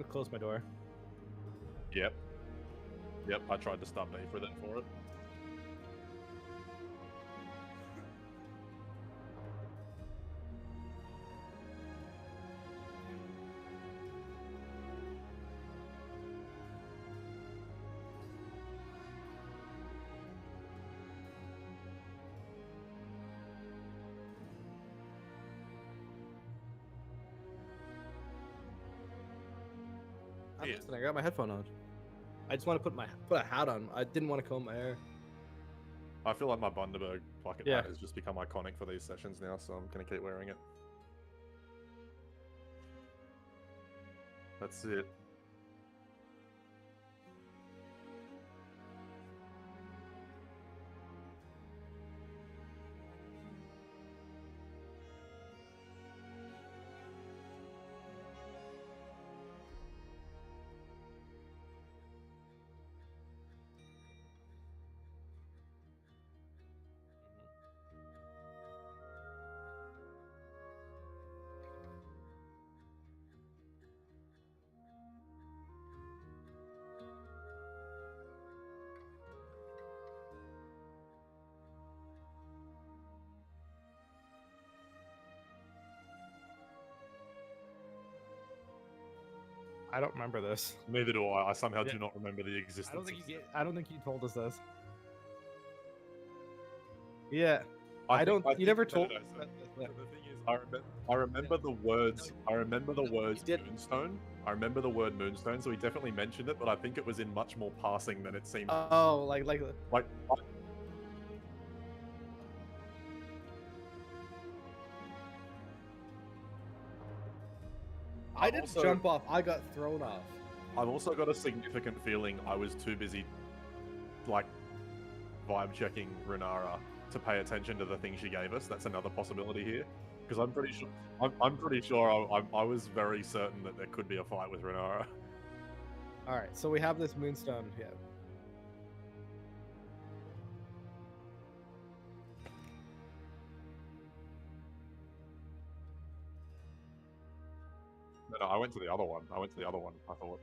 gonna close my door. Yep. Yep, I tried to stop B for that for it. I'm Yeah. listening. I got my headphone on. I just want to put a hat on. I didn't want to comb my hair. I feel like my Bundaberg bucket Yeah. hat has just become iconic for these sessions now, so I'm gonna keep wearing it. That's it. I don't remember this. Neither do I. I somehow Yeah. do not remember the existence. I don't think you told us this. Yeah. You never told. No, so the thing is, I remember the words. I remember the words did. Moonstone. I remember the word Moonstone, so he definitely mentioned it, but I think it was in much more passing than it seemed. Oh, like I didn't jump off. I got thrown off. I've also got a significant feeling I was too busy, like, vibe checking Renara to pay attention to the things she gave us. That's another possibility here, because I'm pretty sure. I'm pretty sure I was very certain that there could be a fight with Renara. All right, so we have this Moonstone. Yeah. No, I went to the other one. I thought.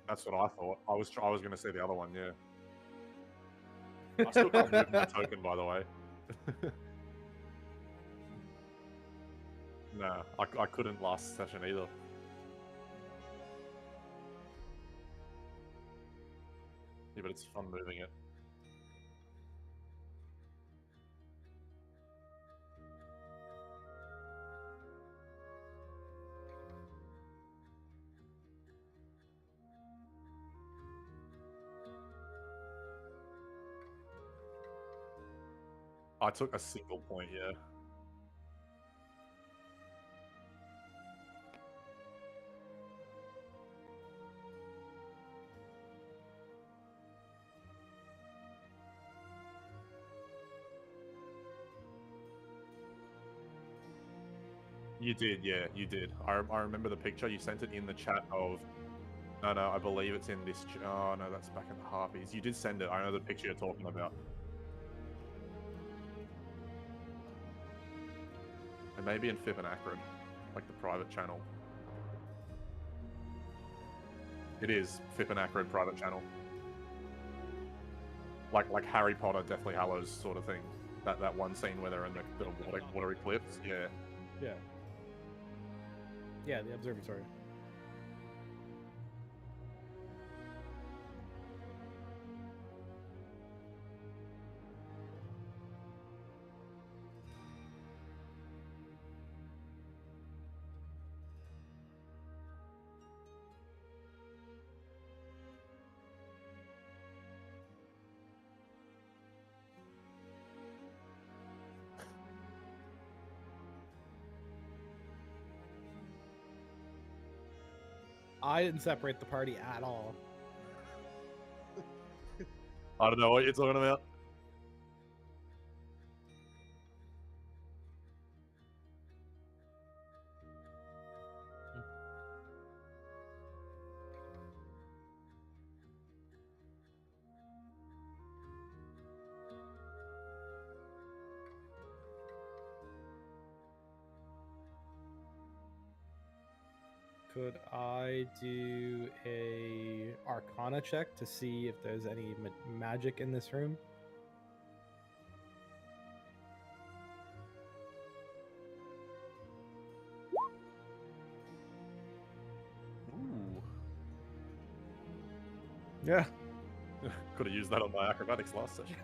That's what I thought. I was going to say the other one. Yeah. I still can't move my token, by the way. Nah, I couldn't last session either. Yeah, but it's fun moving it. I took a single point, yeah. You did, yeah, you did. I remember the picture. You sent it in the chat of... No, I believe it's in this... Oh, no, that's back in the Harpies. You did send it. I know the picture you're talking about. And maybe in Fib and Acrid, like the private channel. It is Fib and Acrid private channel. Like Harry Potter, Deathly Hallows sort of thing. That one scene where they're in the watery cliffs. Yeah. Yeah. Yeah, the observatory. I didn't separate the party at all. I don't know what you're talking about. Could I do a Arcana check to see if there's any magic in this room? Ooh. Yeah. Could have used that on my acrobatics last session.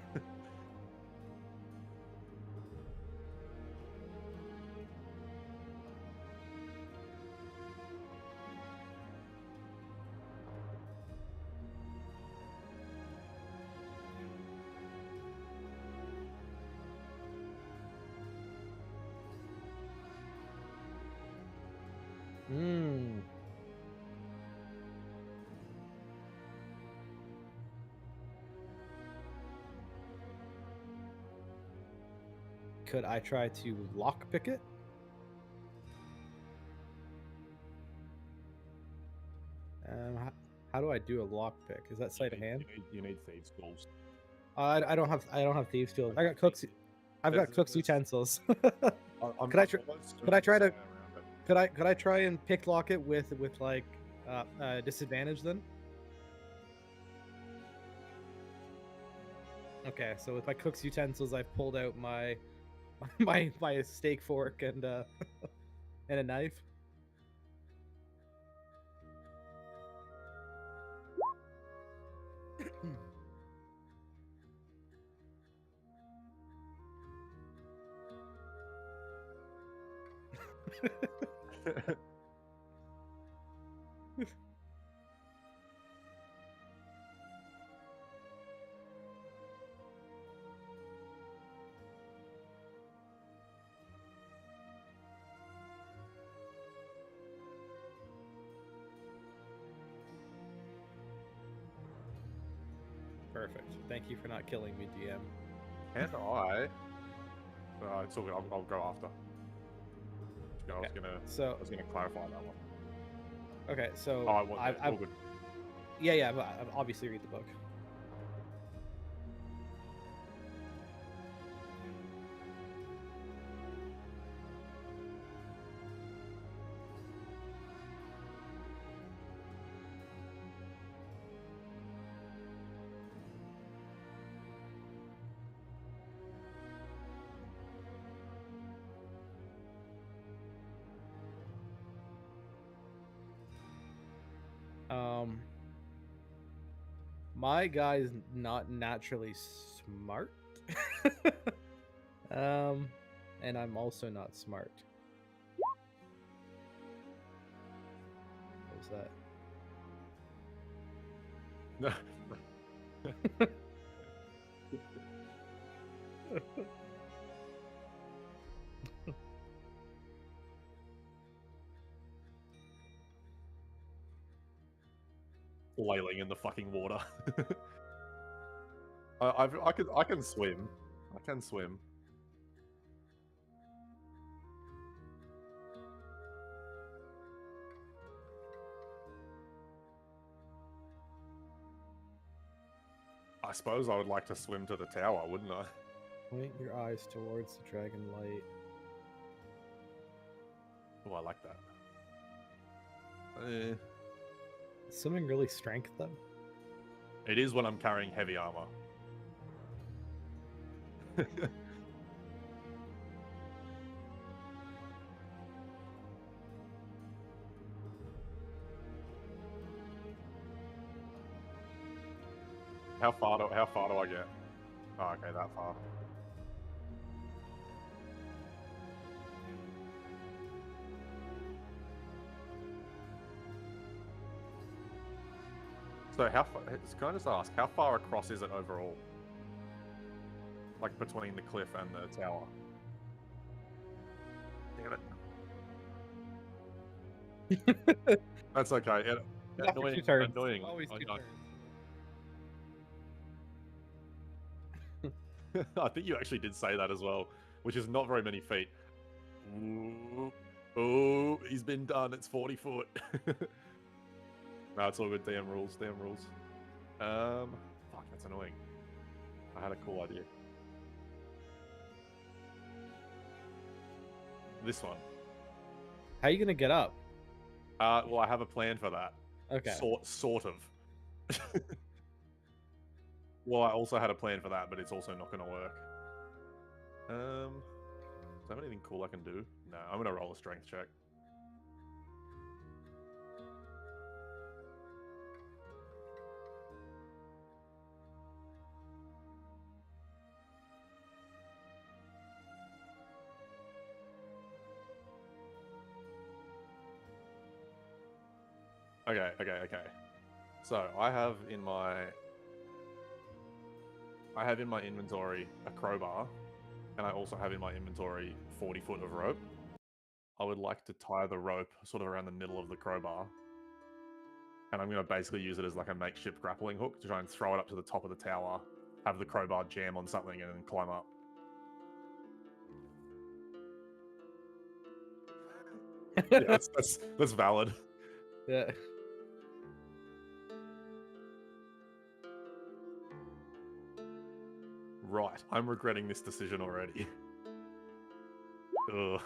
Hmm. Could I try to lockpick it? How do I do a lockpick? Is that sleight of hand? You need thieves' tools. I don't have thieves tools. I got cooks. I've got cook's utensils. Could I try to? Could I try and pick lock it with like disadvantage then? Okay, so with my cook's utensils, I've pulled out my my steak fork and and a knife. Perfect. Thank you for not killing me, DM. And I. It's all good. I'll go after. I was gonna clarify that one. Okay, so all good. Yeah, but I've obviously read the book. My guy's not naturally smart. And I'm also not smart. What was that? Flailing in the fucking water. I can swim. I can swim. I suppose I would like to swim to the tower, wouldn't I? Point your eyes towards the dragon light. Oh, I like that. Is swimming really strength though? It is when I'm carrying heavy armor. How far do I get? Oh, okay, that far. So how far? Can I just ask, how far across is it overall? Like between the cliff and the tower? Damn it. That's okay. Annoying. Always two turns. I think you actually did say that as well, which is not very many feet. Ooh, oh, he's been done. It's 40 foot. No, it's all good. DM rules. Fuck, that's annoying. I had a cool idea. This one. How are you gonna get up? Well, I have a plan for that. Okay. Sort of. Well, I also had a plan for that, but it's also not going to work. Do I have anything cool I can do? No, I'm going to roll a strength check. Okay. So I have in my inventory a crowbar, and I also have in my inventory 40 foot of rope. I would like to tie the rope sort of around the middle of the crowbar, and I'm going to basically use it as like a makeshift grappling hook to try and throw it up to the top of the tower, have the crowbar jam on something, and then climb up. Yeah, that's valid. Yeah. Right, I'm regretting this decision already. Ugh.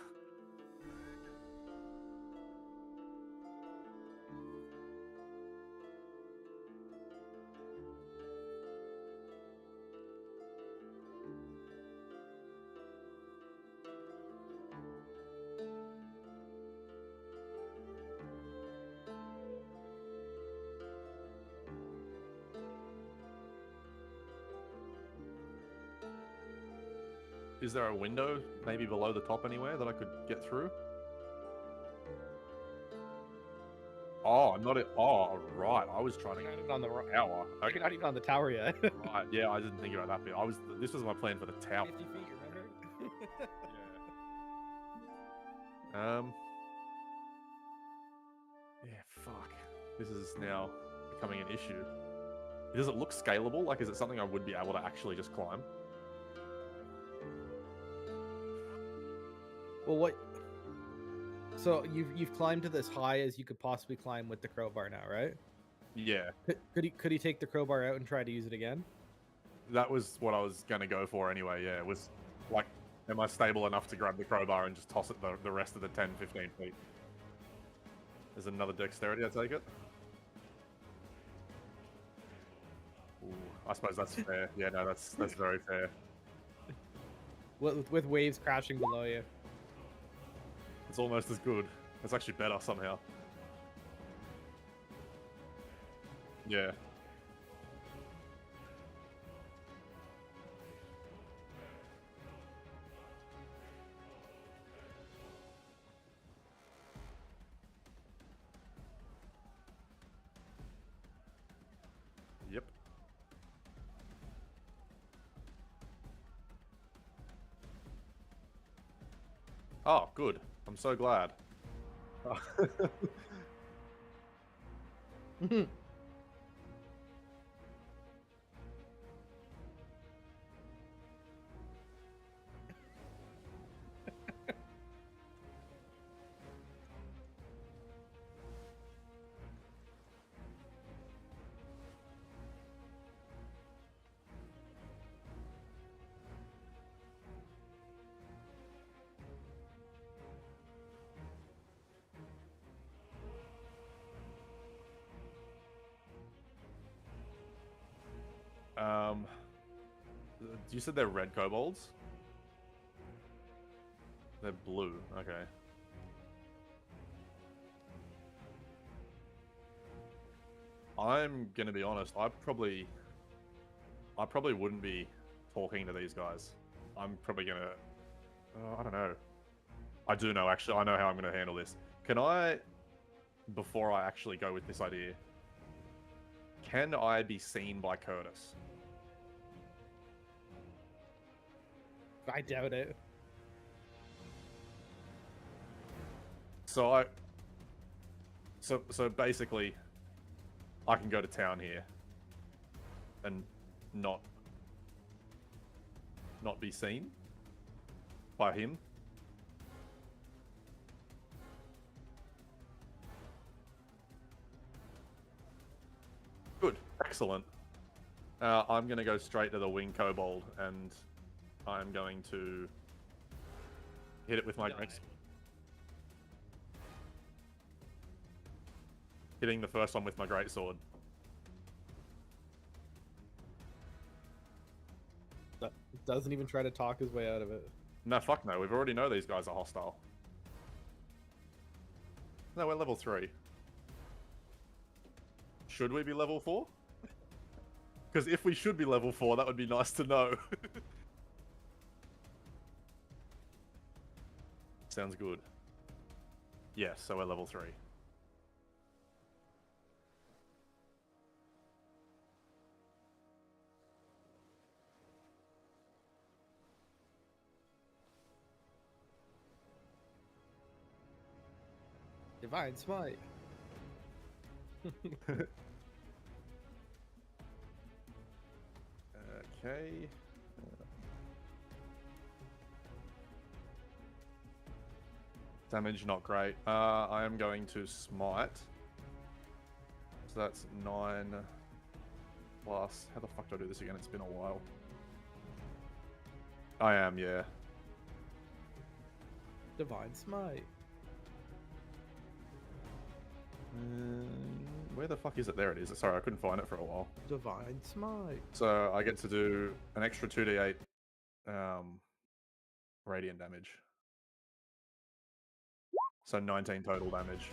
Is there a window maybe below the top anywhere that I could get through? Oh, I'm not. Oh, right. I was trying to You're not even on the tower. Okay. You're not even on the tower yet. Right. Yeah, I didn't think about that bit. This was my plan for the tower. 50 feet, remember? Yeah. Yeah. Fuck. This is now becoming an issue. Does it look scalable? Like, is it something I would be able to actually just climb? Well, what? So you've climbed to this high as you could possibly climb with the crowbar now, right? Yeah. Could he take the crowbar out and try to use it again? That was what I was gonna go for anyway. Yeah. It was like, am I stable enough to grab the crowbar and just toss it the rest of the 10, 15 feet? There's another dexterity. I take it. Ooh, I suppose that's fair. Yeah, no, that's very fair. With waves crashing below you. It's almost as good. It's actually better somehow. Yeah. Yep. Oh, good. I'm so glad. You said they're red kobolds? They're blue. Okay. I'm gonna be honest. I probably wouldn't be talking to these guys. I'm probably gonna. I don't know. I do know, actually. I know how I'm gonna handle this. Can I, before I actually go with this idea, can I be seen by Curtis? I doubt it. So basically, I can go to town here and not be seen by him. Good, excellent. I'm going to go straight to the wing kobold, and I'm going to hit it with my great. hitting the first one with my greatsword. Doesn't even try to talk his way out of it. No, fuck no. We've already know these guys are hostile. No, we're level 3. Should we be level 4? Because if we should be level 4, that would be nice to know. Sounds good. Yes, so we're level 3. Divine Smite. Okay. Damage not great. I am going to smite. So that's 9 plus. How the fuck do I do this again? It's been a while. I am, yeah. Divine Smite. Where the fuck is it? There it is. Sorry, I couldn't find it for a while. Divine Smite. So I get to do an extra 2d8 radiant damage. So 19 total damage.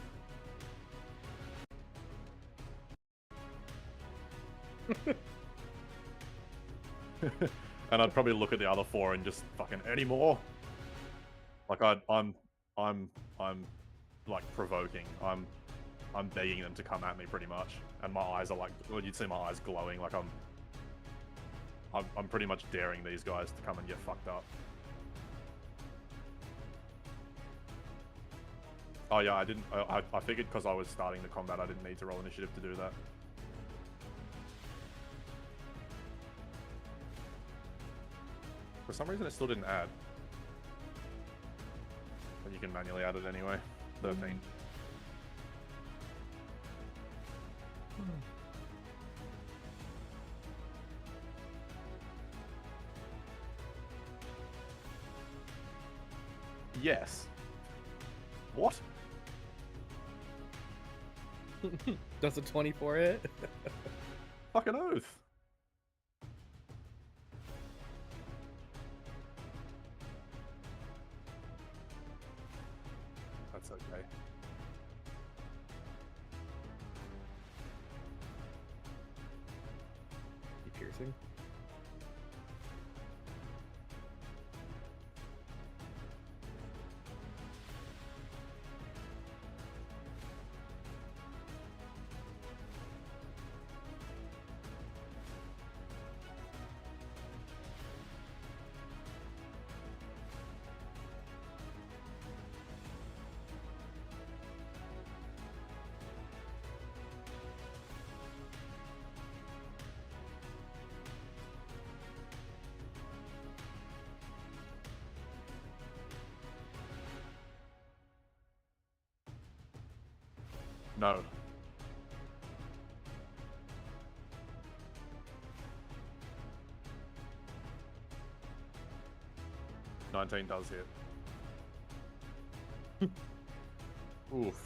And I'd probably look at the other 4 and just fucking any more. Like I'm like provoking. I'm begging them to come at me pretty much, and my eyes are like, well, you'd see my eyes glowing. Like I'm pretty much daring these guys to come and get fucked up. Oh yeah, I didn't. I figured because I was starting the combat, I didn't need to roll initiative to do that. For some reason, it still didn't add. But you can manually add it anyway. 13. Yes. What? Does a 24 hit? Fucking oath. That's okay. You piercing? No. $19 does hit. Oof.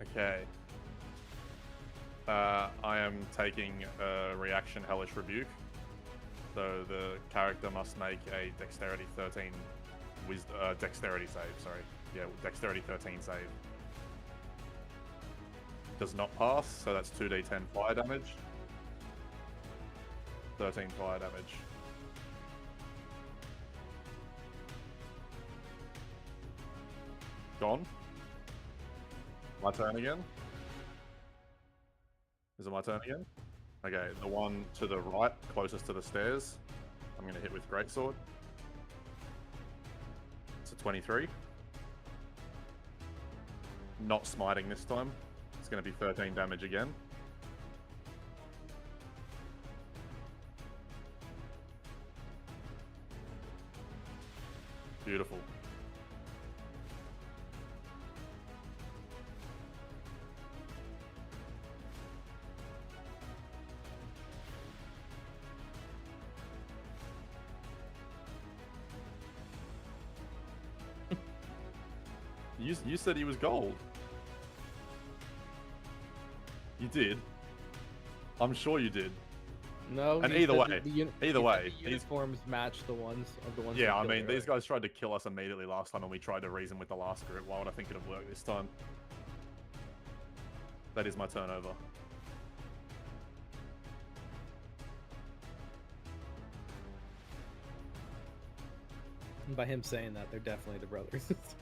Okay. I am taking a reaction Hellish Rebuke. So the character must make a Dexterity 13 Dexterity save, sorry. Yeah, Dexterity 13 save. Does not pass, so that's 2d10 fire damage. 13 fire damage. Gone. My turn again. Is it my turn again? Okay, the one to the right, closest to the stairs, I'm going to hit with Greatsword. It's a 23. Not smiting this time. It's going to be 13 damage again. Beautiful. You said he was gold. You did. I'm sure you did. No. And he either said way, the the uniforms match the ones of the ones. Yeah, I mean, these guys tried to kill us immediately last time, and we tried to reason with the last group. Why would I think it'd work this time? That is my turnover. And by him saying that, they're definitely the brothers. It's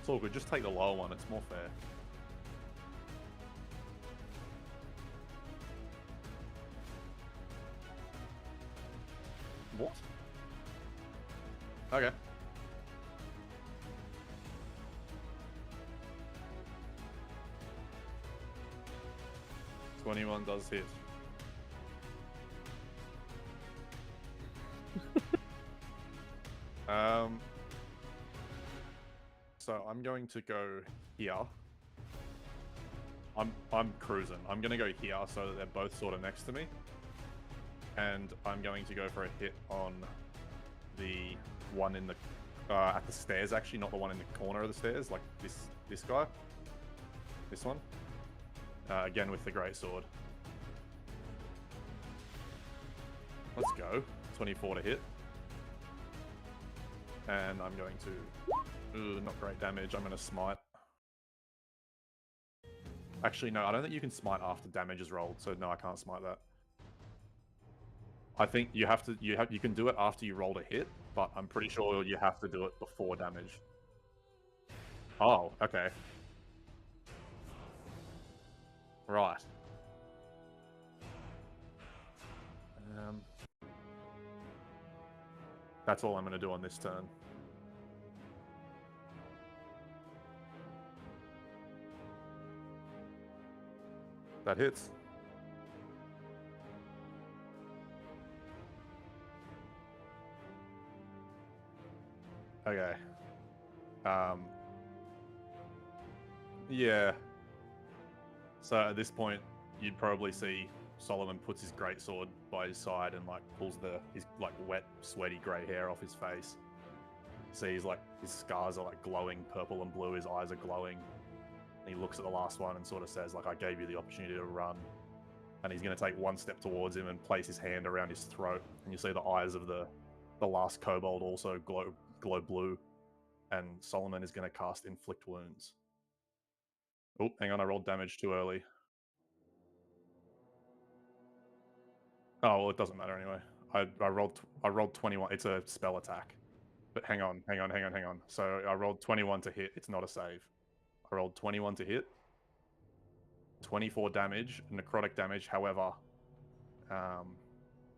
all good. Just take the lower one. It's more fair. What? Okay. $21 does hit. So I'm going to go here. I'm cruising. I'm gonna go here so that they're both sort of next to me. And I'm going to go for a hit on the one in the at the stairs, actually, not the one in the corner of the stairs, like this guy. This one. Again with the greatsword. Let's go. 24 to hit. And I'm going to... Ooh, not great damage. I'm going to smite. Actually, no, I don't think you can smite after damage is rolled, so no, I can't smite that. I think you have to... You can do it after you rolled a hit, but I'm pretty sure you have to do it before damage. Oh, okay. Right. That's all I'm going to do on this turn. That hits. Okay. Yeah. So at this point, you'd probably see Solomon puts his greatsword by his side and like pulls his like wet, sweaty grey hair off his face. See, his scars are like glowing purple and blue. His eyes are glowing. And he looks at the last one and sort of says, like, I gave you the opportunity to run. And he's going to take one step towards him and place his hand around his throat. And you see the eyes of the last kobold also glow blue. And Solomon is going to cast Inflict Wounds. Oh, hang on, I rolled damage too early. Oh, well, it doesn't matter anyway. I rolled 21. It's a spell attack. But hang on. So I rolled 21 to hit. It's not a save. I rolled 21 to hit. 24 damage, necrotic damage. However,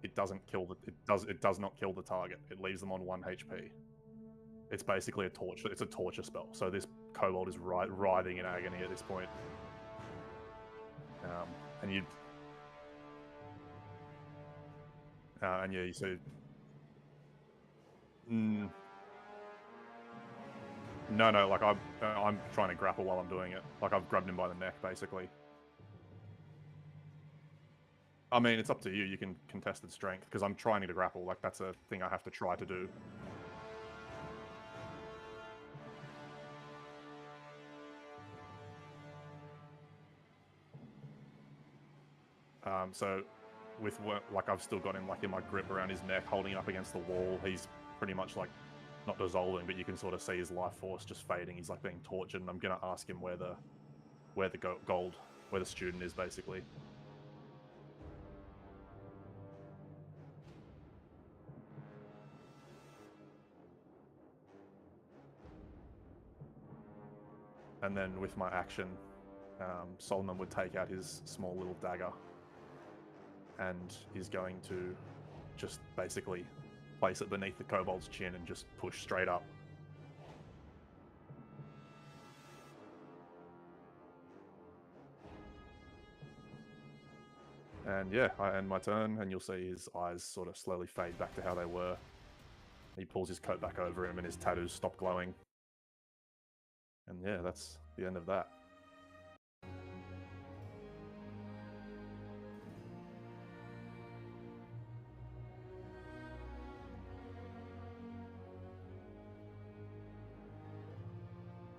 it doesn't kill it does not kill the target. It leaves them on 1 HP. It's basically a torture. It's a torture spell. So this kobold is writhing in agony at this point. And you and yeah, you see. No, like I'm trying to grapple while I'm doing it. Like I've grabbed him by the neck, basically. I mean, it's up to you. You can contested strength because I'm trying to grapple. Like that's a thing I have to try to do. So with like I've still got him like in my grip around his neck, holding up against the wall. He's pretty much like not dissolving, but you can sort of see his life force just fading. He's like being tortured, and I'm gonna ask him where the student is, basically. And then with my action, Solomon would take out his small little dagger and is going to just basically place it beneath the kobold's chin and just push straight up. And yeah, I end my turn, and you'll see his eyes sort of slowly fade back to how they were. He pulls his coat back over him and his tattoos stop glowing. And yeah, that's the end of that.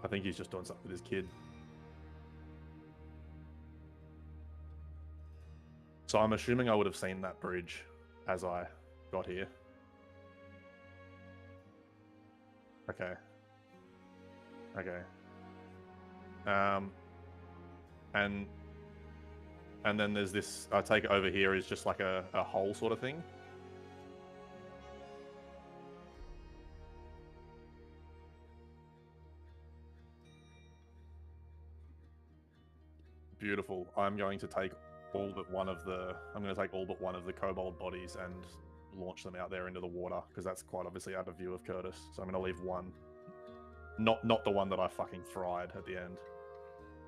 I think he's just doing something with his kid. So I'm assuming I would have seen that bridge as I got here. Okay. Okay. And then there's this, I take it over here is just like a hole sort of thing. Beautiful. I'm going to take all but one of the kobold bodies and launch them out there into the water, because that's quite obviously out of view of Curtis. So I'm going to leave one. Not the one that I fucking fried at the end.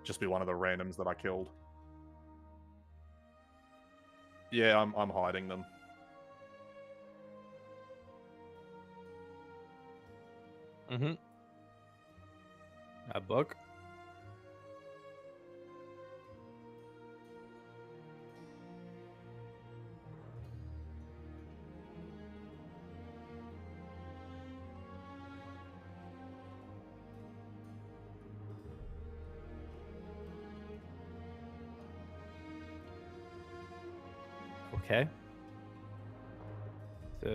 Just be one of the randoms that I killed. Yeah, I'm hiding them. Mm-hmm. A book? Okay. So,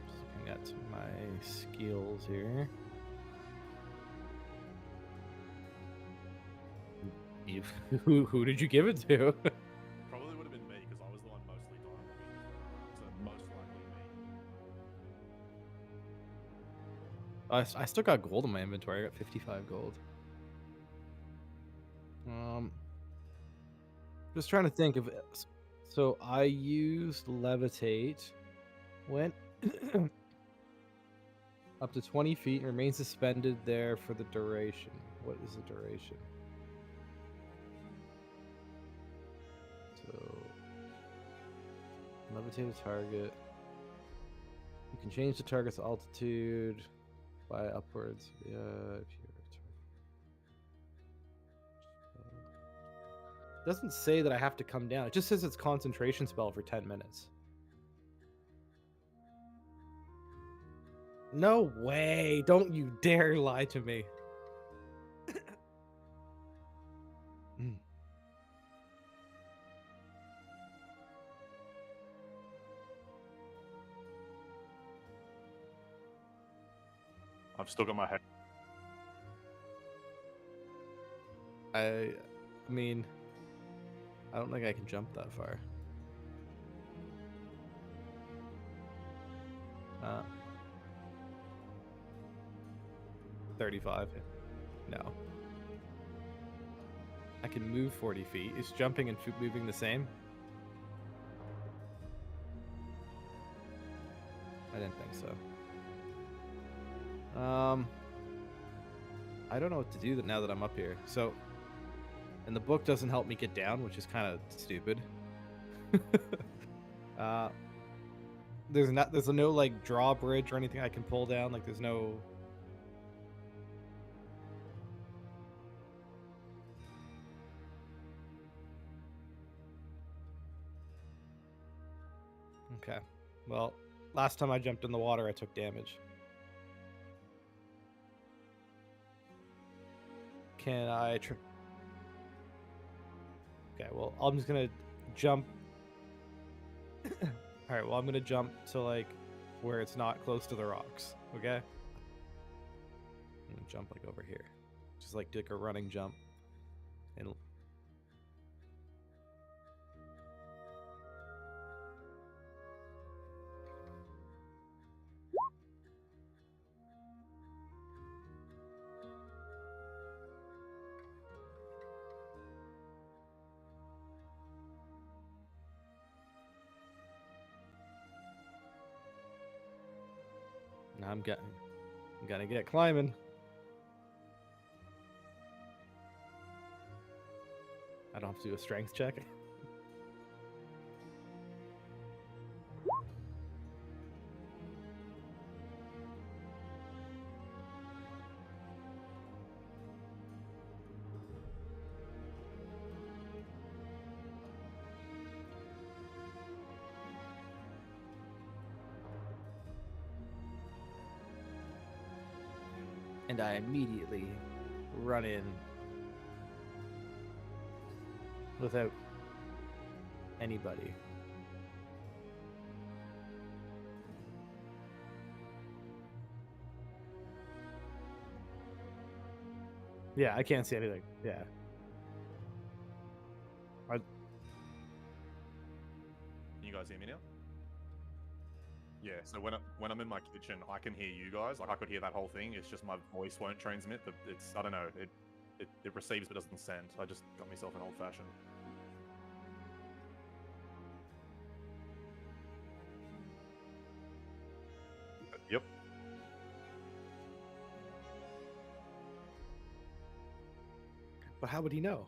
just looking at my skills here. Who did you give it to? Probably would have been me, because I was the one mostly dialoguing. So most likely me. I still got gold in my inventory. I got 55 gold. Just trying to think of it. So I used levitate, went up to 20 feet and remains suspended there for the duration. What is the duration? So levitate a target. You can change the target's altitude by upwards. Yeah, if you're it doesn't say that I have to come down. It just says it's concentration spell for 10 minutes. No way. Don't you dare lie to me. I've still got my head. I mean, I don't think I can jump that far. 35. No. I can move 40 feet. Is jumping and moving the same? I didn't think so. I don't know what to do now that I'm up here. So, and the book doesn't help me get down, which is kind of stupid. There's no like drawbridge or anything I can pull down. Like there's no. Okay. Well, last time I jumped in the water, I took damage. Can I try? Okay, well, I'm just gonna jump. All right, well, I'm gonna jump to like where it's not close to the rocks. Okay. I'm gonna jump like over here, just like a running jump, and. Now I'm gonna get climbing. I don't have to do a strength check. and I immediately run in without anybody. Yeah, I can't see anything. Yeah. Can you guys hear me now? Yeah, so when I'm in my kitchen, I can hear you guys. Like, I could hear that whole thing. It's just my voice won't transmit. But it's, I don't know, it receives but doesn't send. So I just got myself an old-fashioned. Yep. But how would he know?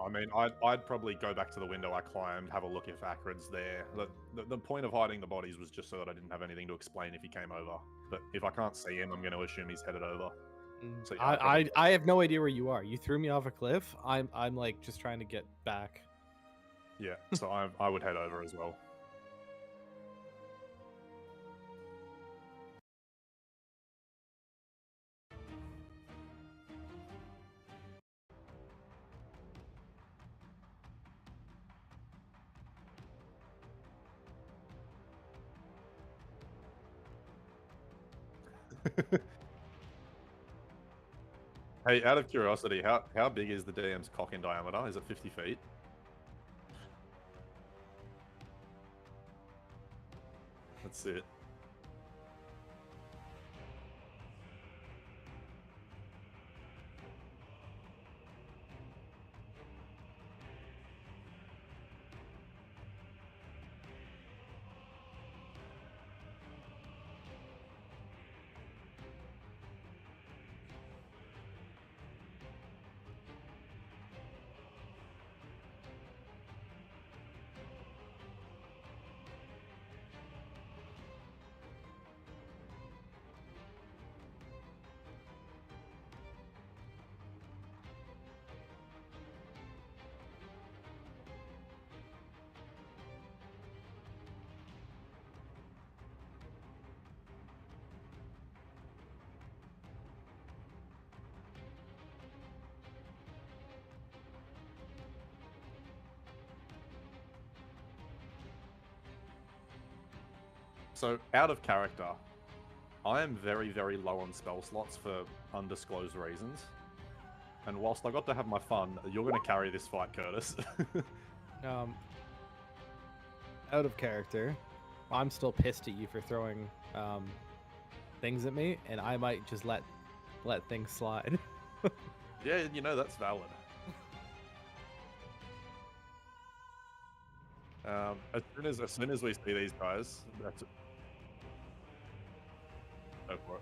I mean, I'd probably go back to the window I climbed, have a look if Akrid's there. The point of hiding the bodies was just so that I didn't have anything to explain if he came over. But if I can't see him, I'm going to assume he's headed over. So, yeah, I have no idea where you are. You threw me off a cliff. I'm like just trying to get back. Yeah, so I would head over as well. Hey, out of curiosity, how big is the DM's cock in diameter? Is it 50 feet? That's it. So, out of character, I am very, very low on spell slots for undisclosed reasons. And whilst I got to have my fun, you're going to carry this fight, Curtis. Out of character, I'm still pissed at you for throwing things at me, and I might just let things slide. Yeah, you know, that's valid. As soon as we see these guys, that's it. Go for it.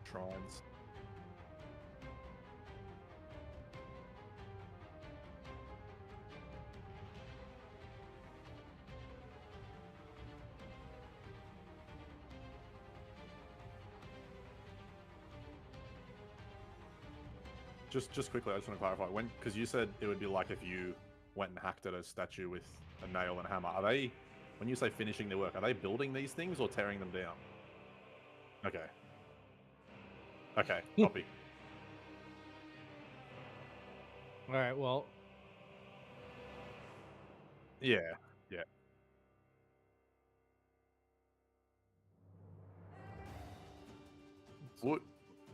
Shrines. Just quickly, I just want to clarify, because you said it would be like if you went and hacked at a statue with a nail and a hammer. Are they, when you say finishing their work, are they building these things or tearing them down? Okay. Okay, copy. All right, well. Yeah, yeah.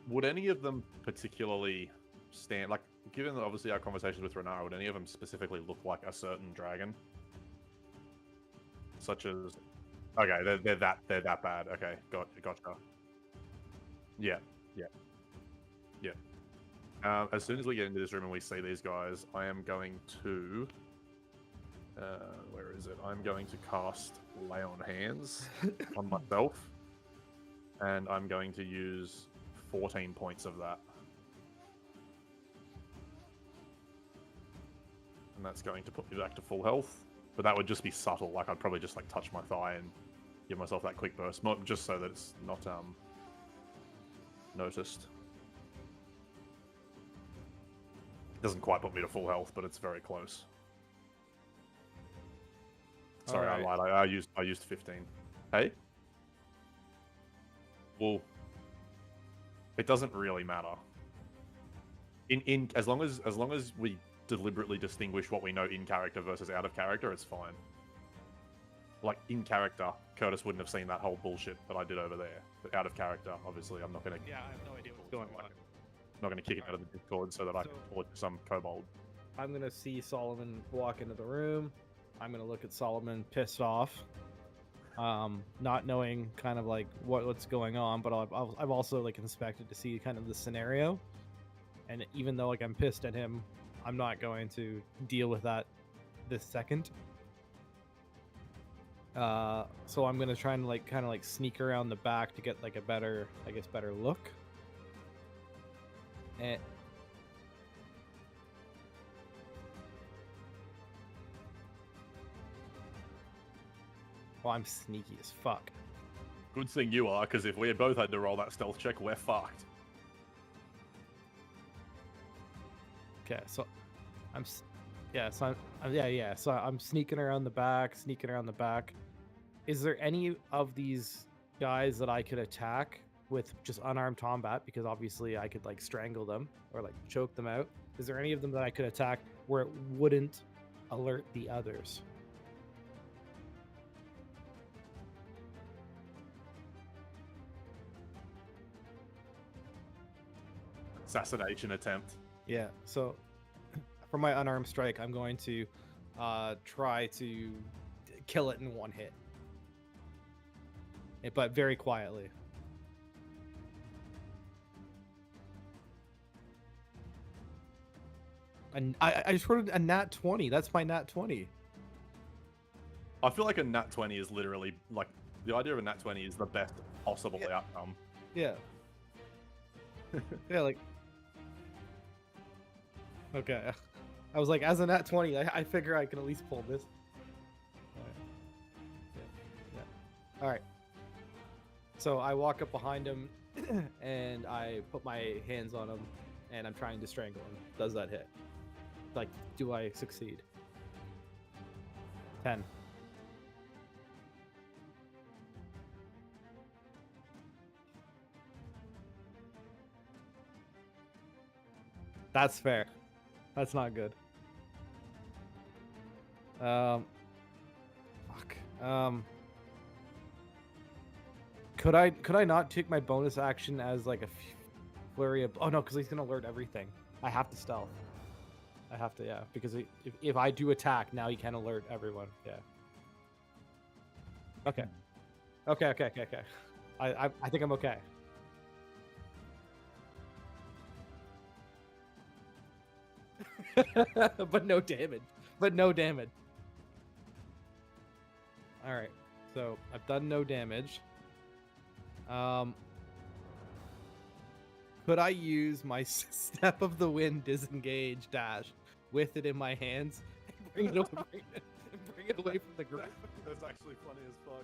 Would any of them particularly stand, like, given obviously our conversations with Renara, would any of them specifically look like a certain dragon? Such as, okay, they're that bad. Okay, gotcha. Yeah, yeah, yeah. As soon as we get into this room and we see these guys, I am going to, where is it? I'm going to cast Lay on Hands on myself. and I'm going to use 14 points of that. And that's going to put me back to full health. But that would just be subtle. Like, I'd probably just like touch my thigh and give myself that quick burst, just so that it's not noticed. Doesn't quite put me to full health, but it's very close. Sorry, I lied. I used 15. Hey? Well, it doesn't really matter. As long as we deliberately distinguish what we know in character versus out of character, it's fine. Like, in character, Curtis wouldn't have seen that whole bullshit that I did over there. But out of character, obviously, I'm not gonna. Yeah, I have no idea what's going on. I'm not gonna kick it out of the Discord so that I can call it some kobold. I'm gonna see Solomon walk into the room. I'm gonna look at Solomon pissed off, not knowing kind of like what's going on. But I've also like inspected to see kind of the scenario, and even though like I'm pissed at him, I'm not going to deal with that this second. So I'm gonna try and like kind of like sneak around the back to get like a better, I guess, better look. And well, I'm sneaky as fuck. Good thing you are, because if we both had to roll that stealth check, we're fucked. Okay, so so I'm sneaking around the back. Is there any of these guys that I could attack with just unarmed combat? Because obviously I could like strangle them or like choke them out. Is there any of them that I could attack where it wouldn't alert the others? Assassination attempt. Yeah, so for my unarmed strike, I'm going to try to kill it in one hit. But very quietly. And I just rolled a nat 20. That's my nat 20. I feel like a nat 20 is literally, like, the idea of a nat 20 is the best possible outcome. Yeah. Yeah, like... Okay. I was like, as a nat 20, I figure I can at least pull this. All right. So I walk up behind him, and I put my hands on him, and I'm trying to strangle him. Does that hit? Like, do I succeed? 10. That's fair. That's not good. Fuck. Could I not take my bonus action as like a flurry of... Oh no, because he's gonna alert everything. I have to stealth. I have to, yeah, because if I do attack now, he can alert everyone. Yeah. Okay. Okay. I think I'm okay. But no damage. All right. So I've done no damage. Could I use my Step of the Wind disengage dash with it in my hands and bring it away from the group? That's actually funny as fuck.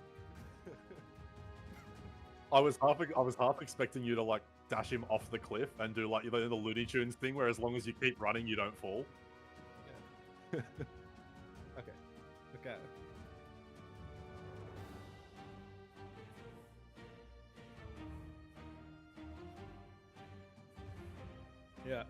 I was half expecting you to like dash him off the cliff and do like the Looney Tunes thing, where as long as you keep running, you don't fall. Yeah. Okay. Yeah.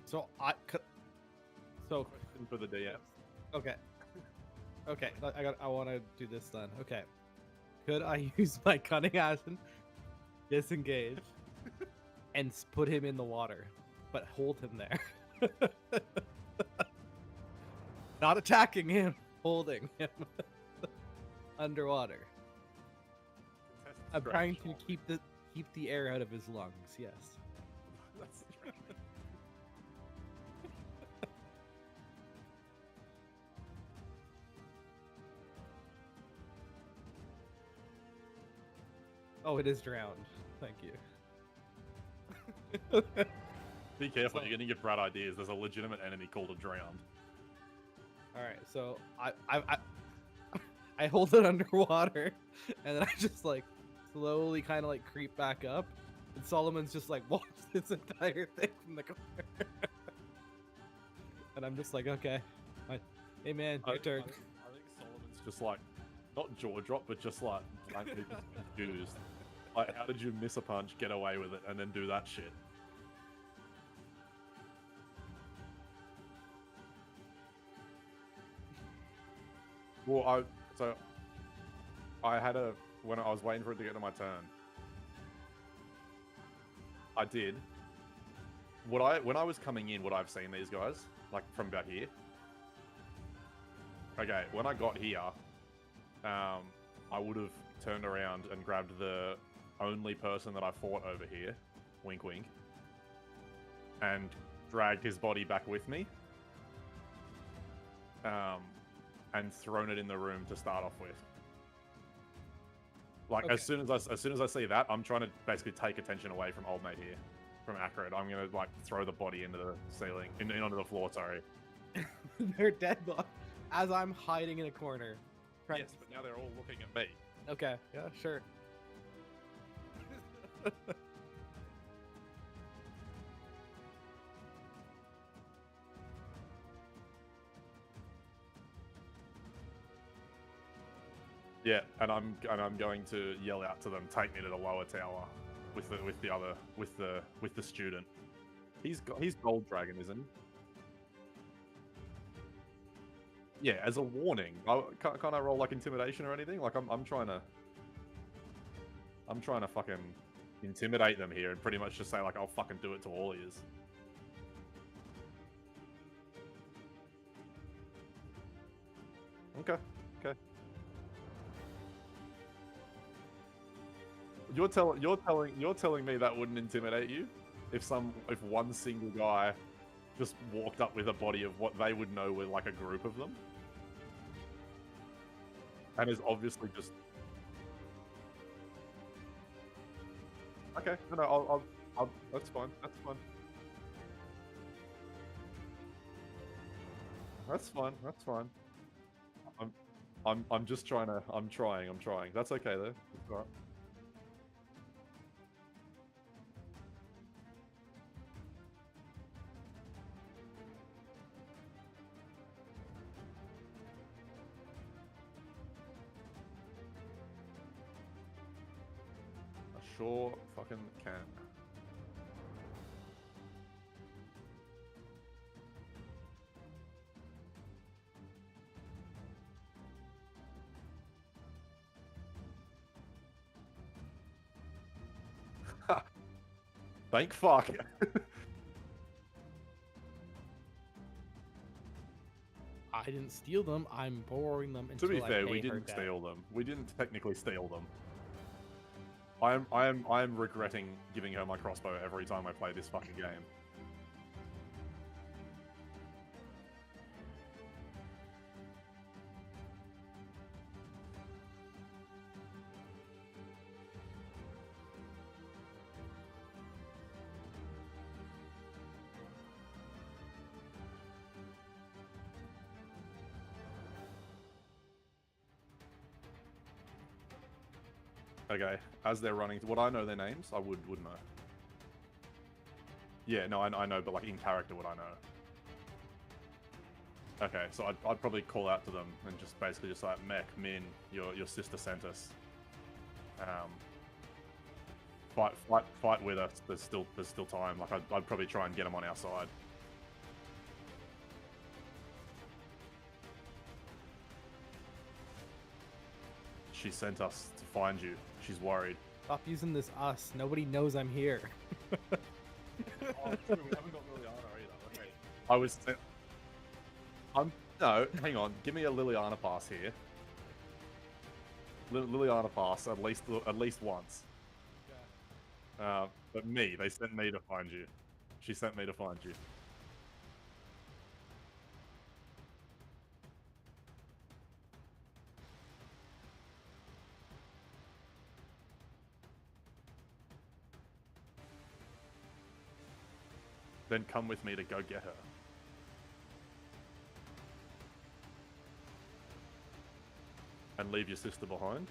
So Question for the DM. Okay. I want to do this then. Okay. Could I use my cunning action, disengage, and put him in the water? but hold him there. Not attacking him, holding him underwater. I'm trying to keep the air out of his lungs. Yes. That's Oh, it is drowned. Thank you. Be careful, you're gonna get Brad ideas. There's a legitimate enemy called a drowned. All right, so I hold it underwater, and then I just like slowly kind of like creep back up, and Solomon's just like watch this entire thing from the corner, and I'm just like, okay, hey man, your turn. I think Solomon's just like not jaw drop, but just like blankly confused. Like, how did you miss a punch, get away with it, and then do that shit? Well, I had when I was waiting for it to get to my turn, I did. When I was coming in, would I have seen these guys like from about here? Okay, when I got here, I would have turned around and grabbed the only person that I fought over here, wink wink, and dragged his body back with me. And thrown it in the room to start off with. Like, Okay. as soon as I see that, I'm trying to basically take attention away from old mate here, from Acrid. I'm gonna like throw the body into the ceiling, onto the floor. Sorry. They're dead as I'm hiding in a corner. Yes, but now they're all looking at me. Okay, yeah, sure. Yeah, and I'm going to yell out to them, take me to the lower tower with the student. He's Gold Dragon, isn't he? Yeah, as a warning. Can't I roll like intimidation or anything? Like I'm trying to fucking intimidate them here and pretty much just say like I'll fucking do it to all ears. Okay. You're telling me that wouldn't intimidate you? If one single guy just walked up with a body of what they would know were like a group of them? And is obviously just... Okay, no, I'll that's fine. That's fine. I'm just trying. I'm trying. That's okay though. It's all right. I sure fucking can. Thank fuck. I didn't steal them. I'm borrowing them until To be I fair, pay we her didn't debt. steal them. We didn't technically steal them. I am regretting giving her my crossbow every time I play this fucking game. Okay, as they're running, would I know their names? I would know. Yeah, no, I know, but like in character, would I know? Okay, so I'd probably call out to them and just basically just like, Mech, Min, your sister sent us. Fight with us. There's still time. Like I'd probably try and get them on our side. She sent us to find you. She's worried. Stop using this us. Nobody knows I'm here. Oh, true, we haven't got Liliana either. Okay. I was. No, hang on. Give me a Liliana pass here. Liliana pass at least once. But they sent me to find you. She sent me to find you. Then come with me to go get her. And leave your sister behind.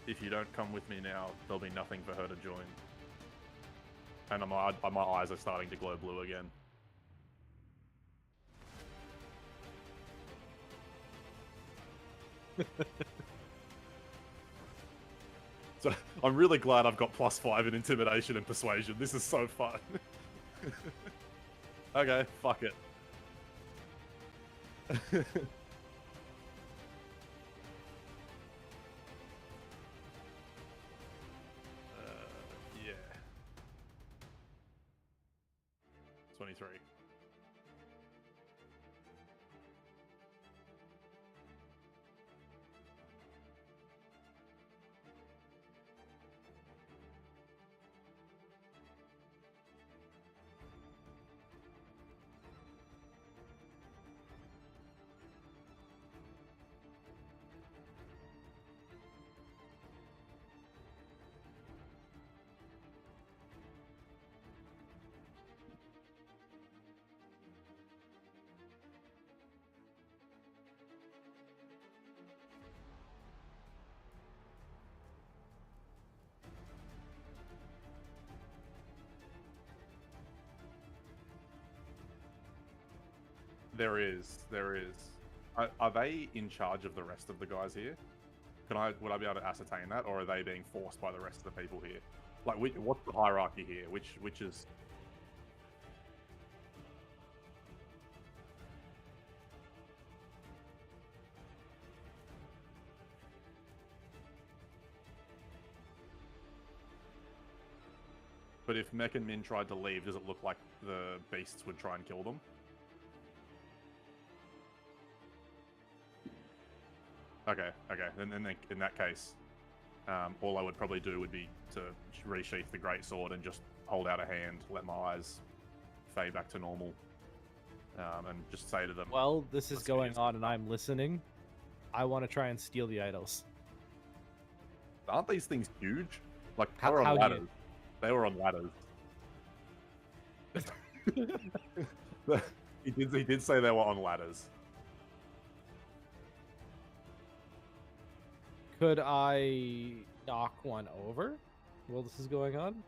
If you don't come with me now, there'll be nothing for her to join. And my eyes are starting to glow blue again. So I'm really glad I've got +5 in intimidation and persuasion. This is so fun. Okay, fuck it. Yeah. 23. There is. Are they in charge of the rest of the guys here? Would I be able to ascertain that, or are they being forced by the rest of the people here? Like, what's the hierarchy here? Which is? But if Mech and Min tried to leave, does it look like the beasts would try and kill them? Okay. Then in that case, all I would probably do would be to resheath the greatsword and just hold out a hand, let my eyes fade back to normal, and just say to them, Well, this is going on and I'm listening. I want to try and steal the idols. Aren't these things huge? Like, they How were on do you- ladders. They were on ladders. He did say they were on ladders. Could I knock one over while this is going on?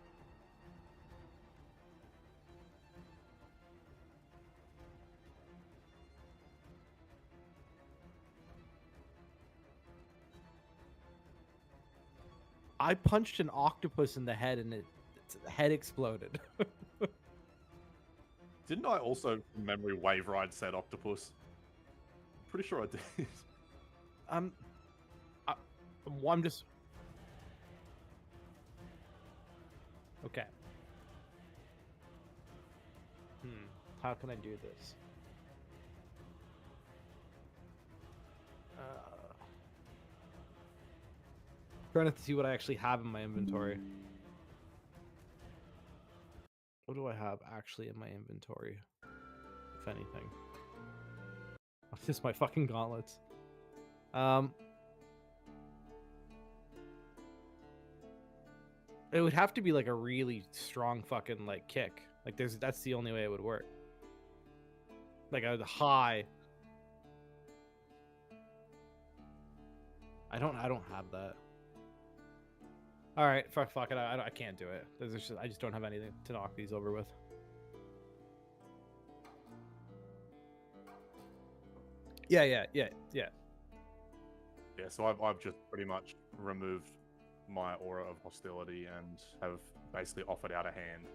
I punched an octopus in the head and its head exploded. Didn't I also, from memory, wave ride said octopus? Pretty sure I did. I'm just... Okay. How can I do this? Trying to see what I actually have in my inventory. What do I have actually in my inventory? If anything. It's just my fucking gauntlets. It would have to be like a really strong fucking like kick. Like that's the only way it would work. Like a high. I don't have that. All right, fuck it. I can't do it. I just don't have anything to knock these over with. Yeah. Yeah, so I've just pretty much removed my aura of hostility and have basically offered out a hand.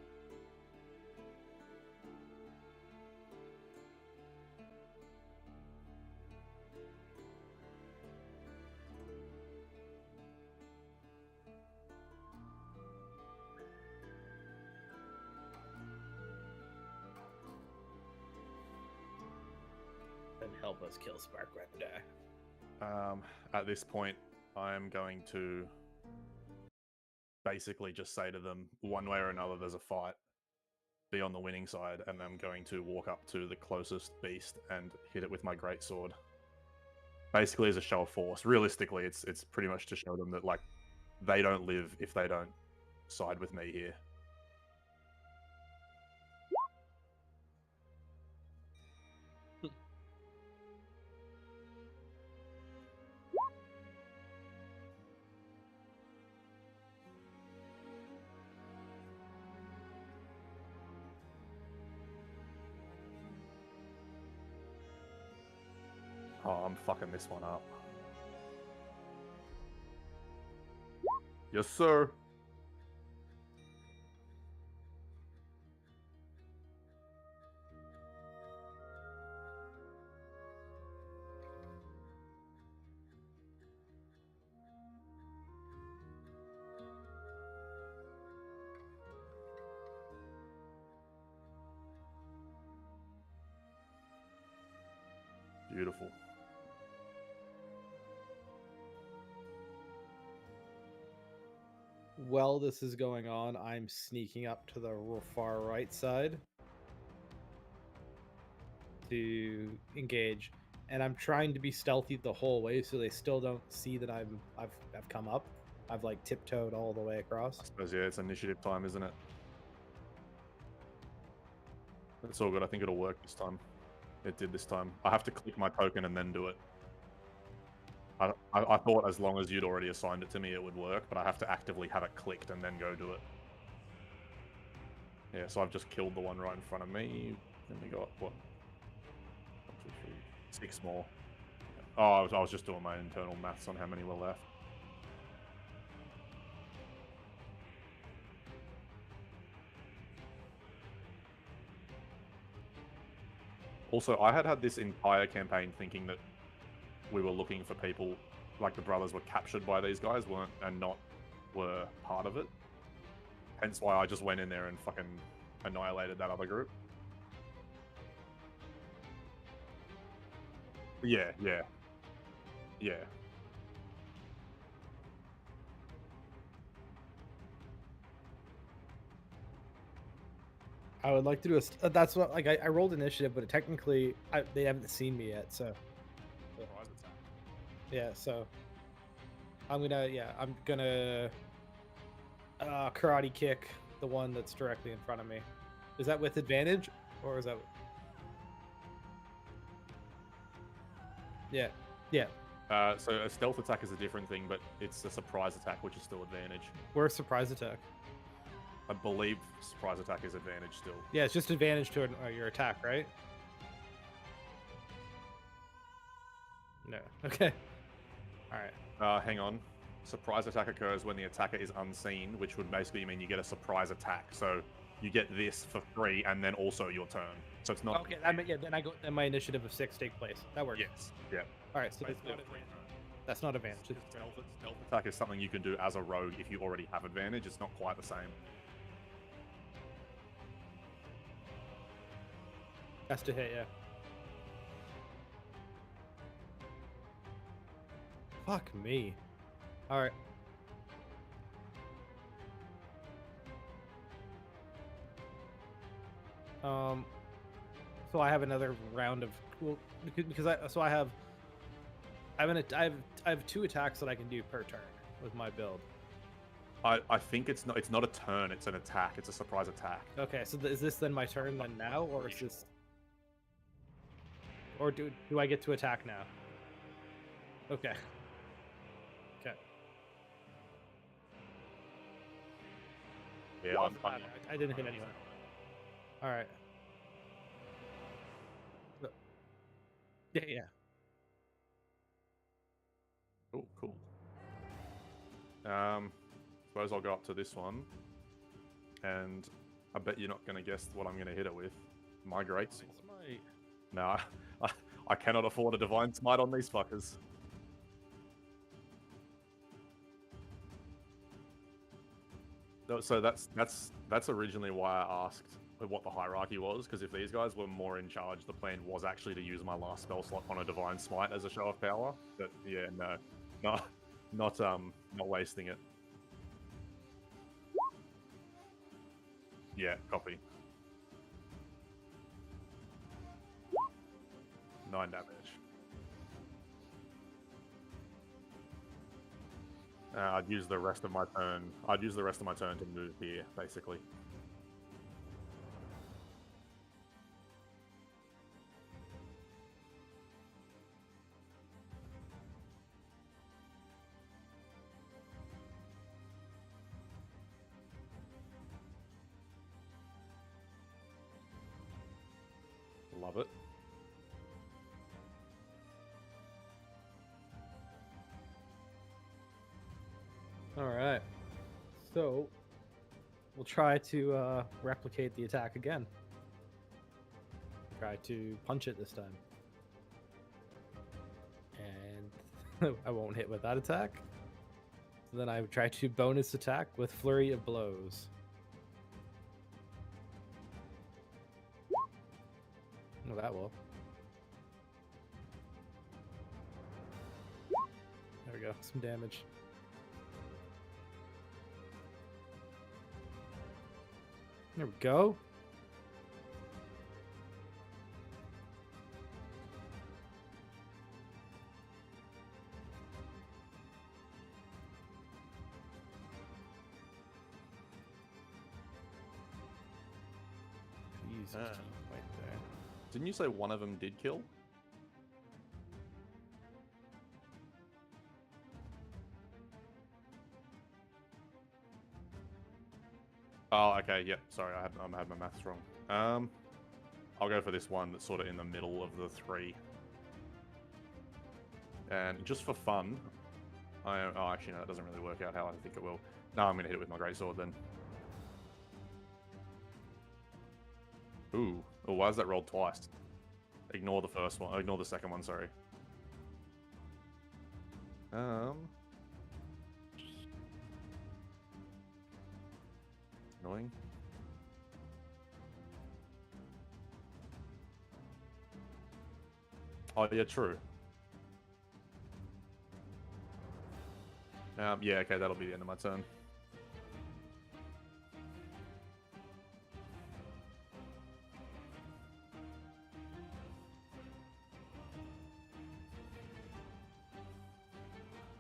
and help us kill Spark Render. At this point, I'm going to basically just say to them, one way or another, there's a fight. Be on the winning side, and I'm going to walk up to the closest beast and hit it with my greatsword. Basically, as a show of force. Realistically, it's pretty much to show them that like they don't live if they don't side with me here. Oh, I'm fucking this one up. Yes, sir. Beautiful. While this is going on, I'm sneaking up to the far right side to engage, and I'm trying to be stealthy the whole way so they still don't see that I've come up. I've like tiptoed all the way across. I suppose, yeah, it's initiative time, isn't it? It's all good. I think it'll work this time. It did this time. I have to click my token and then do it. I thought as long as you'd already assigned it to me, it would work, but I have to actively have it clicked and then go do it. Yeah, so I've just killed the one right in front of me. Then we got, what? 1, 2, 3, 6 more. Oh, I was just doing my internal maths on how many were left. Also, I had this entire campaign thinking that we were looking for people, like the brothers were captured by these guys, were part of it. Hence why I just went in there and fucking annihilated that other group. Yeah. I would like to do a. That's what like I rolled initiative, but technically they haven't seen me yet, so. Yeah, so I'm gonna karate kick the one that's directly in front of me. Is that with advantage, or is that? Yeah. So a stealth attack is a different thing, but it's a surprise attack, which is still advantage. Where's surprise attack? I believe surprise attack is advantage still. Yeah, it's just advantage to your attack, right? No. Okay. All right. Hang on. Surprise attack occurs when the attacker is unseen, which would basically mean you get a surprise attack. So you get this for free, and then also your turn. So it's not. Okay. Then my initiative of 6 take place. That works. Yes. Yeah. All right. So that's not advantage. Stealth attack is something you can do as a rogue if you already have advantage. It's not quite the same. Has to hit, yeah. Fuck me. All right. So I have another round of because I have 2 attacks that I can do per turn with my build. I think it's not a turn. It's an attack. It's a surprise attack. Okay, so is this then my turn then now, or is this? Or do I get to attack now? Okay. Okay. Yeah, I didn't hit anyone. All right. Yeah. Cool. Suppose I'll go up to this one, and I bet you're not going to guess what I'm going to hit it with. My great sword. No, I cannot afford a divine smite on these fuckers. No, so that's originally why I asked what the hierarchy was, because if these guys were more in charge, the plan was actually to use my last spell slot on a Divine Smite as a show of power. But yeah, no, not wasting it. Yeah, copy. 9 damage. I'd use the rest of my turn. I'd use the rest of my turn to move here, basically. Love it. All right. So we'll try to replicate the attack again. Try to punch it this time. And I won't hit with that attack. So then I would try to bonus attack with Flurry of Blows. Oh, that will. There we go. Some damage. There we go. Jesus, right there. Didn't you say one of them did kill? Oh, okay. Yep. Sorry, I had my maths wrong. I'll go for this one that's sort of in the middle of the 3. And just for fun, oh, actually, no, that doesn't really work out how I think it will. No, I'm gonna hit it with my greatsword then. Ooh. Oh, why is that rolled twice? Ignore the first one. Ignore the second one, sorry. Annoying. Oh, yeah, true. Yeah, okay, that'll be the end of my turn.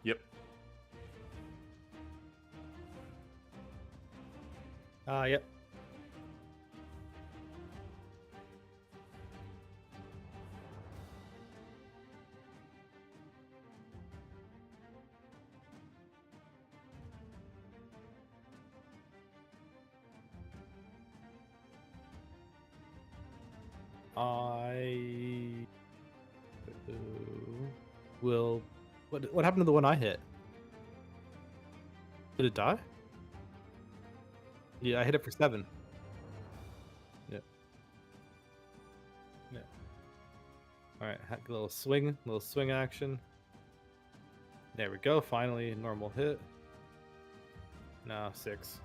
Yep. Yep. I will. What happened to the one I hit? Did it die? Yeah, I hit it for 7. Yeah. Yeah. All right, a little swing action. There we go. Finally, a normal hit. No, 6.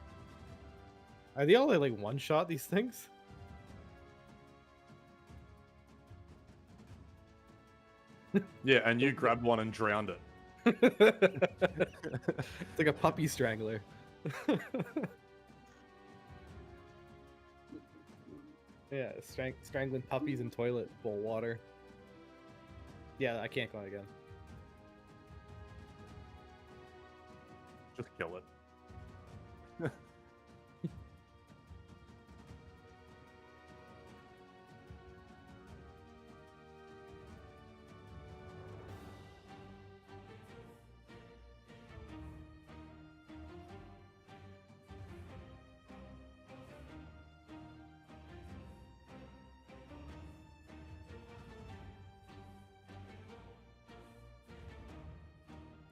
Are they all like one shot these things? Yeah, and you grabbed one and drowned it. It's like a puppy strangler. Yeah, strangling puppies in toilet bowl water. Yeah, I can't go on again. Just kill it.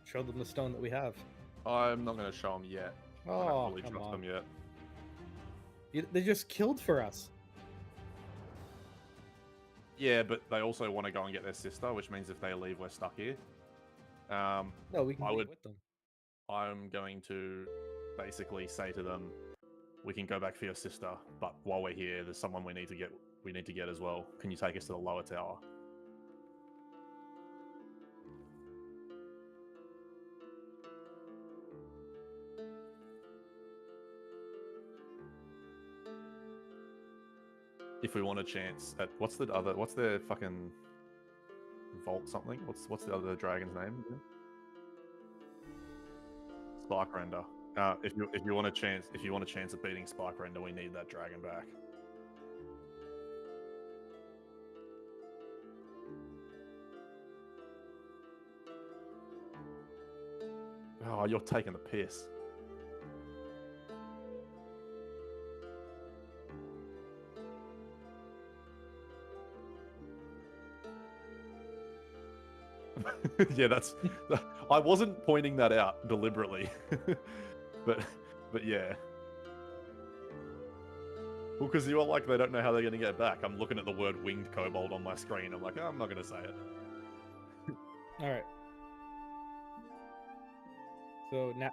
Show them the stone that we have. I'm not going to show them yet. I Oh, don't really come trust on. them yet. They just killed for us. Yeah, but they also want to go and get their sister, which means if they leave, we're stuck here. No, we can leave with them. I'm going to basically say to them, we can go back for your sister. But while we're here, there's someone we need to get. We need to get as well. Can you take us to the lower tower? If we want a chance at what's the fucking vault something? What's the other dragon's name? Spike Render. If you want a chance at beating Spike Render, we need that dragon back. Oh, you're taking the piss. Yeah, that's. I wasn't pointing that out deliberately, but yeah. Well, because you're like, they don't know how they're going to get it back. I'm looking at the word winged kobold on my screen. I'm like, oh, I'm not going to say it. All right. So now.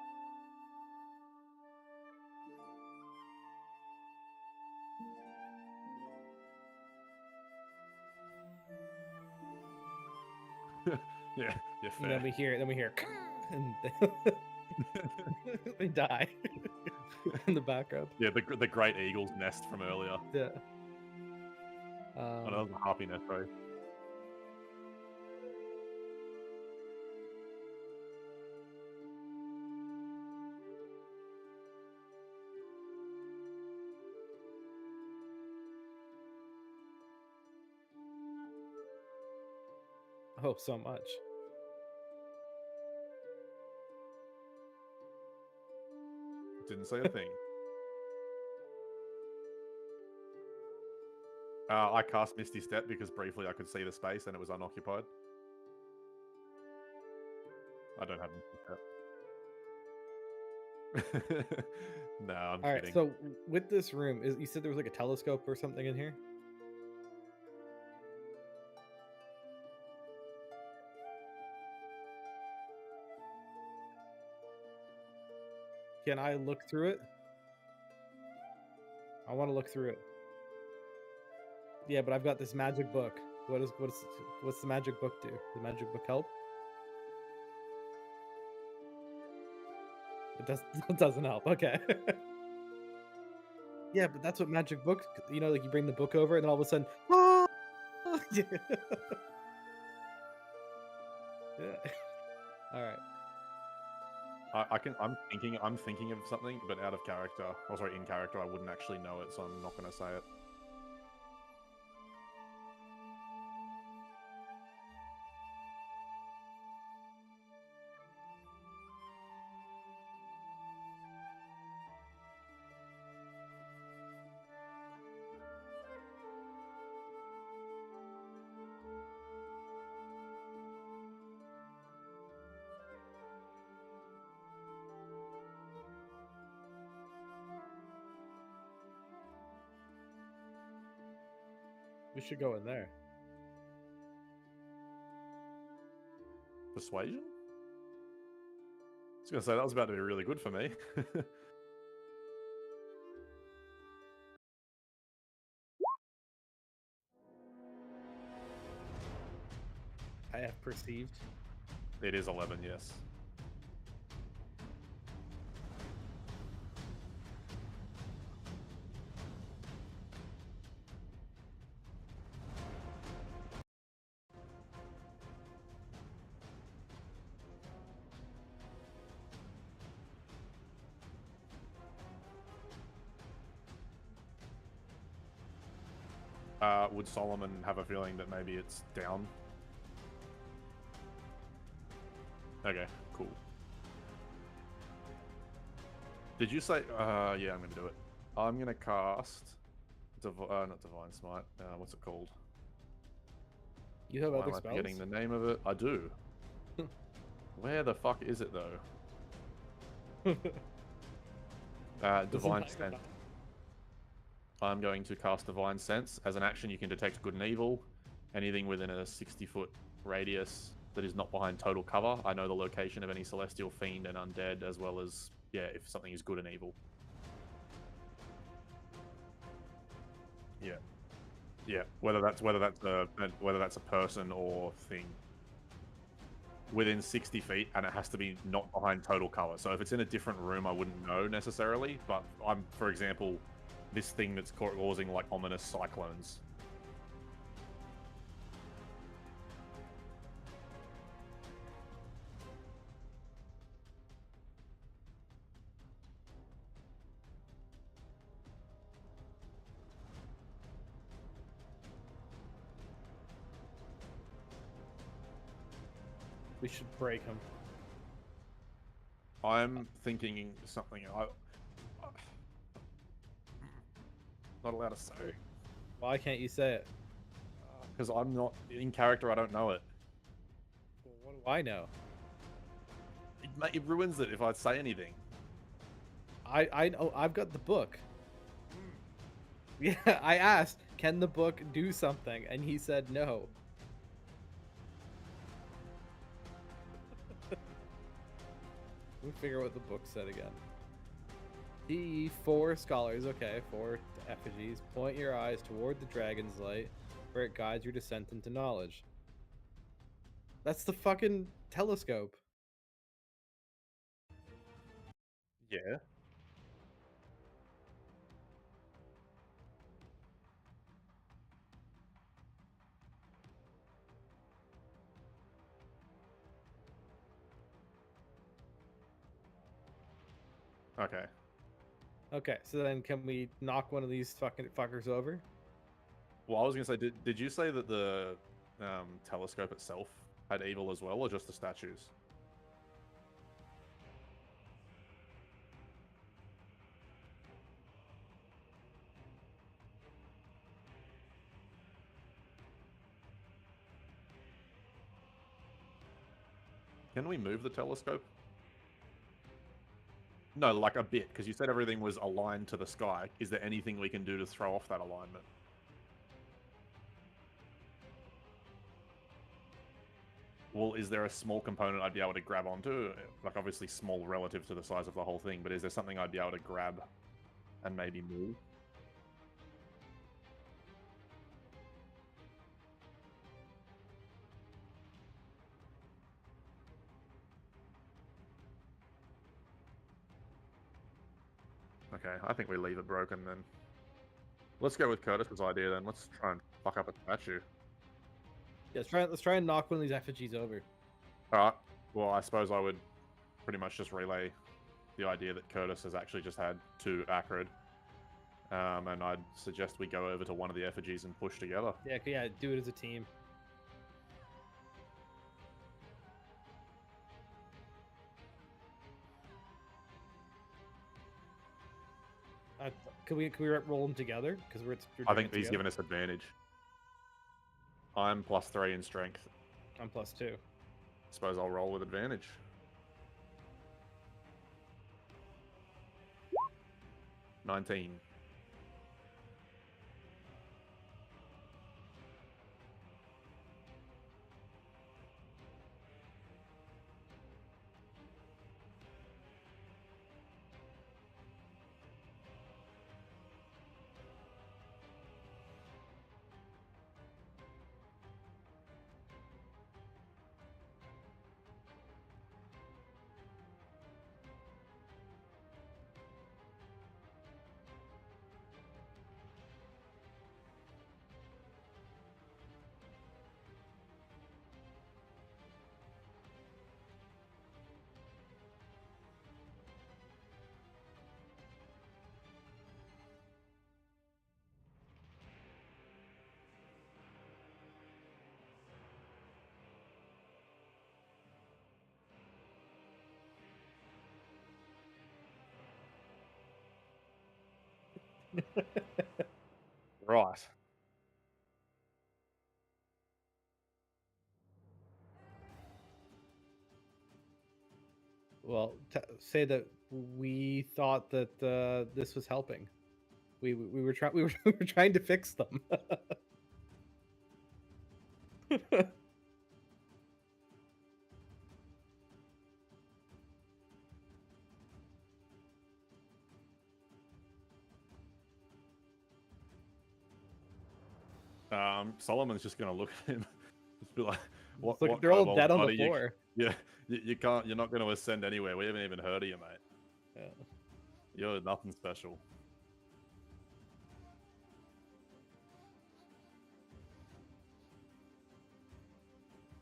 Yeah, fair. And then we hear, and they die in the background. Yeah, the great eagle's nest from earlier. Yeah. Oh, that was a harpy nest, right? Oh, so much. Didn't say a thing. I cast Misty Step because briefly I could see the space and it was unoccupied. I don't have Misty Step. No, I'm kidding. Alright, so with this room, you said there was like a telescope or something in here? Can I look through it? I want to look through it. Yeah, but I've got this magic book. What's the magic book do? The magic book help? It doesn't help. Okay. Yeah, but that's what magic book. You know, like you bring the book over, and then all of a sudden, ah! Yeah. Yeah. All right. I'm thinking of something, but out of character. Oh, sorry, in character, I wouldn't actually know it, so I'm not going to say it. We should go in there. Persuasion? I was going to say, that was about to be really good for me. I have perceived. It is 11, yes. Would Solomon have a feeling that maybe it's down? Okay, cool. Did you say... yeah, I'm going to do it. I'm going to cast... not Divine Smite. What's it called? You have other spells? I'm getting the name of it. I do. Where the fuck is it, though? Divine Sense. I'm going to cast Divine Sense. As an action, you can detect good and evil. Anything within a 60-foot radius that is not behind total cover. I know the location of any celestial fiend and undead, as well as, yeah, if something is good and evil. Yeah, yeah. Whether that's a person or thing within 60 feet, and it has to be not behind total color. So if it's in a different room, I wouldn't know necessarily. But for example, this thing that's causing like ominous cyclones. We should break him. I'm thinking something. Not allowed to say. Why can't you say it? Because I'm not in character. I don't know it. Well, what do I know? It ruins it if I say anything. I know. I've got the book. Yeah, I asked, can the book do something? And he said no. Let me figure out what the book said again. Four scholars, okay, 4 effigies. Point your eyes toward the dragon's light, where it guides your descent into knowledge. That's the fucking telescope. Yeah. Okay. Okay, so then can we knock one of these fucking fuckers over? Well, I was gonna say, did you say that the telescope itself had evil as well, or just the statues? Can we move the telescope? No, like a bit, because you said everything was aligned to the sky. Is there anything we can do to throw off that alignment? Well, is there a small component I'd be able to grab onto? Like, obviously small relative to the size of the whole thing, but is there something I'd be able to grab and maybe move? Okay, I think we leave it broken then. Let's go with Curtis's idea then. Let's try and fuck up a statue. Yeah, let's try and knock one of these effigies over. Alright, well, I suppose I would pretty much just relay the idea that Curtis has actually just had 2 Acrid. And I'd suggest we go over to one of the effigies and push together. Yeah, do it as a team. Can we roll them together? Because we're I think he's given us advantage. I'm +3 in strength. I'm +2. Suppose I'll roll with advantage. 19. Right. Well, say that we thought that this was helping. We were trying we were trying to fix them. Solomon's just gonna look at him. Just be like, Look, they're all dead on the buddy, floor. You can't. You're not going to ascend anywhere. We haven't even heard of you, mate. Yeah. You're nothing special.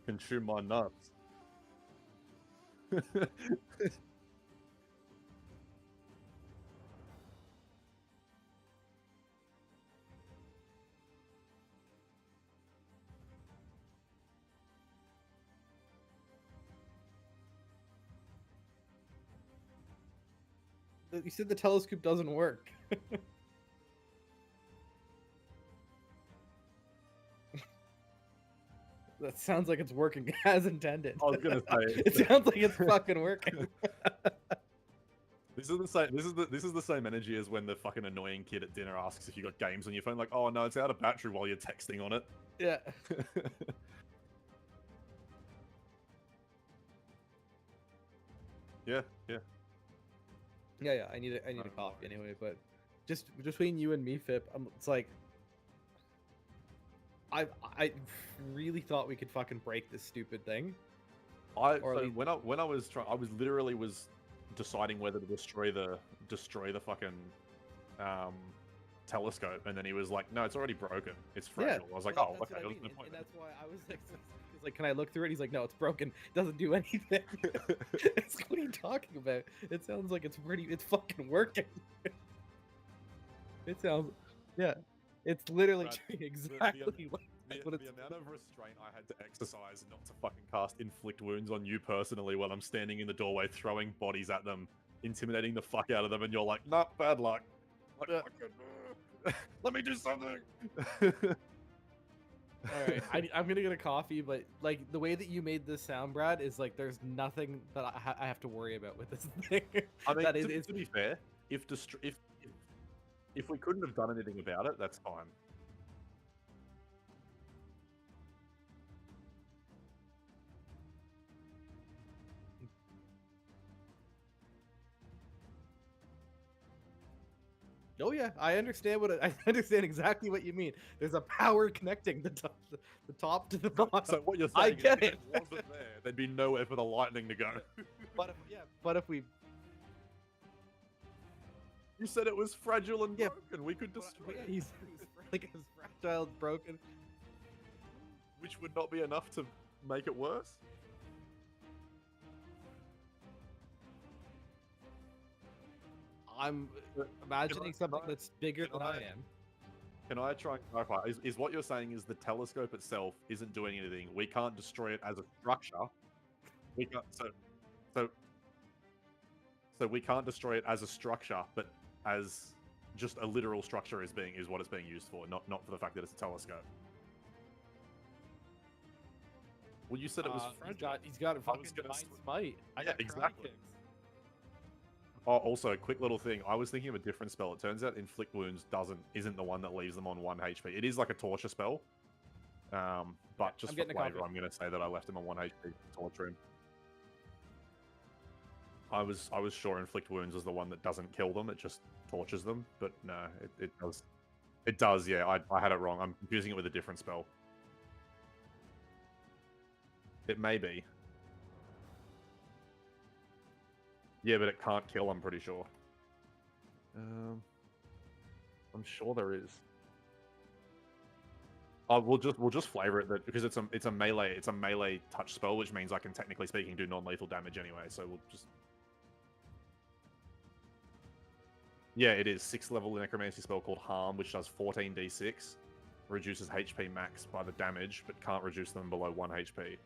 Can chew my nuts. You said the telescope doesn't work. That sounds like it's working as intended. I was gonna say it sounds like it's fucking working. This is the same. This is the same energy as when the fucking annoying kid at dinner asks if you got games on your phone. Like, oh no, it's out of battery while you're texting on it. Yeah. Yeah. Yeah. I need a coffee anyway. But just between you and me, Fip, it's like I really thought we could fucking break this stupid thing. When I was trying, I was literally deciding whether to destroy the fucking telescope, and then he was like, "No, it's already broken. It's fragile." Yeah, I was like, well, "Oh, okay." I mean. And that's why I was like, he's like, "Can I look through it?" He's like, "No, it's broken. Doesn't do anything." It's like, what are you talking about? It sounds like it's fucking working. It sounds, yeah. It's literally doing exactly what the amount of restraint I had to exercise not to fucking cast inflict wounds on you personally while I'm standing in the doorway throwing bodies at them, intimidating the fuck out of them, and you're like, "Nah, bad luck. Like, let me do something." All right, I'm gonna get a coffee, but like the way that you made this sound, Brad, is like there's nothing that I have to worry about with this thing. I mean, that to be fair, if we couldn't have done anything about it, that's fine. Oh yeah, I understand I understand exactly what you mean. There's a power connecting the top to the bottom. So what you're saying I get is it. If it wasn't there, there'd be nowhere for the lightning to go. But if we You said it was fragile and broken. We could destroy it. He's like it's fragile, broken. Which would not be enough to make it worse. I'm imagining something that's bigger than I am. Can I try and clarify? Is what you're saying is the telescope itself isn't doing anything? We can't destroy it as a structure. We can't. So we can't destroy it as a structure, but as just a literal structure is what it's being used for, not for the fact that it's a telescope. Well, you said it was fragile. He's got a fucking divine smite. Yeah, exactly. Oh, also, a quick little thing. I was thinking of a different spell. It turns out inflict wounds isn't the one that leaves them on 1 HP. It is like a torture spell. But just for flavor, I'm going to say that I left him on 1 HP to torture him. I was sure inflict wounds was the one that doesn't kill them, it just tortures them, but no, it does. It does, yeah. I had it wrong. I'm confusing it with a different spell. It may be. Yeah, but it can't kill, I'm pretty sure. I'm sure there is. We'll just flavor it that because it's a melee touch spell, which means I can technically speaking do non-lethal damage anyway. So we'll just. Yeah, it is 6th level necromancy spell called Harm, which does 14d6, reduces HP max by the damage, but can't reduce them below 1 HP.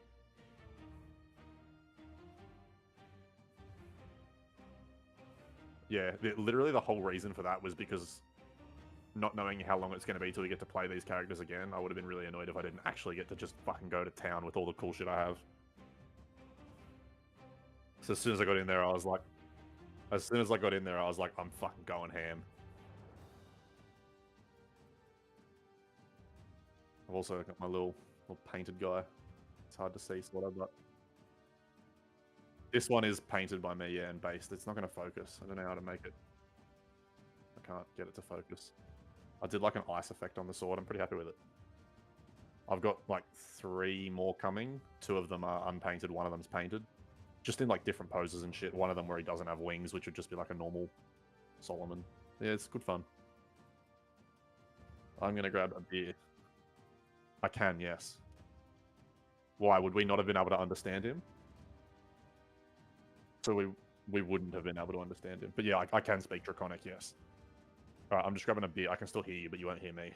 Yeah, literally the whole reason for that was because not knowing how long it's going to be till we get to play these characters again, I would have been really annoyed if I didn't actually get to just fucking go to town with all the cool shit I have. So as soon as I got in there, I was like, I'm fucking going ham. I've also got my little painted guy. It's hard to see, so what I've got. This one is painted by me, yeah, and based. It's not going to focus. I don't know how to make it. I can't get it to focus. I did like an ice effect on the sword. I'm pretty happy with it. I've got like 3 more coming. 2 of them are unpainted. 1 of them's painted, just in like different poses and shit. 1 of them where he doesn't have wings, which would just be like a normal Solomon. Yeah, it's good fun. I'm gonna grab a beer. I can, yes. Why would we not have been able to understand him? So we wouldn't have been able to understand him. But yeah, I can speak Draconic, yes. Alright, I'm just grabbing a beer. I can still hear you, but you won't hear me.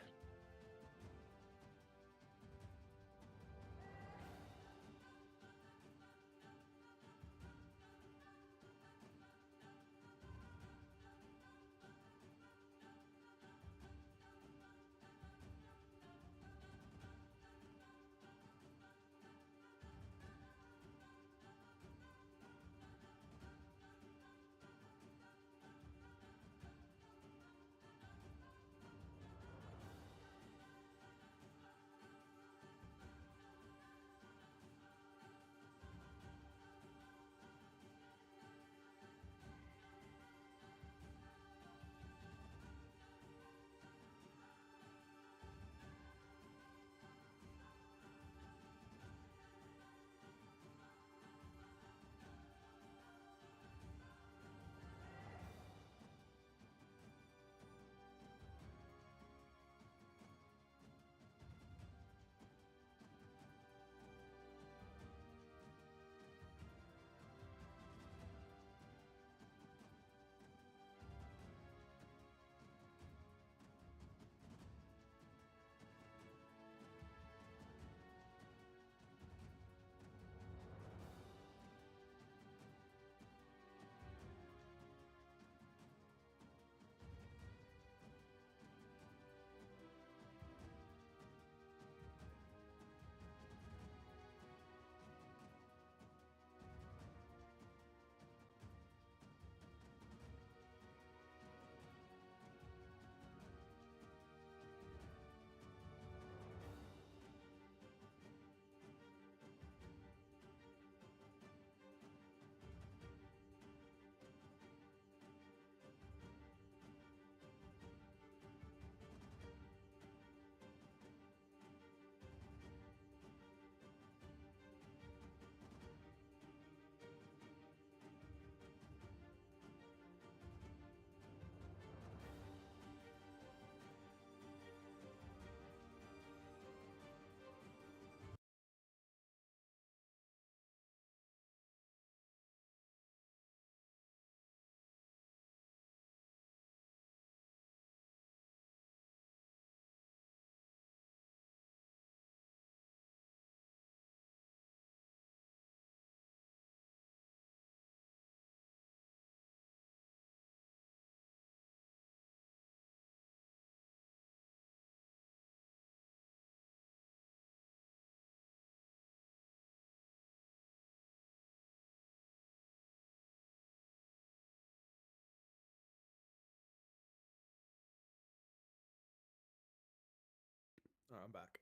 Oh, I'm back.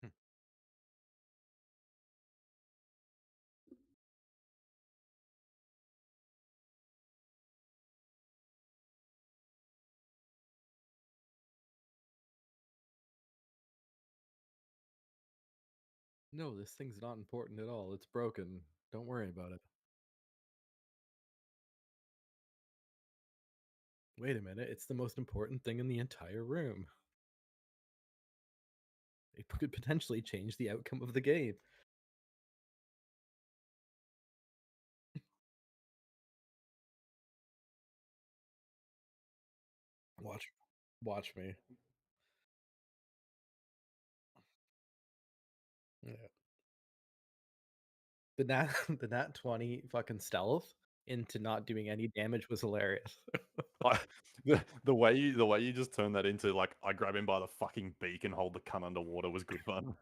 Hmm. No, this thing's not important at all. It's broken. Don't worry about it. Wait a minute. It's the most important thing in the entire room. It could potentially change the outcome of the game. Watch me. Yeah. The nat 20 fucking stealth into not doing any damage was hilarious. I, the way you just turn that into like I grab him by the fucking beak and hold the cunt underwater was good fun.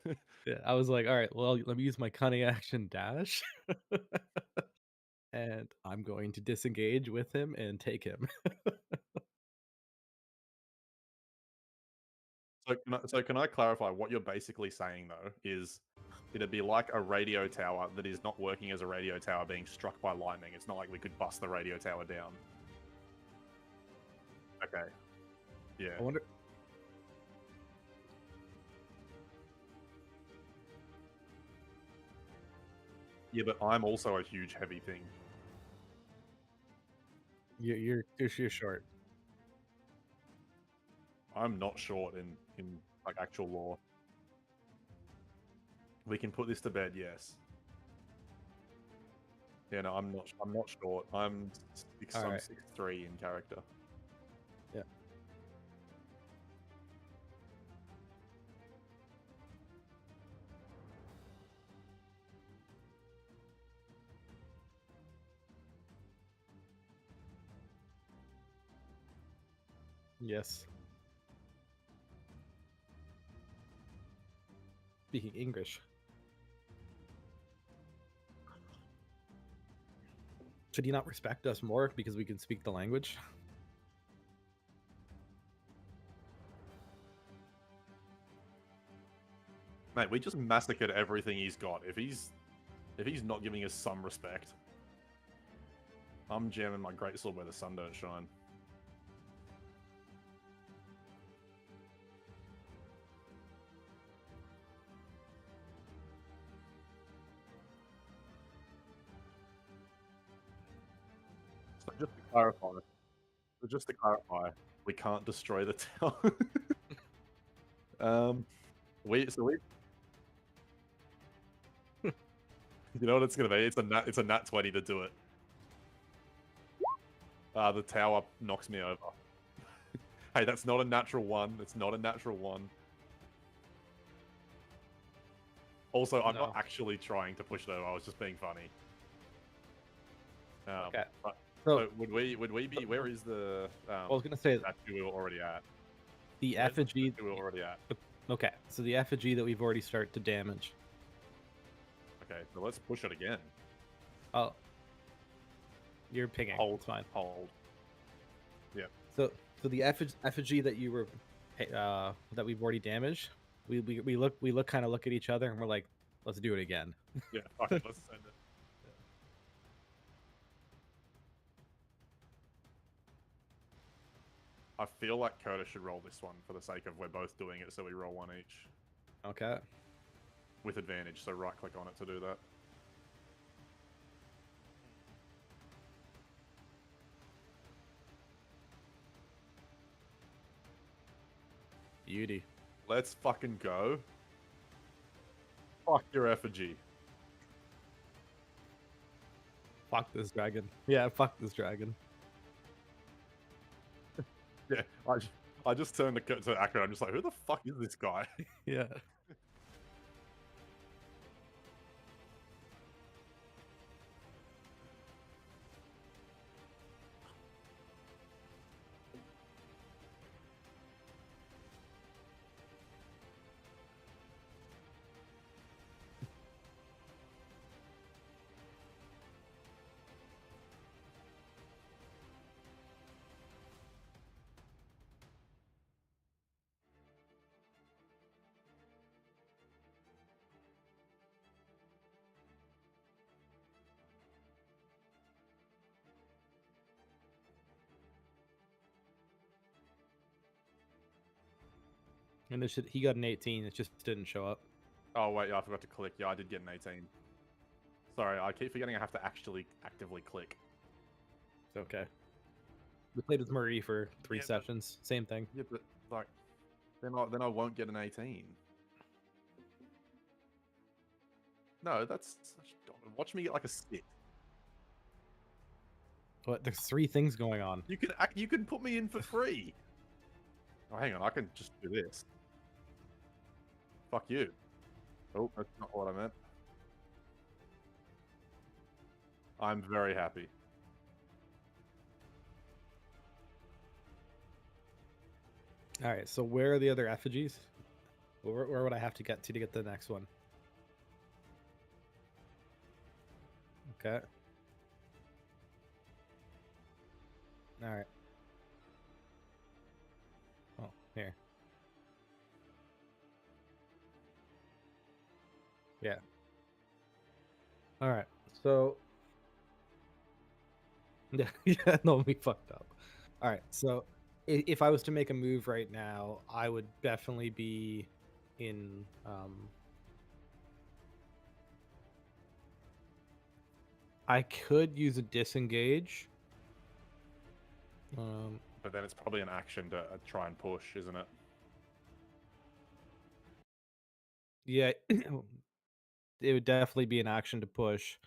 Yeah, I was like, all right, well, let me use my cunning action dash. And I'm going to disengage with him and take him. So can I clarify what you're basically saying though is it'd be like a radio tower that is not working as a radio tower being struck by lightning. It's not like we could bust the radio tower down. Okay. Yeah. I wonder. Yeah, but I'm also a huge heavy thing. You're short. I'm not short in like actual lore. We can put this to bed, yes. Yeah, no, I'm not short. I'm 6'3" in character. Yeah. Yes. Speaking English. Should he not respect us more because we can speak the language? Mate, we just massacred everything he's got. If he's not giving us some respect, I'm jamming my greatsword where the sun don't shine. So just to clarify, we can't destroy the town. you know what it's gonna be? It's a nat 20 to do it. The tower knocks me over. Hey, that's not a natural one. It's not a natural one. Also, I'm not actually trying to push it over. I was just being funny. Okay. So would we be? Where is the? I was gonna say that we were already at. The effigy we were already at. Okay, so the effigy that we've already started to damage. Okay, so let's push it again. Oh, you're pinging. Hold. It's fine. Hold. Yeah. So the effigy that you were that we've already damaged. We kind of look at each other and we're like, let's do it again. Yeah. Fuck it, let's send it. I feel like Curtis should roll this one for the sake of we're both doing it, so we roll one each. Okay. With advantage, so right click on it to do that. Beauty. Let's fucking go. Fuck your effigy. Fuck this dragon. Yeah, fuck this dragon. Yeah, I just turned to Akira. I'm just like, who the fuck is this guy? Yeah. And he got an 18. It just didn't show up. Oh wait, yeah, I forgot to click. Yeah, I did get an 18. Sorry, I keep forgetting I have to actually actively click. It's okay. We played with Marie for 3 sessions. Same thing. Yeah, but like, then I won't get an 18. No, that's watch me get like a 6. What? There's 3 things going on. You can put me in for free. Oh, hang on, I can just do this. Fuck you. Oh, that's not what I meant. I'm very happy. All right, so where are the other effigies? Where would I have to get to get the next one? Okay. All right. Oh, here. Yeah. All right. So yeah, no, we fucked up. All right. So if I was to make a move right now, I would definitely be in I could use a disengage. But then it's probably an action to try and push, isn't it? Yeah, it would definitely be an action to push.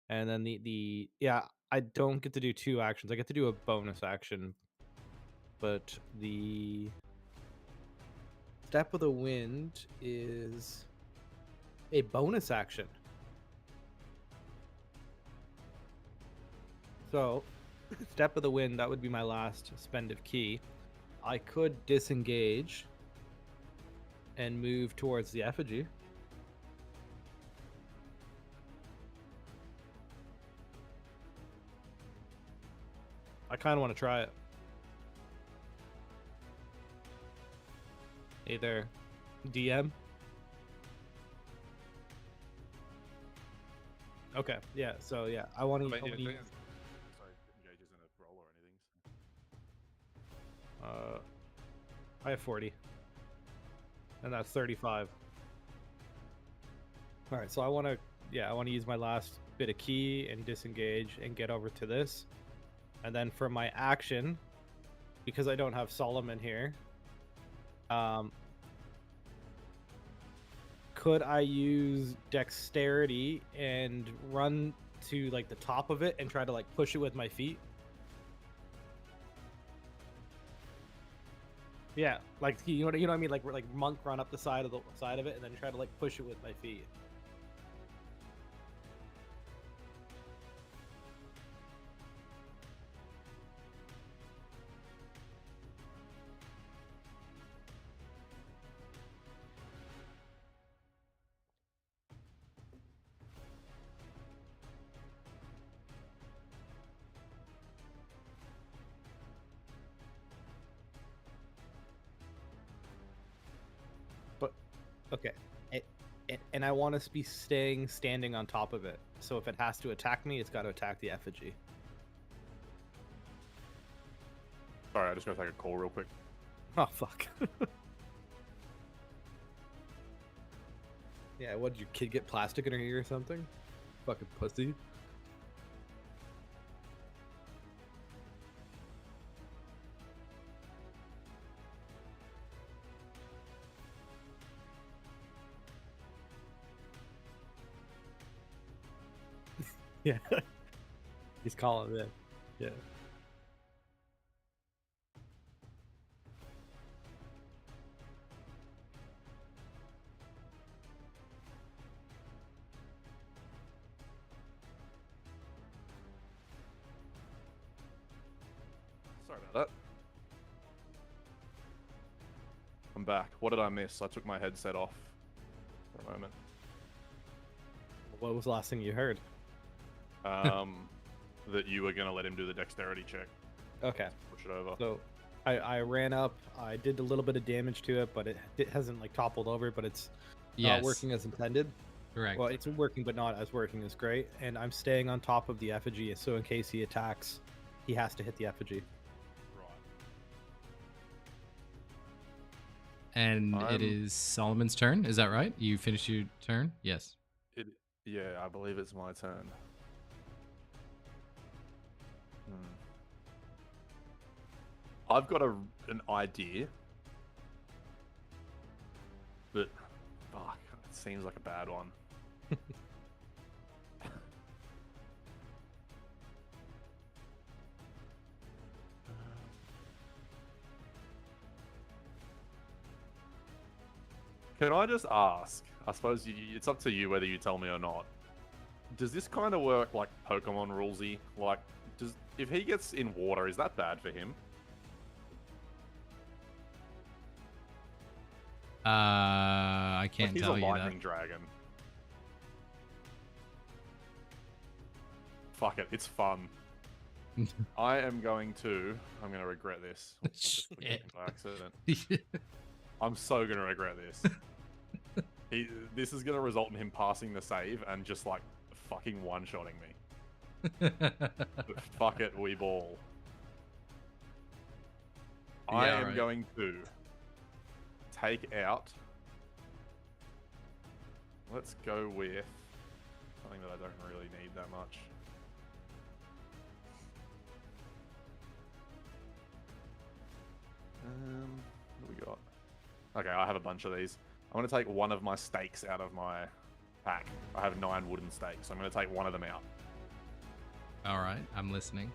And then the yeah, I don't get to do two actions. I get to do a bonus action. But the Step of the Wind is a bonus action. So, Step of the Wind, that would be my last spend of key. I could disengage and move towards the effigy. I kind of want to try it. Hey there, DM. Okay, yeah. So yeah, I want to. Sorry, engages in a roll or anything. I have 40, and that's 35. All right, so I want to, I want to use my last bit of key and disengage and get over to this, and then for my action, because I don't have Solomon here, could I use dexterity and run to like the top of it and try to like push it with my feet? Yeah, like you know what I mean, like we're like monk run up the side of it and then try to like push it with my feet. But okay, and I want to be standing on top of it. So if it has to attack me, it's got to attack the effigy. Sorry, I just gotta take a call real quick. Oh fuck. Yeah, what did your kid get plastic in her ear or something? Fucking pussy. Yeah. He's calling it. Yeah. Sorry about that. I'm back. What did I miss? I took my headset off for a moment. What was the last thing you heard? That you were gonna let him do the dexterity check. Okay. Push it over. So I ran up, I did a little bit of damage to it, but it hasn't like toppled over, but it's not working as intended. Correct. Well, it's working, but not as working as great. And I'm staying on top of the effigy, so in case he attacks, he has to hit the effigy. Right. And it is Solomon's turn. Is that right? You finished your turn? Yes. Yeah, I believe it's my turn. I've got an idea, but fuck, it seems like a bad one. Can I just ask? I suppose it's up to you whether you tell me or not. Does this kind of work like Pokemon rulesy? Like, if he gets in water, is that bad for him? I can't tell you that. He's a lightning dragon. Fuck it, it's fun. I'm gonna regret this. By accident. I'm so gonna regret this. This is gonna result in him passing the save and just like fucking one-shotting me. Fuck it, we ball. I am going to take out. Let's go with something that I don't really need that much. What do we got? Okay, I have a bunch of these. I'm going to take one of my stakes out of my pack. I have 9 wooden stakes, so I'm going to take one of them out. All right, I'm listening.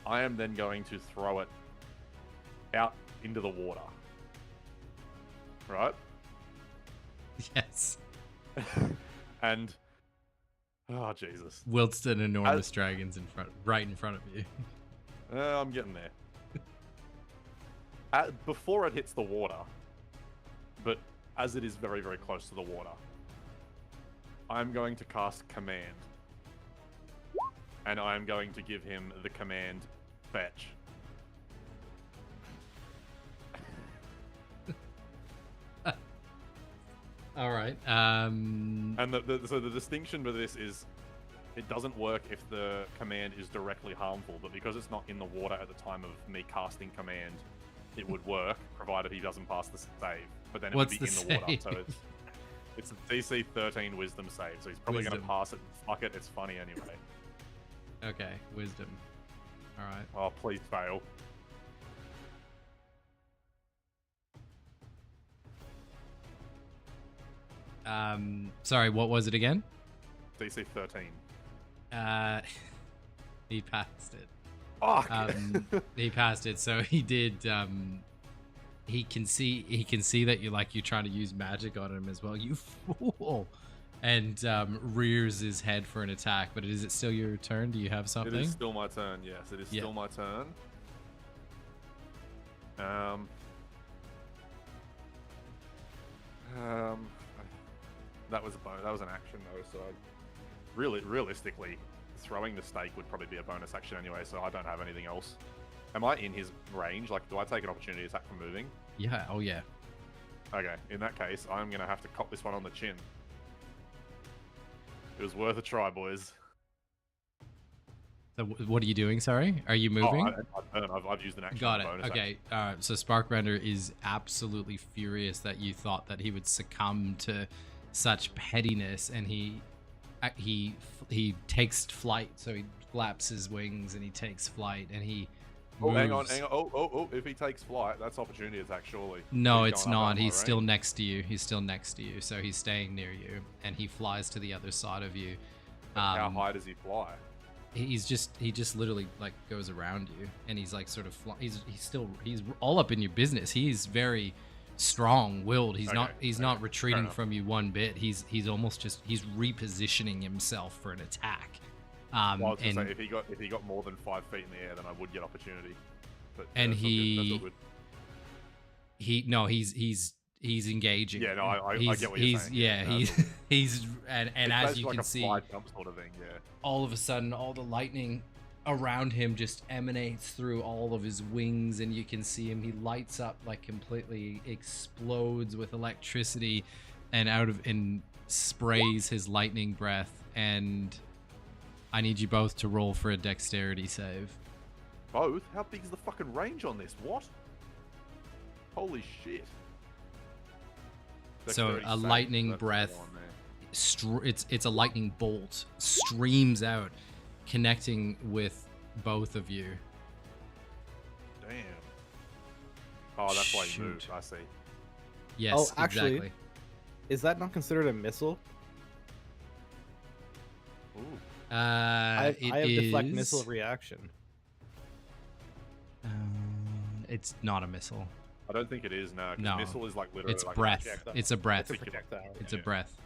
I am then going to throw it out into the water. Right? Yes. And oh Jesus! Whilst an enormous dragon's right in front of you. I'm getting there. Before it hits the water, but as it is very, very close to the water, I'm going to cast Command. And I'm going to give him the command, fetch. All right. And so the distinction with this is it doesn't work if the command is directly harmful, but because it's not in the water at the time of me casting command, it would work, provided he doesn't pass the save. But then it would be in the water, so it's a DC 13 Wisdom save, so he's probably going to pass it. Fuck it, it's funny anyway. Okay, Wisdom. All right. Oh, please fail. Sorry, what was it again? DC 13. He passed it. Oh, he passed it. So he did. He can see that you're trying to use magic on him as well. You fool! And rears his head for an attack. But is it still your turn? Do you have something? It is still my turn. Yes, it is still my turn. That was an action though. So realistically, throwing the stake would probably be a bonus action anyway. So I don't have anything else. Am I in his range? Like, do I take an opportunity attack from moving? Yeah. Oh yeah. Okay. In that case, I'm gonna have to cop this one on the chin. It was worth a try, boys. So what are you doing? Sorry, are you moving? I've used an action. Got it. Bonus Okay. So Sparkrender is absolutely furious that you thought that he would succumb to such pettiness, and he takes flight. So he flaps his wings and he takes flight, and he. Oh, hang on. Oh! If he takes flight, that's opportunity attack, surely. No, it's not. He's still next to you. So he's staying near you, and he flies to the other side of you. How high does he fly? He just literally like goes around you, and he's like sort of he's all up in your business. He's very strong-willed. He's not retreating from you one bit. He's almost he's repositioning himself for an attack. Well, I was gonna say, if he got more than 5 feet in the air, then I would get opportunity. But and that's all good. He's engaging. Yeah, no, I get what you're saying. Yeah, he's as you like can see, fly jump sort of thing. Yeah. All of a sudden, all the lightning around him just emanates through all of his wings, and you can see him. He lights up, like completely explodes with electricity, and sprays his lightning breath. And I need you both to roll for a dexterity save. Both? How big is the fucking range on this? What? Holy shit. So a lightning breath, it's a lightning bolt, streams out, connecting with both of you. Damn. Oh, that's why he moved. I see. Yes, oh, actually, exactly. Is that not considered a missile? Ooh. I have deflect missile reaction. It's not a missile. I don't think it is now. No, missile is like literally it's like breath. It's a breath. It's a projectile. It's a breath.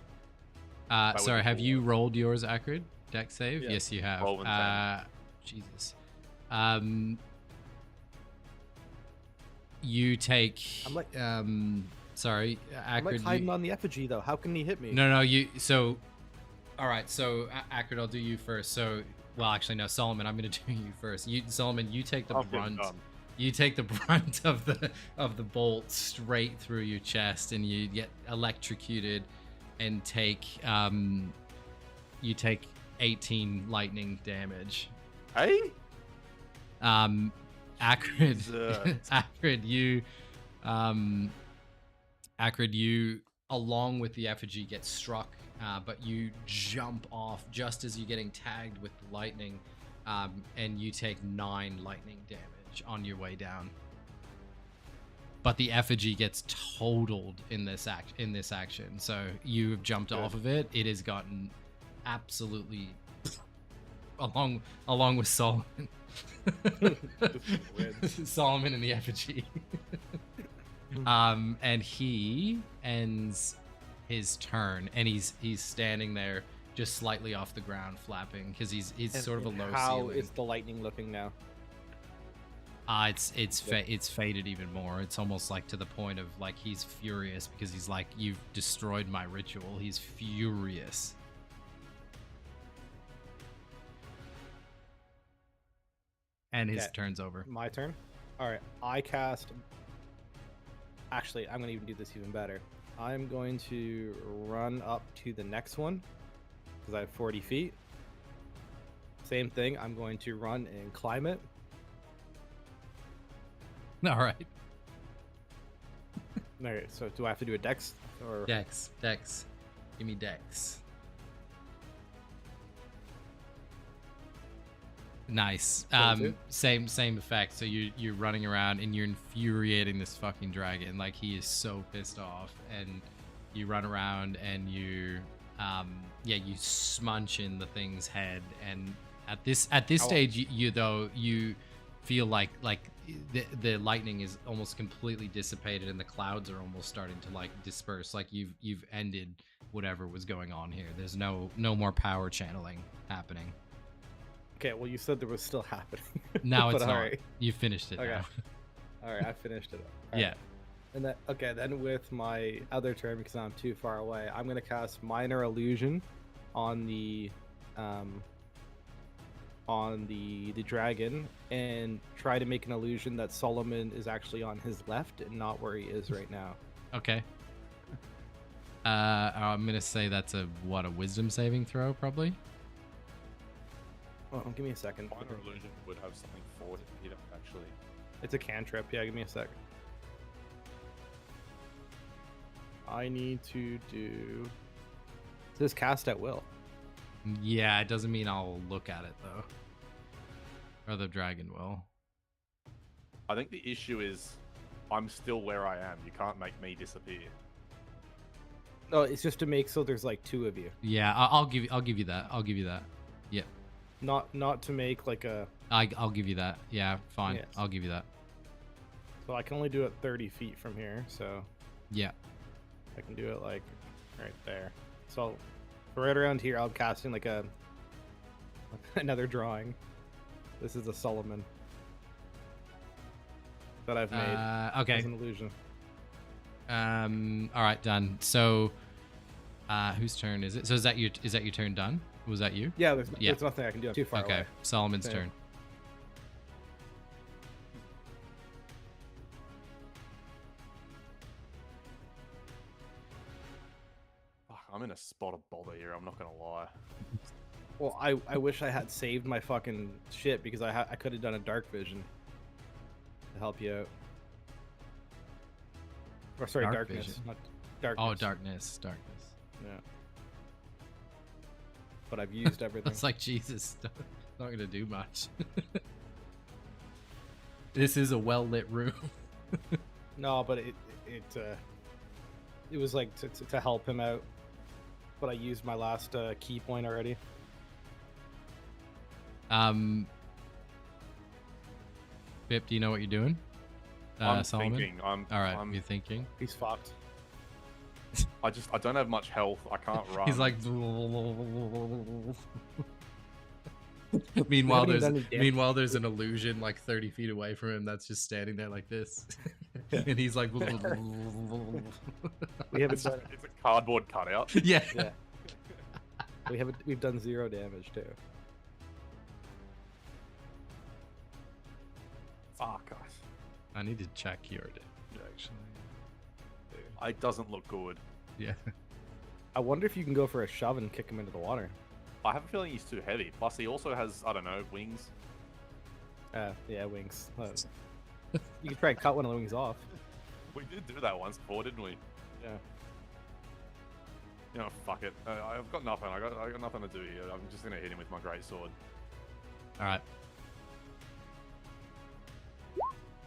Sorry, have you rolled yours, Acrid? Dex save? Yeah. Yes, you have. Roll and 10. Jesus. You take. I'm like. Sorry, I'm Acrid. like hiding on the effigy though. How can he hit me? No, you. So, all right. So, Acrid, I'll do you first. So, well, actually, no, Solomon, I'm gonna do you first. Solomon, you take the brunt You take the brunt of the bolt straight through your chest, and you get electrocuted, and you take 18 lightning damage. Hey. Acrid, Acrid, you along with the effigy get struck, but you jump off just as you're getting tagged with the lightning, and you take 9 lightning damage on your way down. But the effigy gets totaled in this action, so you have jumped off of it. It has gotten absolutely along with Solomon. Solomon and the effigy. And he ends his turn, and he's standing there just slightly off the ground flapping because he's sort of a low how ceiling. is the lightning looking now? It's faded even more. It's almost like to the point of like he's furious because he's like, you've destroyed my ritual. He's furious. And his turn's over. My turn? Alright, I cast... Actually, I'm going to even do this even better. I'm going to run up to the next one, because I have 40 feet. Same thing, I'm going to run and climb it. Alright. Alright, so do I have to do a dex? Or... Dex. Give me dex. Nice. Same effect. So you're running around and you're infuriating this fucking dragon. Like, he is so pissed off, and you run around and you smunch in the thing's head. And at this stage, you feel like the lightning is almost completely dissipated, and the clouds are almost starting to like disperse. Like you've ended whatever was going on here. There's no more power channeling happening. Okay, well, you said there was still happening. No, it's not. Right. You finished it. Okay. Now. All right, I finished it. All yeah. Right. And then with my other turn, because I'm too far away, I'm gonna cast Minor Illusion on the dragon and try to make an illusion that Solomon is actually on his left and not where he is right now. Okay. I'm gonna say that's a wisdom saving throw, probably. Oh, give me a second. Minor Illusion would have something forward you don't actually. It's a cantrip. Yeah, give me a sec. I need to do. It says cast at will. Yeah, it doesn't mean I'll look at it though. Or the dragon will. I think the issue is I'm still where I am. You can't make me disappear. No, it's just to make so there's like 2 of you. Yeah, I'll give you that. I'll give you that. Yep. Not to make like a. I'll give you that. Yeah, fine. Yes. I'll give you that. So I can only do it 30 feet from here. So. Yeah. I can do it like right there. So right around here, I'm casting like another drawing. This is a Solomon that I've made. Okay. As an illusion. All right, done. So, whose turn is it? So is that your turn done? Was that you? Yeah. There's nothing I can do. I'm too far away. Okay. Solomon's turn. I'm in a spot of bother here. I'm not gonna lie. Well, I wish I had saved my fucking shit because I could have done a dark vision to help you out. Or sorry, darkness, vision. not darkness. Oh, darkness. Yeah. But I've used everything. It's like, Jesus, not gonna do much. This is a well-lit room. No, but it was like to help him out. But I used my last key point already. Bip, do you know what you're doing? I'm Solomon? thinking. All right, you're thinking. He's fucked. I don't have much health. I can't run. He's like. Meanwhile, there's an illusion like 30 feet away from him that's just standing there like this, and he's like. We haven't done. It's a cardboard cutout. Yeah. Yeah. We've done 0 damage too. Oh gosh. I need to check your damage actually. It doesn't look good. Yeah. I wonder if you can go for a shove and kick him into the water. I have a feeling he's too heavy. Plus, he also has, I don't know, wings. Yeah, wings. You could try and cut one of the wings off. We did do that once before, didn't we? Yeah. You know, fuck it. I've got nothing. I got nothing to do here. I'm just gonna hit him with my great sword. All right.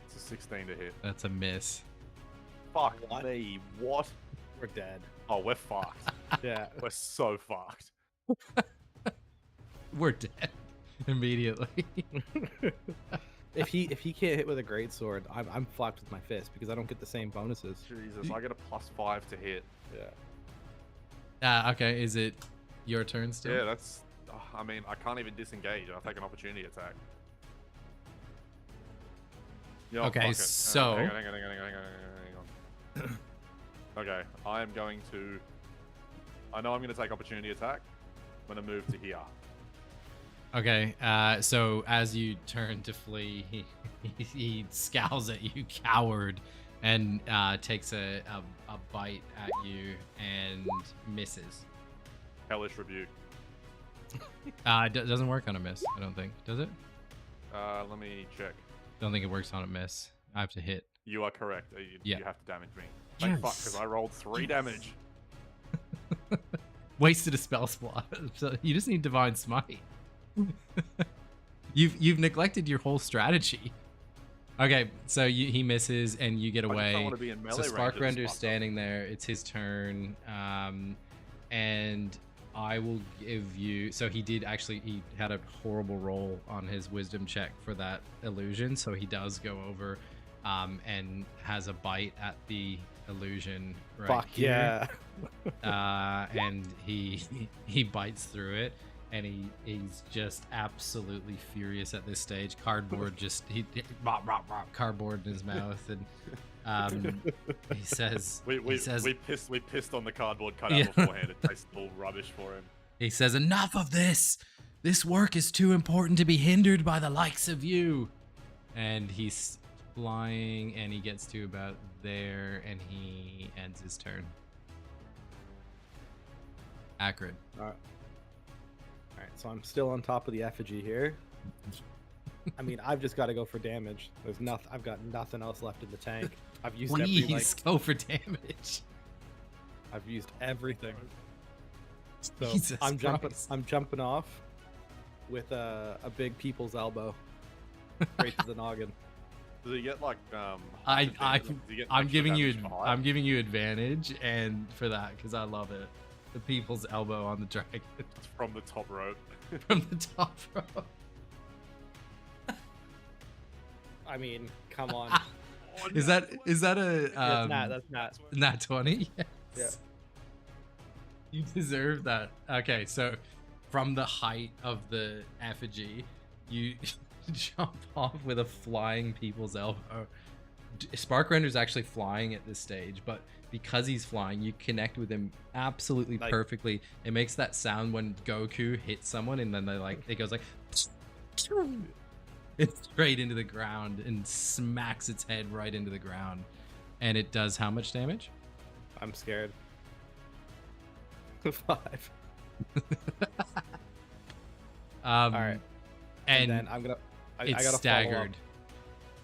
It's a 16 to hit. That's a miss. Fuck me. What? We're dead. Oh, we're fucked. Yeah. We're so fucked. We're dead immediately. If he can't hit with a great sword, I'm fucked with my fist because I don't get the same bonuses. Jesus, I get a +5 to hit. Yeah. Okay, is it your turn still? Yeah, that's. I mean, I can't even disengage. I'll take an opportunity attack. Yo, Okay, fuck it. so- Hang on. Okay, I am going to. I know I'm going to take opportunity attack. I'm going to move to here. Okay, so as you turn to flee, he scowls at you, coward, and takes a bite at you and misses. Hellish rebuke. Doesn't work on a miss, I don't think. Does it? Let me check. Don't think it works on a miss. I have to hit. You are correct. Yeah. You have to damage me. Thank fuck, Yes. because I rolled 3 damage. Wasted a spell slot. So you just need Divine Smite. You've neglected your whole strategy. Okay, so he misses and you get I just away. don't want to be in melee So range of this Sparkrender's fucker. standing there. It's his turn, and I will give you. So he had a horrible roll on his wisdom check for that illusion. So he does go over, and has a bite at the illusion. Right Fuck here. yeah. And he bites through it. And he's just absolutely furious at this stage. Cardboard just cardboard in his mouth, and he says We pissed on the cardboard cutout Yeah. beforehand. It tastes all rubbish for him. he says, "Enough of this! This work is too important to be hindered by the likes of you." And he's flying, and he gets to about there, and he ends his turn. Acrid. Alright, so I'm still on top of the effigy here. I mean, I've just got to go for damage. I've got nothing else left in the tank. I've used Please go for damage. I've used everything. So Jesus I'm Christ. jumping off with a big people's elbow right to the noggin. Does he get like I'm I'm giving you advantage, and for that, because I love it. The people's elbow on the dragon from the top rope. from the top row. I mean, come on. Is that a That's not. nat 20? Yes. Yeah. You deserve that. Okay, so from the height of the effigy, you jump off with a flying people's elbow. Sparkrender's actually flying at this stage, but because he's flying, you connect with him absolutely perfectly. It makes that sound when Goku hits someone, and then it goes like it's straight into the ground and smacks its head right into the ground. And it does how much damage? I'm scared. 5. All right. And then I'm gonna. I it's gotta staggered. Follow up.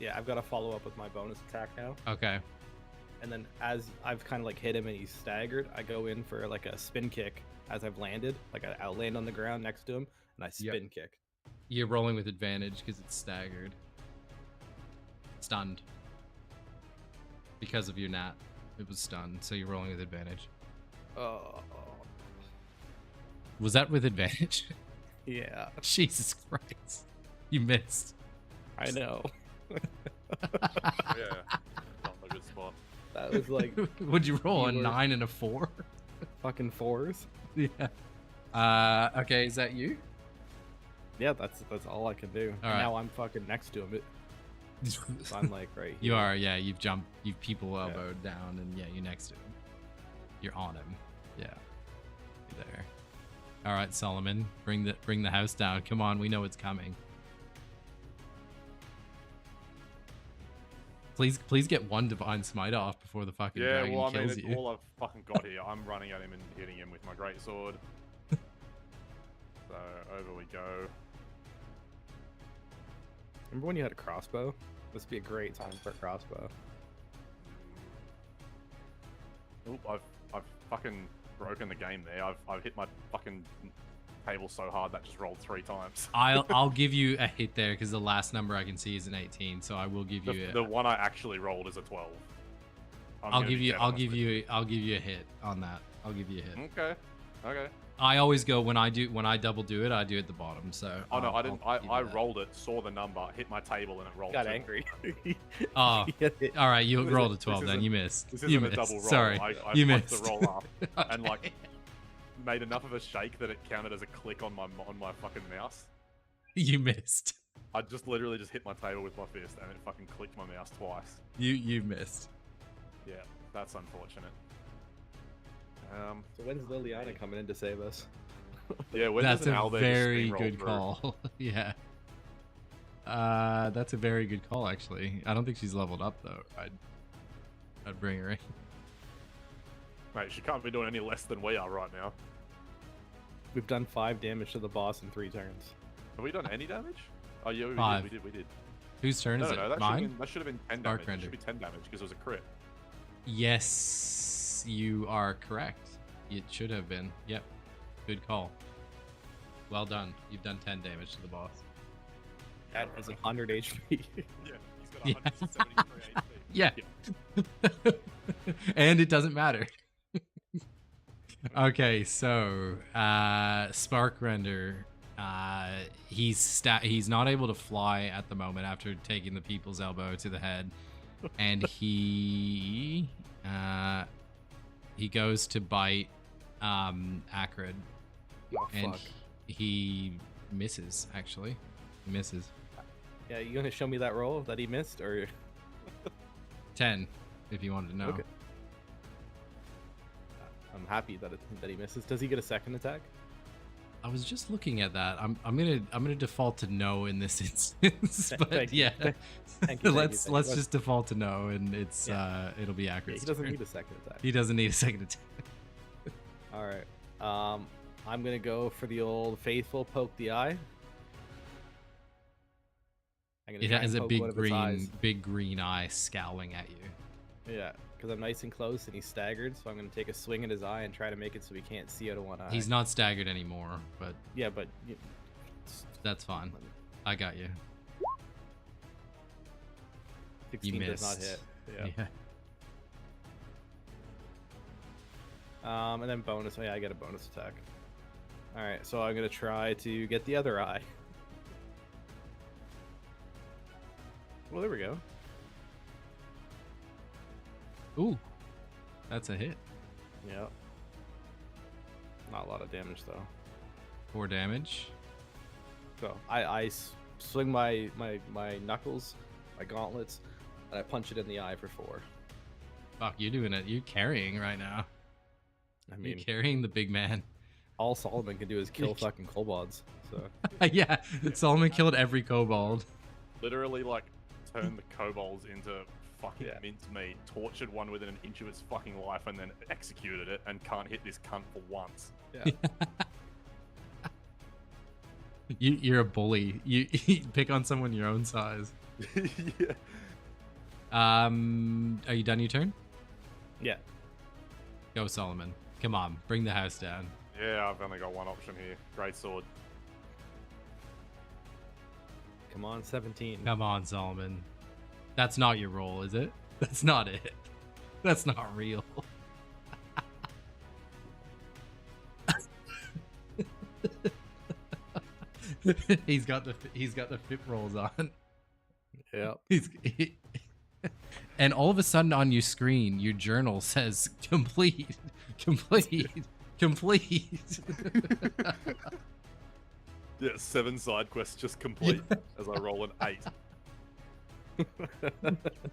Yeah, I've got to follow up with my bonus attack now. Okay. And then as I've kind of like hit him and he's staggered, I go in for like a spin kick as I've landed. Like I'll land on the ground next to him and I spin kick. You're rolling with advantage because it's staggered. Stunned. Because of your nat. It was stunned, so you're rolling with advantage. Oh. Was that with advantage? Yeah. Jesus Christ. You missed. I know. Yeah. Not a good spot. That was like Would you roll a You were- 9 and a 4? fucking 4s. Yeah. Okay, is that you? Yeah, that's all I can do. And right. now I'm fucking next to him. So I'm like right here. You are, yeah. You've jumped. You've people elbowed down, and yeah, you're next to him. You're on him. Yeah. You're there. All right, Solomon, bring the house down. Come on, we know it's coming. Please get one divine smite off before the fucking Yeah, dragon well, I mean, kills it's you. all I've fucking got here. I'm running at him and hitting him with my greatsword. So over we go. Remember when you had a crossbow? This would be a great time for a crossbow. Oop, I've fucking broken the game there. I've hit my fucking table so hard that just rolled 3 times. I'll give you a hit there because the last number I can see is an 18, so I will give you The one I actually rolled is a 12. I'll give you a hit on that. I'll give you a hit. Okay. I always go when I double do it, I do it at the bottom. So Oh no, I didn't. I rolled it, saw the number, hit my table, and it rolled. Got angry. Oh, all right. You rolled a 12, then you missed. This you isn't a missed. double roll. Sorry, I you fucked missed. the roll up and Okay. like made enough of a shake that it counted as a click on my fucking mouse. You missed. I just literally just hit my table with my fist and it fucking clicked my mouse twice. You missed. Yeah, that's unfortunate. So when's Liliana coming in to save us? Yeah, when That's does an a Albert very steamroll good through? call. Yeah. That's a very good call, actually. I don't think she's leveled up though. I'd bring her in. Mate, she can't be doing any less than we are right now. We've done 5 damage to the boss in 3 turns. Have we done any damage? Oh yeah, we 5. did. We did. Whose turn No, is no, it? that Mine? should have been 10 Dark damage. It Render. should be 10 damage because it was a crit. Yes, you are correct. It should have been. Yep. Good call. Well done. You've done 10 damage to the boss. That is 100 HP. Yeah, he's got 173 HP. Yeah. And it doesn't matter. Okay, so Spark Render, he's not able to fly at the moment after taking the people's elbow to the head, and he goes to bite Acrid, Oh, and fuck. he misses. Actually, he misses. Yeah, you gonna show me that roll that he missed, or 10, if you wanted to know. Okay. I'm happy that he misses. Does he get a second attack? I was just looking at that. I'm gonna default to no in this instance, but Thank you. yeah, Thank you, let's thank you. just default to no, and it's it'll be Yeah, accurate. he doesn't need a second attack. He doesn't need a second attack. All right. I'm gonna go for the old faithful poke the eye. I'm gonna It try has and a poke one of its eyes. big green eye scowling at you. Yeah, because I'm nice and close and he's staggered, so I'm gonna take a swing at his eye and try to make it so he can't see out of one eye. He's not staggered anymore, but Yeah, but that's fine. I got you. 16 You does not missed. hit. Yeah. And then bonus. Oh yeah, I get a bonus attack. All right, so I'm gonna try to get the other eye. Well, there we go. Ooh, that's a hit. Yep. Not a lot of damage though. 4 damage. So I swing my knuckles, my gauntlets, and I punch it in the eye for 4. Fuck, you're doing it. You're carrying right now. I You're mean, carrying the big man. all Solomon can do is kill fucking kobolds. So Yeah, Solomon killed every kobold. Literally, like, turned the kobolds into fucking Yeah. mincemeat, tortured one within an inch of its fucking life, and then executed it, and can't hit this cunt for once. yeah. You're a bully. You pick on someone your own size. Yeah. Are you done your turn? Yeah. Go, Solomon. Come on, bring the house down. Yeah, I've only got one option here. Great sword. Come on, 17. Come on, Solomon. That's not your role, is it? That's not it. That's not real. he's got the FIP rolls on. Yeah. And all of a sudden on your screen, your journal says complete, complete, complete. Yeah, 7 side quests just complete as I roll an 8.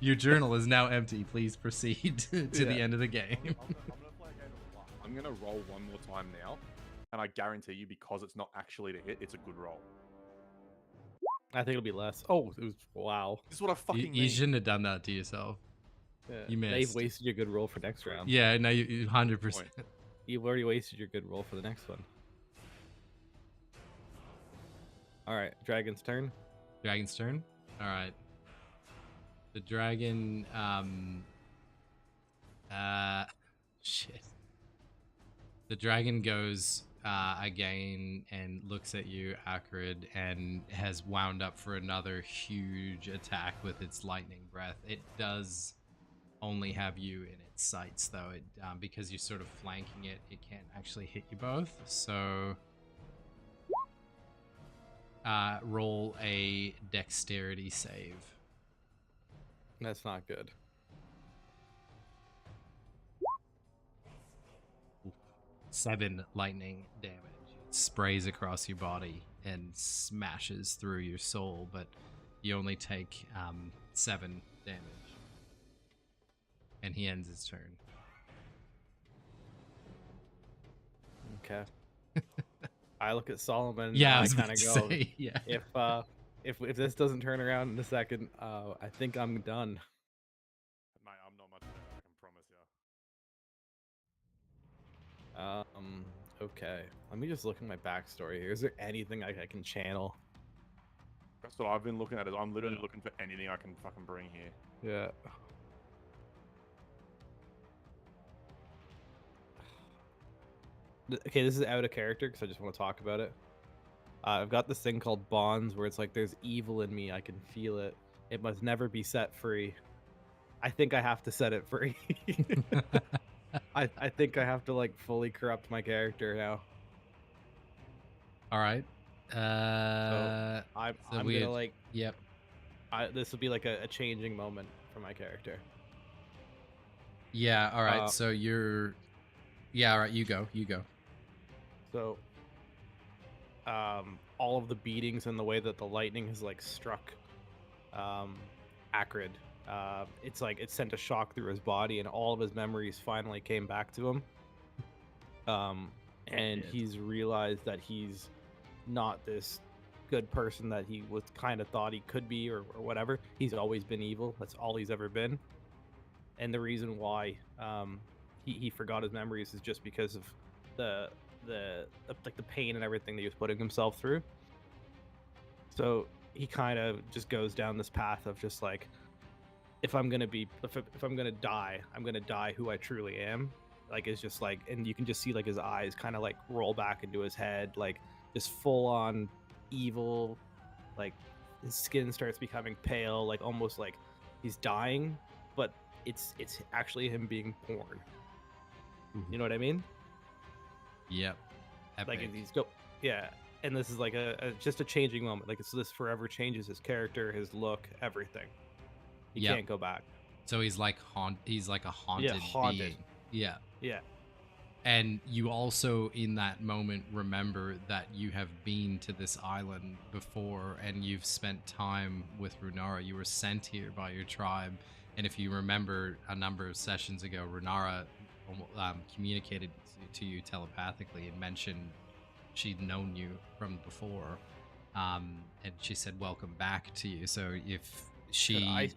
Your journal is now empty. Please proceed to the Yeah. end of the game. I'm gonna play a game of luck. I'm gonna roll one more time now, and I guarantee you, because it's not actually to hit, it's a good roll. I think it'll be less. Oh, it was wow. This is what I fucking You mean. shouldn't have done that to yourself. Yeah. You Now you've missed. wasted your good roll for next round. Yeah, no, you 100%. You've already wasted your good roll for the next one. All right, dragon's turn. Dragon's turn. All right. The dragon. Shit. The dragon goes again and looks at you, Acrid, and has wound up for another huge attack with its lightning breath. It does only have you in its sights, though. It because you're sort of flanking it, it can't actually hit you both. So roll a dexterity save. That's not good. 7 lightning damage. It sprays across your body and smashes through your soul, but you only take 7 damage. And he ends his turn. Okay. I look at Solomon. Yeah, I and was kind about of to go. say, yeah. If this doesn't turn around in a second, I think I'm done. Mate, I'm not much better, I can promise you. Okay. Let me just look at my backstory here. Is there anything I can channel? That's what I've been looking at. Is I'm literally looking for anything I can fucking bring here. Yeah. Okay, this is out of character because I just want to talk about it. I've got this thing called bonds where it's like there's evil in me. I can feel it. It must never be set free. I think I have to set it free. I think I have to like fully corrupt my character now. All right. I'm so gonna like. Yep. This will be like a changing moment for my character. Yeah. All right. So you're. Yeah. All right. You go. You go. So, all of the beatings and the way that the lightning has like struck, Acrid, it's like it sent a shock through his body, and all of his memories finally came back to him. And he's realized that he's not this good person that he was kind of thought he could be, or whatever. He's always been evil. That's all he's ever been. And the reason why he forgot his memories is just because of the pain and everything that he was putting himself through. So he kind of just goes down this path of just like, if I'm gonna die, I'm gonna die who I truly am. Like, it's just like, and you can just see like his eyes kind of like roll back into his head, like just full on evil. Like his skin starts becoming pale, like almost like he's dying, but it's actually him being born. You know what I mean? Yep. Epic. Like he's yeah. And this is like just a changing moment. Like this forever changes his character, his look, everything. He can't go back. So he's like a haunted being. Yeah. Yeah. And you also in that moment remember that you have been to this island before and you've spent time with Runara. You were sent here by your tribe. And if you remember a number of sessions ago, Runara communicated to you telepathically and mentioned she'd known you from before. And she said, welcome back to you. So if she...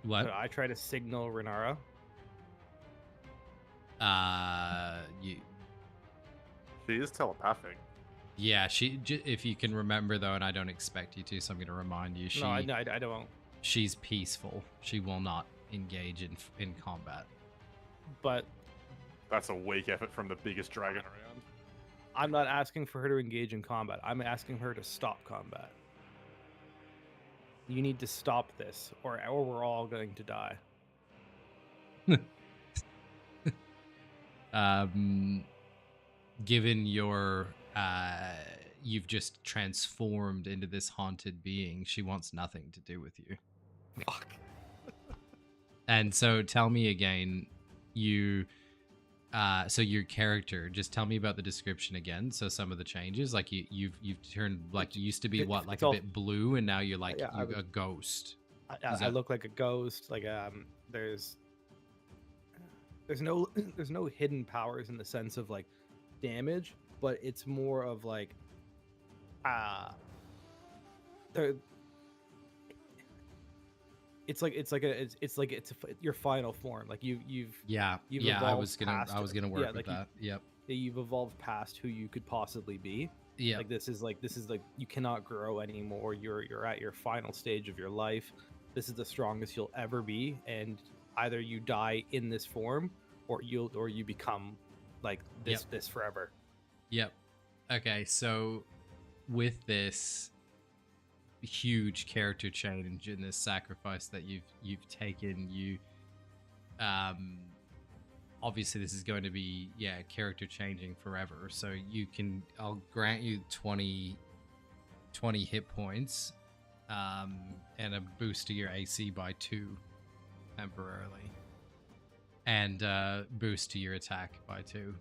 What? Could I try to signal Renara? She is telepathic. Yeah, if you can remember though, and I don't expect you to, so I'm going to remind you. No, I don't. She's peaceful. She will not engage in combat. But that's a weak effort from the biggest dragon around. I'm not asking for her to engage in combat. I'm asking her to stop combat. You need to stop this, or we're all going to die. Given your you've just transformed into this haunted being, she wants nothing to do with you. Fuck. And so tell me again, so your character, just tell me about the description again. So some of the changes, like you've turned, like you used to be what, like a bit blue, and now you're like you're a ghost. I look like a ghost. Like there's no hidden powers in the sense of like damage, but it's more of like they're it's your final form. Like you've Yeah, evolved I was gonna past, work yeah, with like that. Yep. you've evolved past who you could possibly be. Yeah. Like this is like you cannot grow anymore. You're at your final stage of your life. This is the strongest you'll ever be, and either you die in this form or you become like this forever. Yep. Okay, so with this huge character change in this sacrifice that you've taken, you obviously this is going to be character changing forever. So I'll grant you 20 hit points and a boost to your AC by 2 temporarily, and boost to your attack by 2.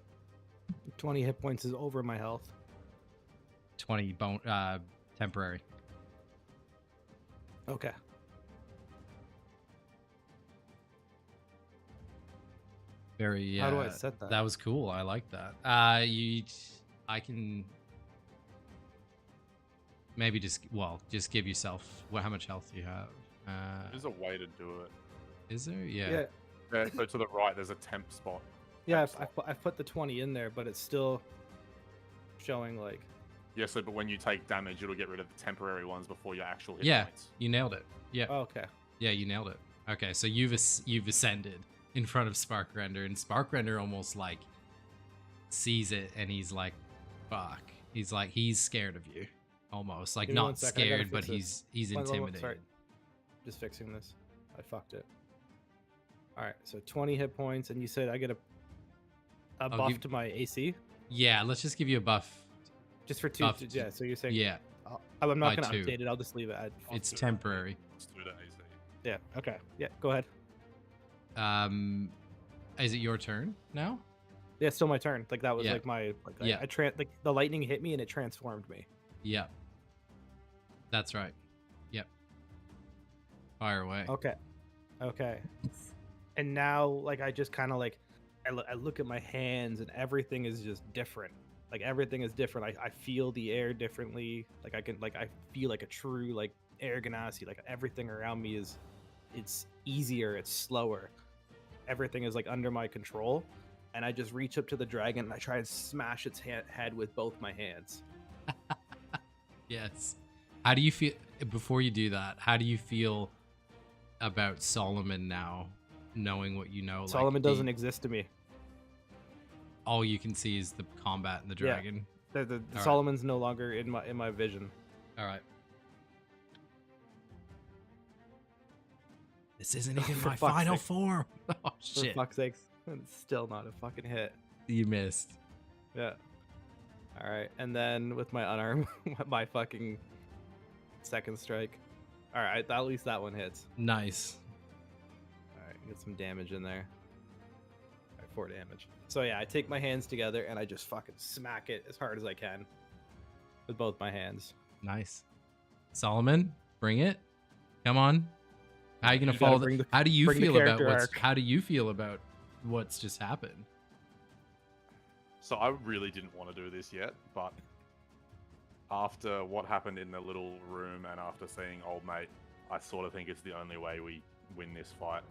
20 hit points is over my health. 20 temporary. Okay. Very. How do I set that? That was cool. I like that. I can maybe just give yourself. How much health do you have? There's a way to do it. Is there? Yeah. Yeah. So to the right, there's a temp spot. Yeah, I put the 20 in there, but it's still showing like. Yeah. So, but when you take damage, it'll get rid of the temporary ones before your actual hit points. You nailed it. Yeah. Oh, okay. Yeah, you nailed it. Okay, so you've ascended in front of Sparkrender, and Sparkrender almost like sees it, and he's like, "Fuck!" He's scared of you, almost like not scared, but he's intimidated. Sorry. Just fixing this. I fucked it. All right, so 20 hit points, and you said I get a buff to my AC. Yeah, let's just give you a buff. Just for 2. Yeah, so you're saying. Yeah. I'm not gonna update it. I'll just leave it at. It's temporary. Let's do the AC. Yeah. Okay. Yeah. Go ahead. Is it your turn now? Yeah, it's still my turn. Like that was Yeah. like my Yeah. like the lightning hit me and it transformed me. Yeah. That's right. Yep. Fire away. Okay. And now like I just kind of like I look at my hands and everything is just different. Like everything is different. I feel the air differently. Like I feel like a true like air ganassi. Like everything around me it's easier, it's slower. Everything is like under my control, and I just reach up to the dragon and I try and smash its head with both my hands. Yes. How do you feel before you do that? How do you feel about Solomon now, knowing what you know? Solomon doesn't exist to me. All you can see is the combat and the dragon. Yeah. The Solomon's no longer in my vision. All right. This isn't even my final form. Oh shit! For fuck's sakes, it's still not a fucking hit. You missed. Yeah. All right, and then with my unarmed, my fucking second strike. All right, at least that one hits. Nice. All right, get some damage in there. All right, 4 damage. So yeah, I take my hands together and I just fucking smack it as hard as I can with both my hands. Nice. Solomon, bring it. Come on. How are you gonna follow? How do you feel about what's just happened? So I really didn't want to do this yet, but after what happened in the little room and after seeing old mate, I sort of think it's the only way we win this fight.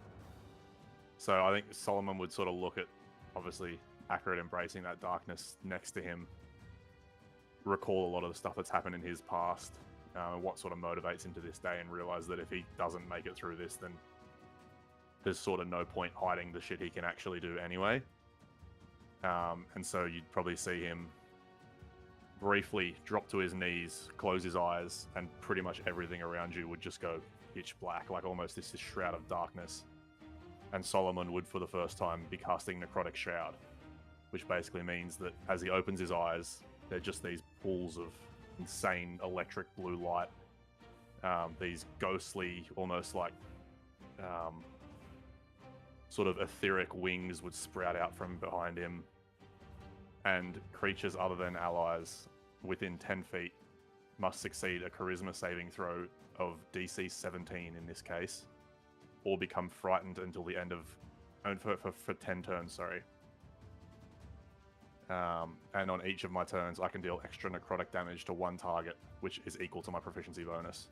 So I think Solomon would sort of look at, obviously, Accurate embracing that darkness next to him, recall a lot of the stuff that's happened in his past, what sort of motivates him to this day, and realize that if he doesn't make it through this, then there's sort of no point hiding the shit he can actually do anyway. And so you'd probably see him briefly drop to his knees, close his eyes, and pretty much everything around you would just go pitch black, like almost this shroud of darkness. And Solomon would, for the first time, be casting Necrotic Shroud, which basically means that as he opens his eyes, they're just these pools of insane electric blue light, these ghostly, almost like sort of etheric wings would sprout out from behind him, and creatures other than allies within 10 feet must succeed a charisma saving throw of DC 17 in this case, or become frightened until the end of for 10 turns, sorry. And on each of my turns, I can deal extra necrotic damage to one target, which is equal to my proficiency bonus.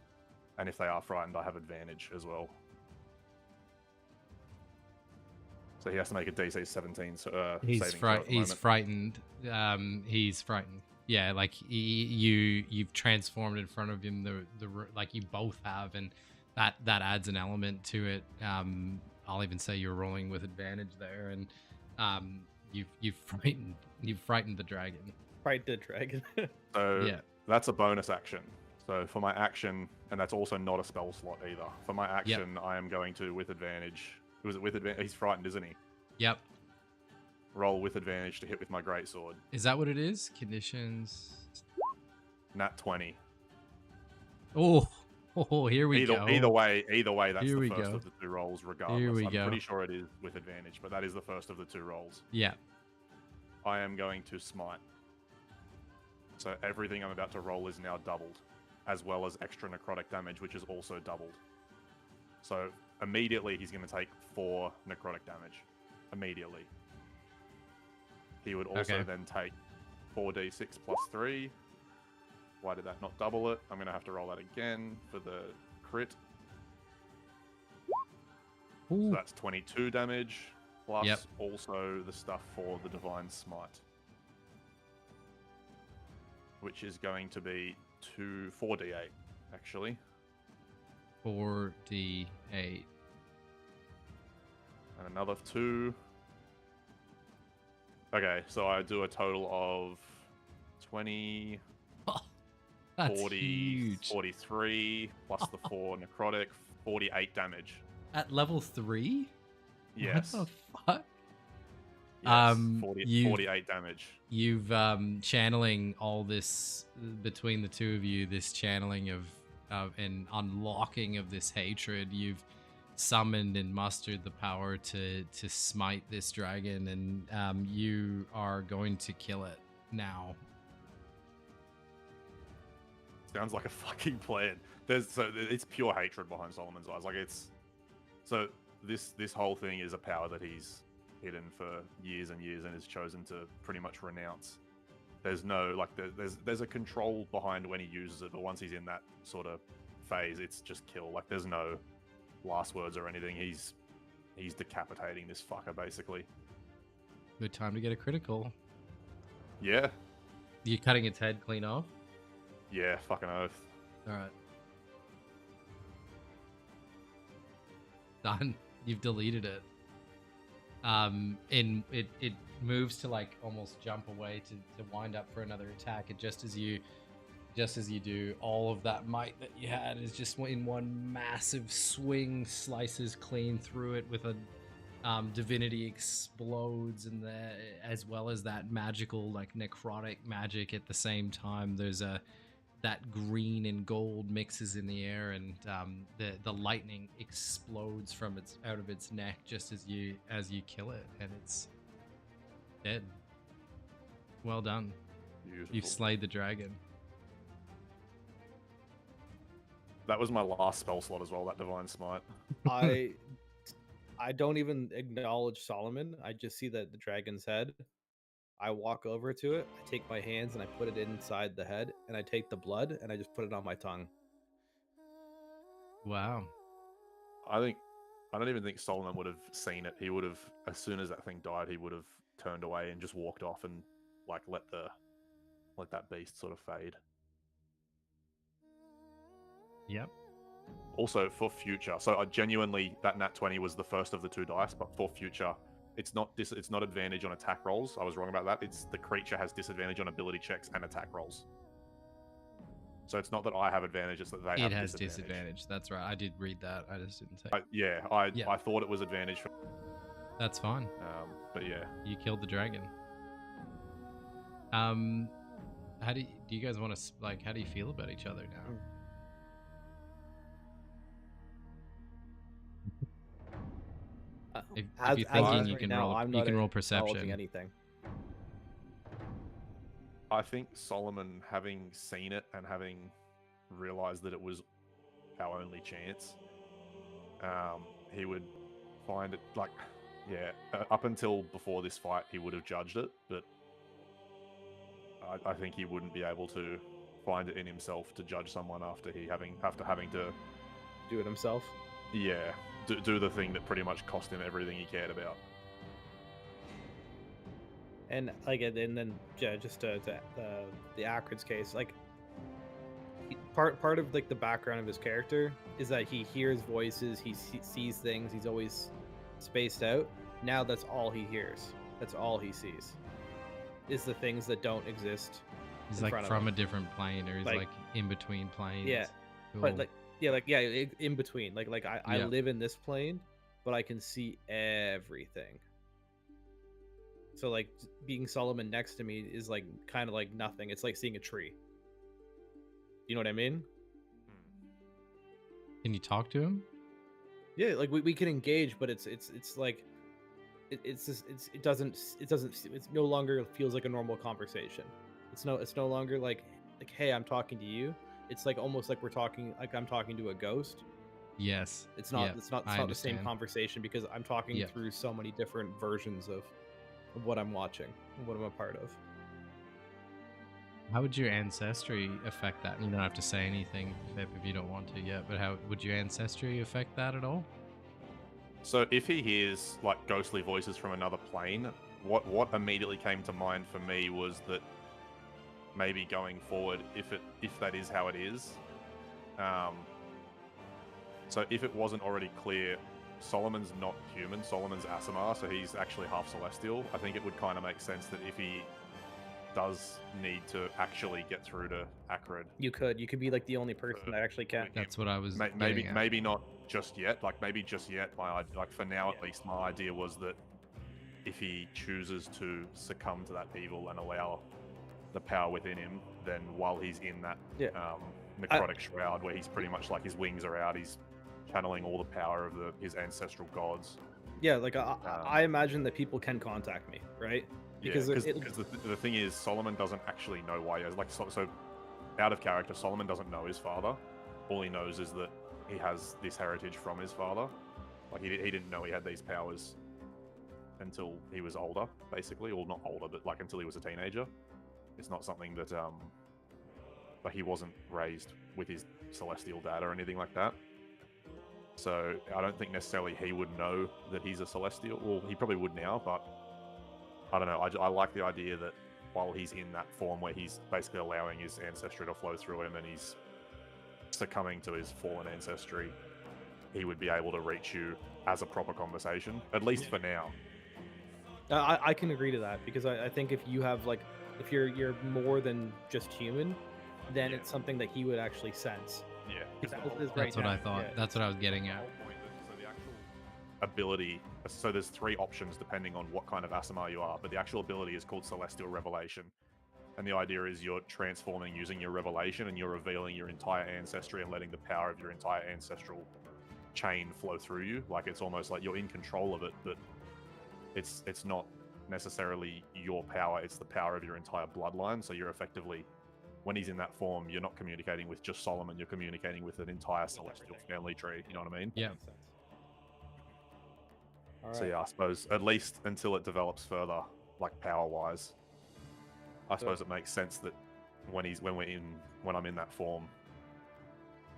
And if they are frightened, I have advantage as well. So he has to make a DC 17 He's saving throw at the he's moment. frightened. He's frightened. Yeah, like you've transformed in front of him. Like you both have, and that adds an element to it. I'll even say you're rolling with advantage there, and you've frightened the dragon. Fright the dragon. So Yeah. that's a bonus action. So for my action, and that's also not a spell slot either. For my action, I am going to, with advantage. Was it with advantage? He's frightened, isn't he? Yep. Roll with advantage to hit with my greatsword. Is that what it is? Conditions. Nat 20. Oh, here we go. Either way, that's Here the we first go. of the two rolls, regardless. Here we I'm go. pretty sure it is with advantage, but that is the first of the two rolls. Yeah. I am going to smite. So everything I'm about to roll is now doubled, as well as extra necrotic damage, which is also doubled. So immediately he's going to take 4 necrotic damage. Immediately. He would also then take 4d6 plus 3. Why did that not double it? I'm going to have to roll that again for the crit. Ooh. So that's 22 damage, plus also the stuff for the Divine Smite. Which is going to be 4d8, actually. 4d8. And another 2. Okay, so I do a total of 20, That's 40, huge. 43, plus the 4 necrotic, 48 damage. At level 3? Yes. What the fuck? Yes, 48 damage. You've channeling all this between the two of you, this channeling of and unlocking of this hatred. You've summoned and mustered the power to smite this dragon, and you are going to kill it now. Sounds like a fucking plan. It's pure hatred behind Solomon's eyes. Like this whole thing is a power that he's hidden for years and years and has chosen to pretty much renounce. There's no there's a control behind when he uses it, but once he's in that sort of phase, it's just kill. Like there's no last words or anything. He's decapitating this fucker basically. Good time to get a critical. Yeah. You cutting its head clean off? Yeah, fucking oath. All right. Done. You've deleted it. And it moves to like almost jump away to wind up for another attack, and just as you do, all of that might that you had is just in one massive swing, slices clean through it with a divinity explodes, and as well as that magical like necrotic magic at the same time. There's that green and gold mixes in the air, and the lightning explodes from out of its neck just as you kill it, and it's dead. Well done. Beautiful. You've slayed the dragon. That was my last spell slot as well, that Divine Smite. I don't even acknowledge Solomon. I just see the dragon's head. I walk over to it, I take my hands and I put it inside the head, and I take the blood and I just put it on my tongue. Wow. I don't even think Solomon would have seen it. He would have, as soon as that thing died, he would have turned away and just walked off and like let that beast sort of fade. Yep. Also for future, so I genuinely, that nat 20 was the first of the 2 dice, but for future, it's not advantage on attack rolls. I was wrong about that. It's the creature has disadvantage on ability checks and attack rolls. So it's not that I have advantage; it's that they have has disadvantage. disadvantage. That's right. I did read that. I just didn't say. I thought it was advantage. That's fine. But yeah, you killed the dragon. How do you guys want to like? How do you feel about each other now? If you're thinking, you can roll perception. Anything. I think Solomon, having seen it and having realized that it was our only chance, he would find it like, up until before this fight, he would have judged it, but I think he wouldn't be able to find it in himself to judge someone after having to Do it himself. do the thing that pretty much cost him everything he cared about. And like, and then just to the Akrid's case, like part of like the background of his character is that he hears voices, he sees things, he's always spaced out. Now that's all he hears. That's all he sees. Is the things that don't exist. He's like from a different plane, or he's like in between planes. Yeah, cool. but in between. Like I live in this plane, but I can see everything. So like being Solomon next to me is like kind of like nothing. It's like seeing a tree. You know what I mean? Can you talk to him? Yeah, like we can engage, but it's like it no longer feels like a normal conversation. It's no longer like hey, I'm talking to you. It's like almost like I'm talking to a ghost. Yes. It's not the same conversation because I'm talking through so many different versions of what I'm watching, what I'm a part of. How would your ancestry affect that? You don't have to say anything, Fib, if you don't want to yet, but how would your ancestry affect that at all? So if he hears like ghostly voices from another plane, what immediately came to mind for me was that maybe going forward, if that is how it is, so if it wasn't already clear, Solomon's not human, Solomon's Aasimar, so he's actually half celestial. I think it would kind of make sense that if he does need to actually get through to Akrid, you could be like the only person that actually can. That's what I was maybe not just yet. Like maybe just yet. Like for now at least, my idea was that if he chooses to succumb to that evil and allow the power within him, then while he's in that necrotic shroud, where he's pretty much like his wings are out, he's channeling all the power of his ancestral gods. Yeah, like I imagine that people can contact me, right? Because the thing is, Solomon doesn't actually know why he has so out of character. Solomon doesn't know his father. All he knows is that he has this heritage from his father. Like he didn't know he had these powers until he was older, basically, or not older, but like until he was a teenager. It's not something that like he wasn't raised with his celestial dad or anything like that. So I don't think necessarily he would know that he's a celestial. Well, he probably would now, but I don't know. I like the idea that while he's in that form where he's basically allowing his ancestry to flow through him and he's succumbing to his fallen ancestry, he would be able to reach you as a proper conversation, at least for now. I can agree to that because I think if you have like, if you're more than just human, then it's something that he would actually sense. Yeah, that's what I thought. Yeah. That's what I was getting at. So the actual ability, so there's 3 options depending on what kind of Aasimar you are, but the actual ability is called Celestial Revelation. And the idea is you're transforming using your revelation and you're revealing your entire ancestry and letting the power of your entire ancestral chain flow through you. Like it's almost like you're in control of it, but it's not necessarily your power, it's the power of your entire bloodline. So you're effectively, when he's in that form, you're not communicating with just Solomon, you're communicating with an entire celestial family tree, you know what I mean? Yeah. So yeah, I suppose at least until it develops further, like power-wise, I suppose it makes sense that when I'm in that form,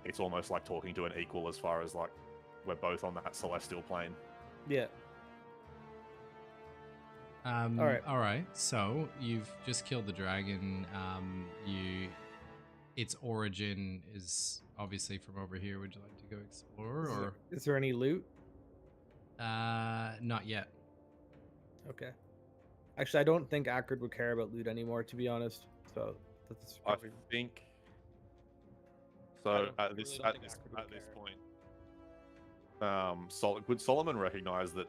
it's almost like talking to an equal as far as like we're both on that celestial plane. Yeah. All right. So you've just killed the dragon. Its origin is obviously from over here. Would you like to go explore, or is there any loot? Not yet. Okay. Actually, I don't think Akrid would care about loot anymore, to be honest. So that's probably... I think. So at this point, would Solomon recognize that,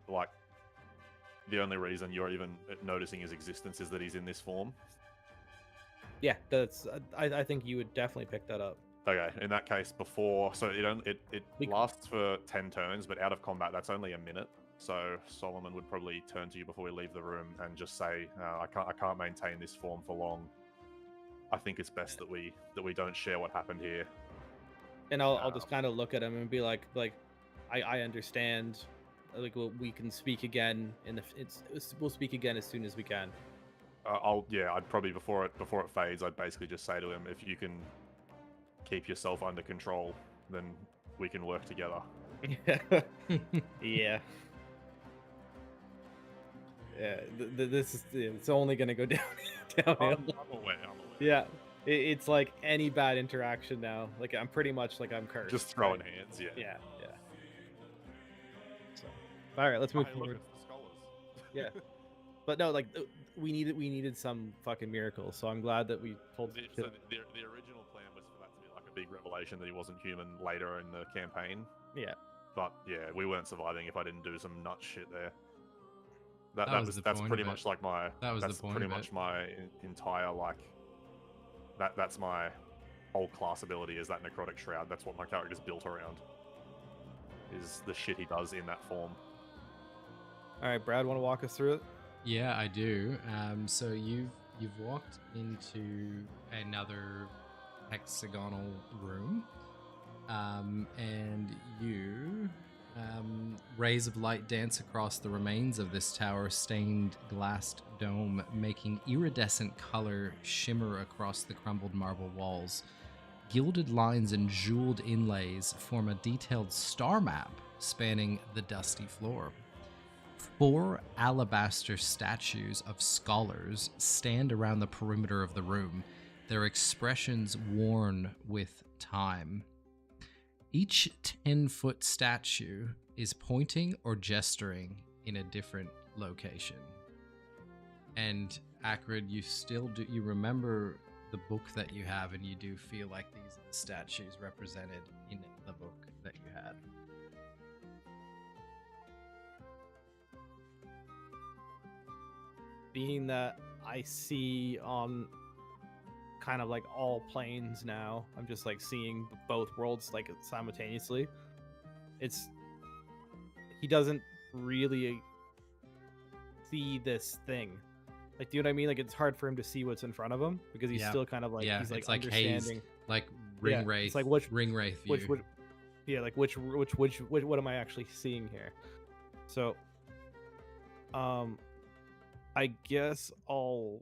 like, the only reason you're even noticing his existence is that he's in this form? Yeah, that's. I think you would definitely pick that up. Okay, in that case, so it lasts for 10 turns, but out of combat, that's only a minute. So Solomon would probably turn to you before we leave the room and just say, I can't maintain this form for long. I think it's best that we don't share what happened here. And I'll just kind of look at him and be like I understand. Like we can speak again we'll speak again as soon as we can. I'd probably before it fades, I'd basically just say to him, if you can keep yourself under control, then we can work together. Yeah. Yeah, this is it's only gonna go downhill. I'm aware. Yeah, it's like any bad interaction now. Like I'm pretty much like I'm cursed. Just throwing right? hands, yeah. Yeah. So, all right, let's move Hey, forward. look, it's the scholars. Yeah, but no, like we needed some fucking miracle. So I'm glad that we pulled. So the original plan was for that to be like a big revelation that he wasn't human later in the campaign. Yeah. But yeah, we weren't surviving if I didn't do some nut shit there. That's pretty much like my. That's pretty much my entire like. That's my whole class ability is that necrotic shroud. That's what my character's built around. Is the shit he does in that form. All right, Brad, want to walk us through it? Yeah, I do. So you've walked into another hexagonal room, and rays of light dance across the remains of this tower-stained glassed dome, making iridescent color shimmer across the crumbled marble walls. Gilded lines and jeweled inlays form a detailed star map spanning the dusty floor. 4 alabaster statues of scholars stand around the perimeter of the room, their expressions worn with time. Each 10-foot statue is pointing or gesturing in a different location. And Acrid, you remember the book that you have, and you do feel like these are the statues represented in the book that you had. Being that I see on kind of like all planes now, I'm just like seeing both worlds like simultaneously. He doesn't really see this thing. Like, do you know what I mean? Like, it's hard for him to see what's in front of him because he's still kind of like he's like it's like understanding, haze, like ring wraith. It's like which ring wraith view. which what am I actually seeing here? So, I guess I'll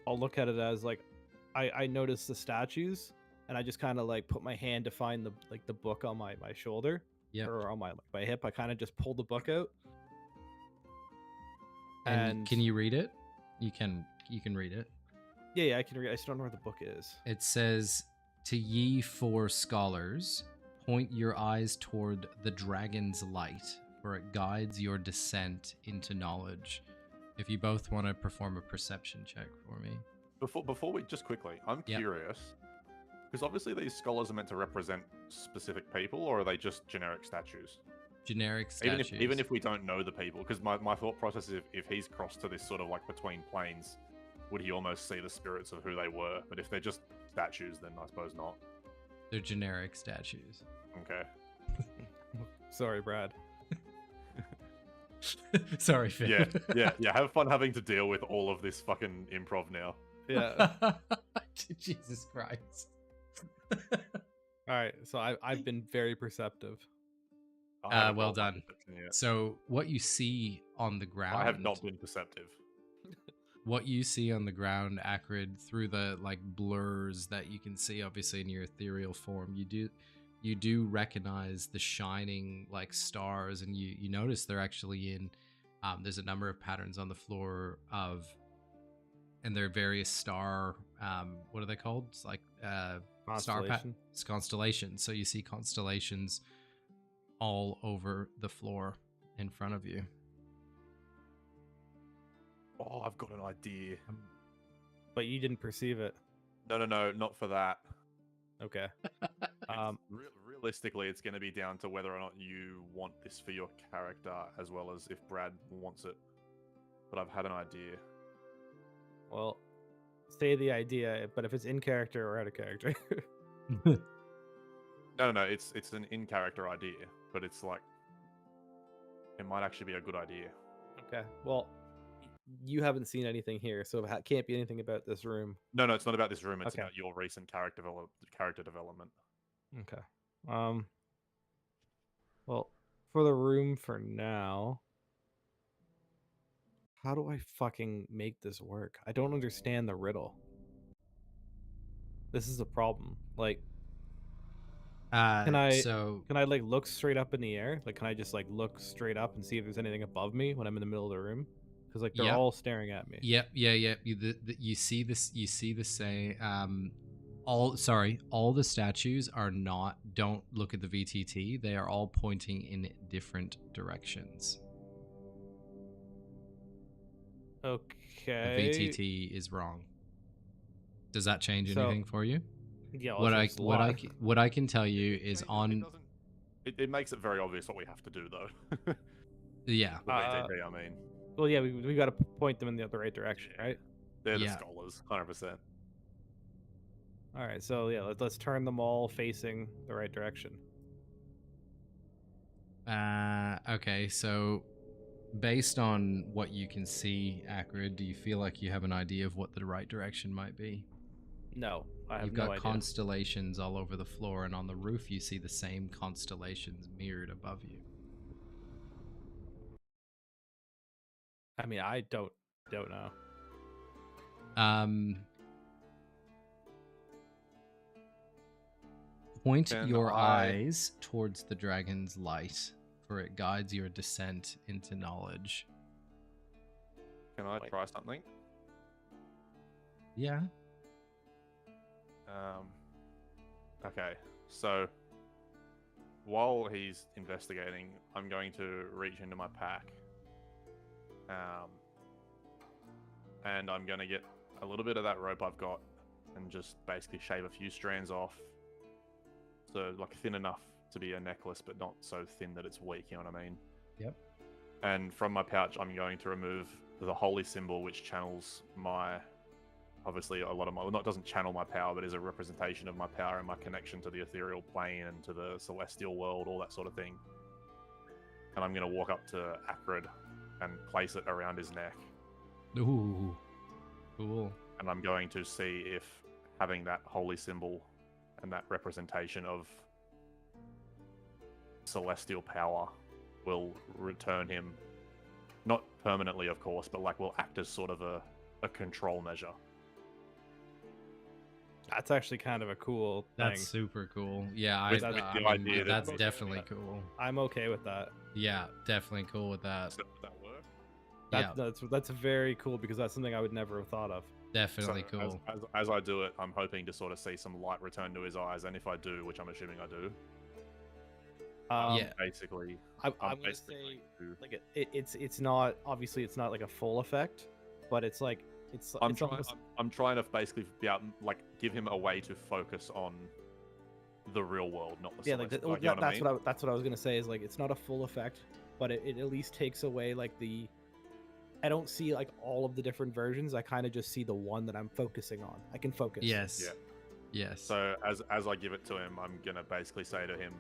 look at it as like I notice the statues and I just kind of like put my hand to find the book on my shoulder or on my hip. I kind of just pull the book out. And can you read it? You can read it. Yeah, I can read. I just don't know where the book is. It says, "To ye 4 scholars, point your eyes toward the dragon's light, for it guides your descent into knowledge." If you both want to perform a perception check for me. Before we just quickly, I'm curious because obviously these scholars are meant to represent specific people, or are they just generic statues? Generic statues. Even if we don't know the people, because my thought process is if he's crossed to this sort of like between planes, would he almost see the spirits of who they were? But if they're just statues, then I suppose not. They're generic statues. Okay. Sorry, Brad. Sorry, Phil. Yeah. Have fun having to deal with all of this fucking improv now. Yeah. Jesus Christ. All right, so I've been very perceptive. Well done. So what you see on the ground... I have not been perceptive. What you see on the ground, Acrid, through the like blurs that you can see obviously in your ethereal form, you do recognize the shining like stars, and you notice they're actually in there's a number of patterns on the floor and they're various star what are they called? It's like constellations. So you see constellations all over the floor in front of you. Oh, I've got an idea. But you didn't perceive it. No, not for that. Okay. Realistically, it's going to be down to whether or not you want this for your character, as well as if Brad wants it. But I've had an idea. Well, say the idea, but if it's in character or out of character. No, it's an in-character idea, but it's like it might actually be a good idea. Okay. Well, you haven't seen anything here, so it can't be anything about this room. No, it's not about this room. It's about your recent character development. Okay. Well, for the room for now, How do I fucking make this work? I don't understand the riddle. This is a problem. Like, can I like look straight up in the air? Like, can I just like look straight up and see if there's anything above me when I'm in the middle of the room? Because like they're all staring at me. Yep. You see this. You see the same. All the statues are not. Don't look at the VTT. They are all pointing in different directions. Okay. The VTT is wrong. Does that change anything for you? Yeah. What I can tell you is it makes it very obvious what we have to do, though. Yeah. The VTT, I mean. Well, yeah, we got to point them in the right direction, right? They're the scholars, 100%. All right, so yeah, let's turn them all facing the right direction. Okay, so based on what you can see, Acrid, do you feel like you have an idea of what the right direction might be? No, I have You've got constellations all over the floor, and on the roof you see the same constellations mirrored above you. I mean, I don't know. Point your eyes towards the dragon's light, for it guides your descent into knowledge. Can I try something? Yeah. Okay, so while he's investigating, I'm going to reach into my pack. And I'm going to get a little bit of that rope I've got and just basically shave a few strands off. So, like, thin enough to be a necklace, but not so thin that it's weak, you know what I mean? Yep. And from my pouch, I'm going to remove the holy symbol, which channels my... Obviously, a lot of my... Well, not doesn't channel my power, but is a representation of my power and my connection to the ethereal plane and to the celestial world, all that sort of thing. And I'm going to walk up to Acrid and place it around his neck. Ooh, cool. And I'm going to see if having that holy symbol and that representation of celestial power will return him, not permanently, of course, but like will act as sort of a control measure. That's actually kind of a cool thing. That's super cool. Yeah, that's definitely cool. I'm okay with that. Yeah, definitely cool with that. So would that work? That's very cool because that's something I would never have thought of. Definitely cool. As I do it, I'm hoping to sort of see some light return to his eyes, and if I do, which I'm assuming I do, basically, I'm gonna say like it's not obviously it's not like a full effect, but it's like I'm trying to basically be out, like give him a way to focus on the real world, not the that's what I was gonna say is like it's not a full effect, but it at least takes away like the. I don't see like all of the different versions. I kind of just see the one that I'm focusing on. I can focus. Yes. Yeah. Yes. So as I give it to him, I'm gonna basically say to him,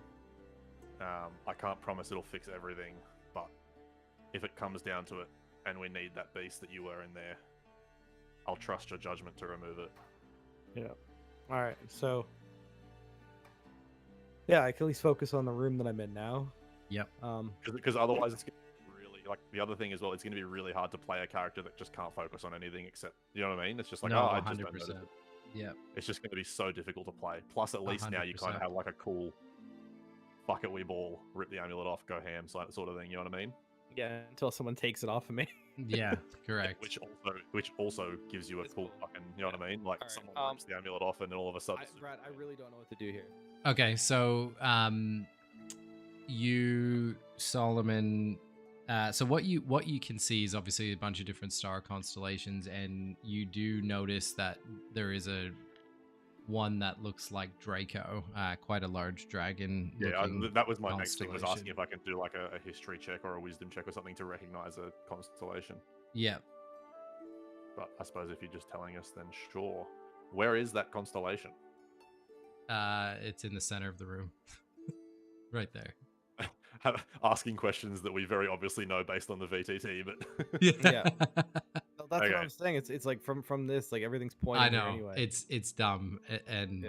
I can't promise it'll fix everything, but if it comes down to it, and we need that beast that you were in there, I'll trust your judgment to remove it. Yeah. All right. So. Yeah, I can at least focus on the room that I'm in now. Yep. Because otherwise it's gonna be really like the other thing as well. It's gonna be really hard to play a character that just can't focus on anything except, you know what I mean? It's just like, I just don't know. Yeah. It's just gonna be so difficult to play. Plus, at least 100%. Now you kind of have like a cool fuck it, we ball, rip the amulet off, go ham, sort of thing. You know what I mean? Yeah. Until someone takes it off of me. Yeah. Correct. Which also gives you a cool fucking, you know what I mean? Like someone rips the amulet off, and then all of a sudden, Brad, I really don't know what to do here. Okay, so you, Solomon, so what you can see is obviously a bunch of different star constellations, and you do notice that there is one that looks like Draco, quite a large dragon. Yeah, that was my next thing, was asking if I can do like a history check or a wisdom check or something to recognize a constellation. Yeah. But I suppose if you're just telling us, then sure. Where is that constellation? It's in the center of the room. Right there. Asking questions that we very obviously know based on the VTT, but yeah. That's what I'm saying. It's like from this, like everything's pointing. I know. Anyway. It's dumb, and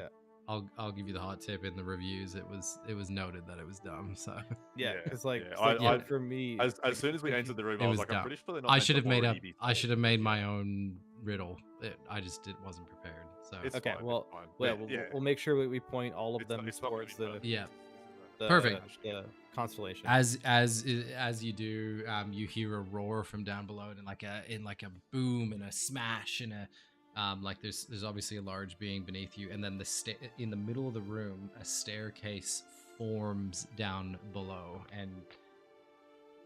I'll give you the hot tip. In the reviews, it was noted that it was dumb. So Yeah, because like, yeah. it's like, I for me, as like, soon as we if entered the room, it I was was like, I'm dumb. pretty sure they're not. I meant should to have made up. already be I should have made solved, my own riddle. I just wasn't prepared. So It's okay, fine, well, it's fine. well, But, we'll make sure we point all of it's them not gonna towards be perfect. Yeah. the Perfect. the constellation. as you do, you hear a roar from down below, and in like a boom and a smash and a like there's obviously a large being beneath you, and then in the middle of the room a staircase forms down below, and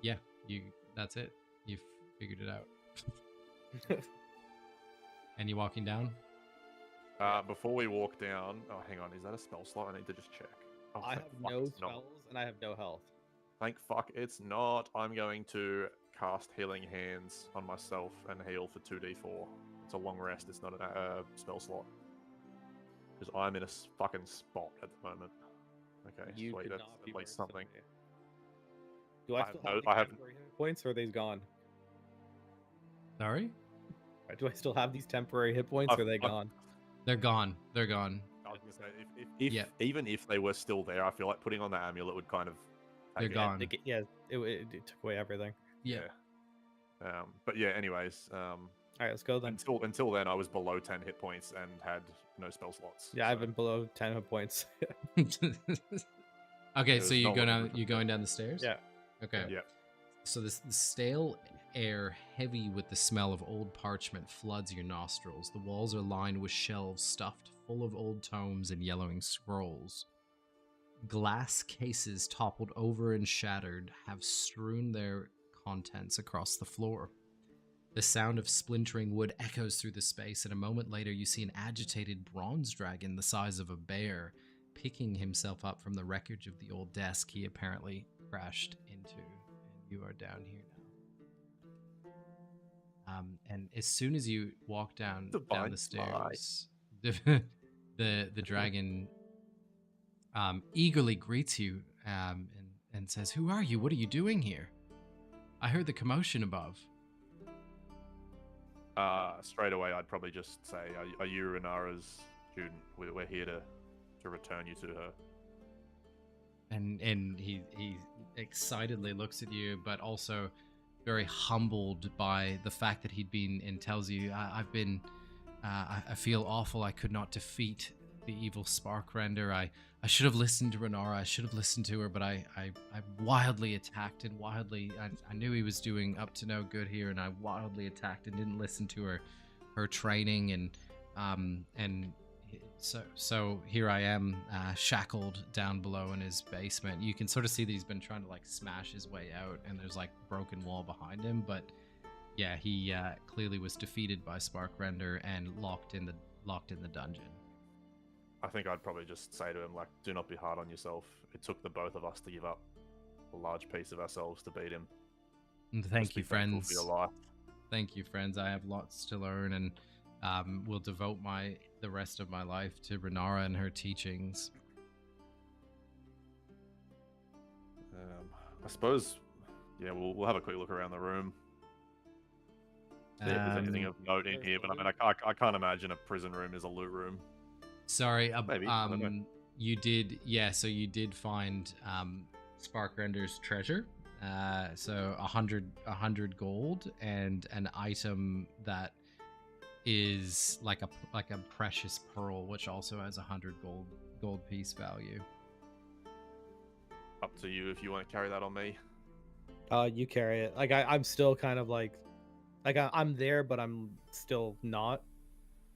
yeah, that's it. You've figured it out. And you walking down? Before we walk down, oh, hang on, is that a spell slot? I need to just check. Oh, I have thank fuck no it's not. spells and I have no health. Thank fuck it's not. I'm going to cast Healing Hands on myself and heal for 2d4. It's a long rest. It's not a spell slot. Because I'm in a fucking spot at the moment. Okay, You sweet. could That's not be at worse least something. than me. Do I I still have have no- these I have- temporary hit points, or are they gone? Sorry, Do I still have these temporary hit points, or are they gone? they're gone. They're gone. I was gonna say, if Yeah. even if they were still there, I feel like putting on the amulet would kind of. They're take it. gone. It took away everything. Yeah. But yeah. Anyways, All right, let's go then. until then, I was below 10 hit points and had no spell slots. Yeah, I've so been below 10 hit points. Okay, It so was you not go looking down. good for You me. going down the stairs? Yeah. Okay. Yeah. So this the stale air, heavy with the smell of old parchment, floods your nostrils. The walls are lined with shelves stuffed full of old tomes and yellowing scrolls. Glass cases toppled over and shattered have strewn their contents across the floor. The sound of splintering wood echoes through the space, and a moment later you see an agitated bronze dragon the size of a bear picking himself up from the wreckage of the old desk he apparently crashed into. And you are down here now. And as soon as you walk down Divine the smite. stairs, the dragon eagerly greets you and says, "Who are you? What are you doing here? I heard the commotion above." Straight away, I'd probably just say, "Are you Renara's student? We're here to return you to her." And he excitedly looks at you, but also very humbled by the fact that he'd been, and tells you, "I've been. I feel awful. I could not defeat the evil Sparkrender. I should have listened to Renara. I should have listened to her, but I wildly attacked and wildly. I knew he was doing up to no good here, and I wildly attacked and didn't listen to her training, and so here I am, shackled down below in his basement. You can sort of see that he's been trying to like smash his way out, and there's like broken wall behind him, but yeah, he clearly was defeated by Sparkrender and locked in the dungeon." I think I'd probably just say to him, like, "Do not be hard on yourself. It took the both of us to give up a large piece of ourselves to beat him. And Just thank be you, thankful friends. for your life." Thank you, friends. I have lots to learn, and will devote the rest of my life to Renara and her teachings. I suppose, yeah, we'll have a quick look around the room. See if there's anything of note in here, but I mean, I can't imagine a prison room is a loot room. Sorry, Maybe, I don't know. you did, yeah. So you did find Sparkrender's treasure. So 100 gold and an item that is like a precious pearl, which also has 100 gold piece value. Up to you if you want to carry that on me. You carry it. Like I'm still kind of like I'm there, but I'm still not.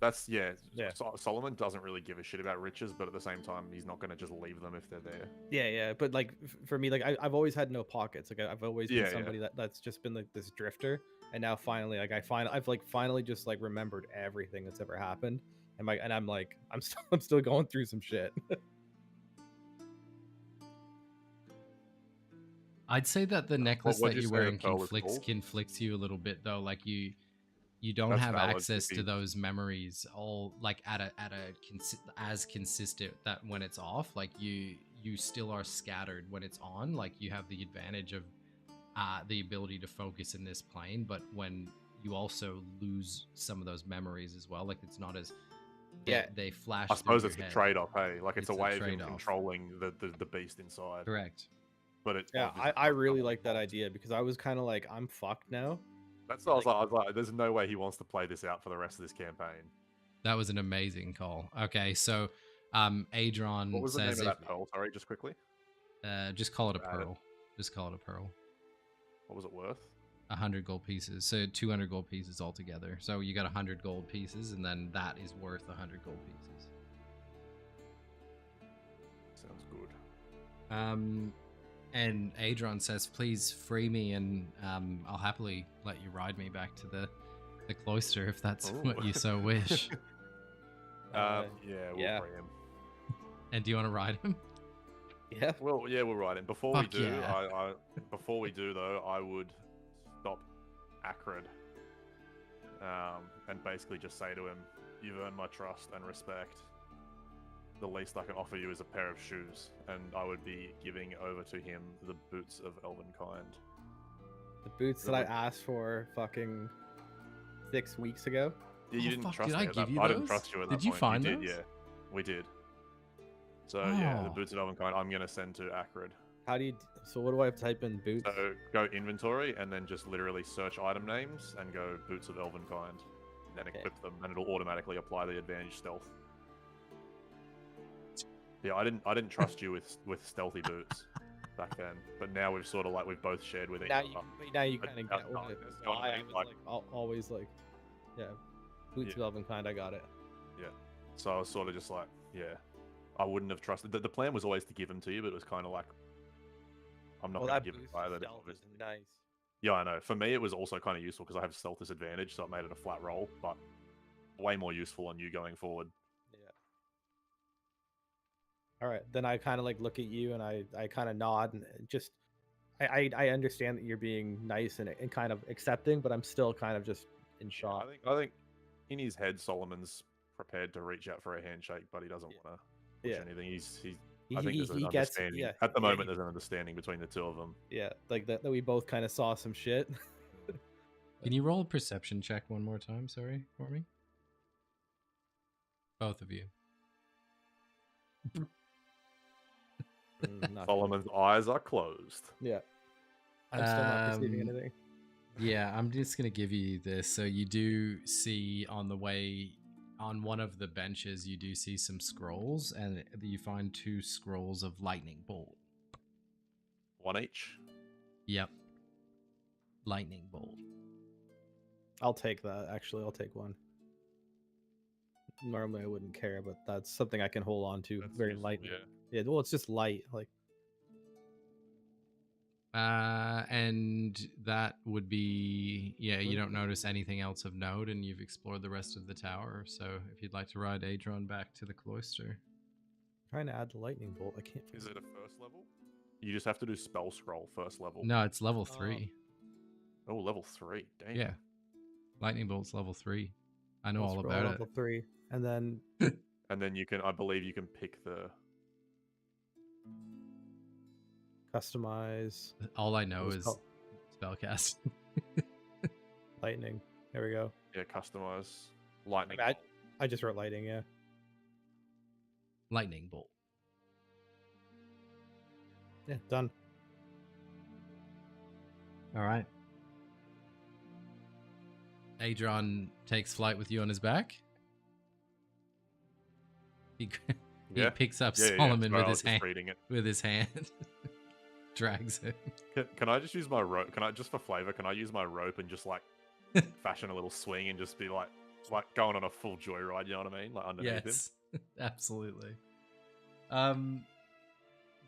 That's yeah. Yeah. Solomon doesn't really give a shit about riches, but at the same time, he's not going to just leave them if they're there. Yeah. But like for me, like I've always had no pockets. Like I've always been Yeah, somebody that's just been like this drifter, and now finally, like I've finally just like remembered everything that's ever happened, and I'm still going through some shit. I'd say that the necklace what'd that you you're say wearing the pearl was called? conflicts you a little bit, though. Like you don't That's have valid, access to maybe. those memories all like as consistent that when it's off. Like you still are scattered when it's on. Like you have the advantage of the ability to focus in this plane, but when you also lose some of those memories as well, like it's not as they flash. I suppose through it's your the head. trade-off, hey? Like it's a way of him trade-off. controlling the beast inside. Correct. But it Yeah, obviously I fucks really up like that the idea because I was kind of like, I'm fucked now. That's what I was like, there's no way he wants to play this out for the rest of this campaign. That was an amazing call. Okay, so Adron What was the says name of that pearl? Sorry, just quickly. Just call it a Add it. pearl. Just call it a pearl. What was it worth? 100 gold pieces. So 200 gold pieces altogether. So you got 100 gold pieces, and then that is worth 100 gold pieces. Sounds good. And Adron says, "Please free me, and I'll happily let you ride me back to the cloister if that's what you so wish." Yeah, we'll free him. And do you want to ride him? Yeah. Well, yeah, we'll ride him. Before Fuck we do, yeah. before we do though, I would stop Acrid, and basically just say to him, "You've earned my trust and respect. The least I can offer you is a pair of shoes," and I would be giving over to him the boots of Elvenkind. The boots that I asked for fucking 6 weeks ago. Yeah, you didn't trust did me. I give you I didn't those? trust you at that Did you point. find you did, those? yeah, we did. So yeah, the Oh. boots of Elvenkind, I'm gonna send to Acrid. How do you? So what do I have to type in boots? So go inventory and then just literally search item names and go boots of Elvenkind. Then equip them, and it'll automatically apply the advantage stealth. Yeah, I didn't trust you with stealthy boots back then, but now we've sort of like we've both shared with each now other. you kind of get why why I was like always like, yeah, boots of Elvenkind. I got it. Yeah, so I was sort of just like, yeah, I wouldn't have trusted. The plan was always to give them to you, but it was kind of like, I'm not going to give it by that. Nice. Yeah, I know. For me, it was also kind of useful because I have stealth disadvantage, so it made it a flat roll, but way more useful on you going forward. Yeah. All right, then I kind of like look at you and I kind of nod and just I understand that you're being nice and kind of accepting, but I'm still kind of just in shock. I think in his head, Solomon's prepared to reach out for a handshake, but he doesn't want to push anything. I think there's an understanding. At the moment, there's an understanding between the two of them. Yeah, like that we both kind of saw some shit. Can you roll a perception check one more time, sorry, for me? Both of you. Solomon's eyes are closed. Yeah. I'm still not perceiving anything. Yeah, I'm just going to give you this. So you do see on the way, on one of the benches, you do see some scrolls, and you find 2 scrolls of lightning bolt. 1 each? Yep. Lightning bolt. I'll take that, actually. I'll take one. Normally I wouldn't care, but that's something I can hold on to. That's very useful, light. Yeah, well, it's just light. Like. And that would be, yeah, you don't notice anything else of note, and you've explored the rest of the tower. So if you'd like to ride Adron back to the cloister. Trying to add the lightning bolt. I can't. Is it a first level? You just have to do spell scroll first level. No, it's level 3. Oh, level 3. Damn. Yeah. Lightning bolt's level 3. I know all about it. Level 3. And then and then you can, I believe you can pick the customize. All I know is spellcast. Lightning. There we go. Yeah, customize lightning. I just wrote lighting, yeah. Lightning bolt. Yeah, done. All right. Adron takes flight with you on his back. He picks up Solomon with his hand. With his hand, drags him. Can I just use my rope? Can I just for flavor? Can I use my rope and just like fashion a little swing and just be like going on a full joyride? You know what I mean? Like underneath him. Absolutely.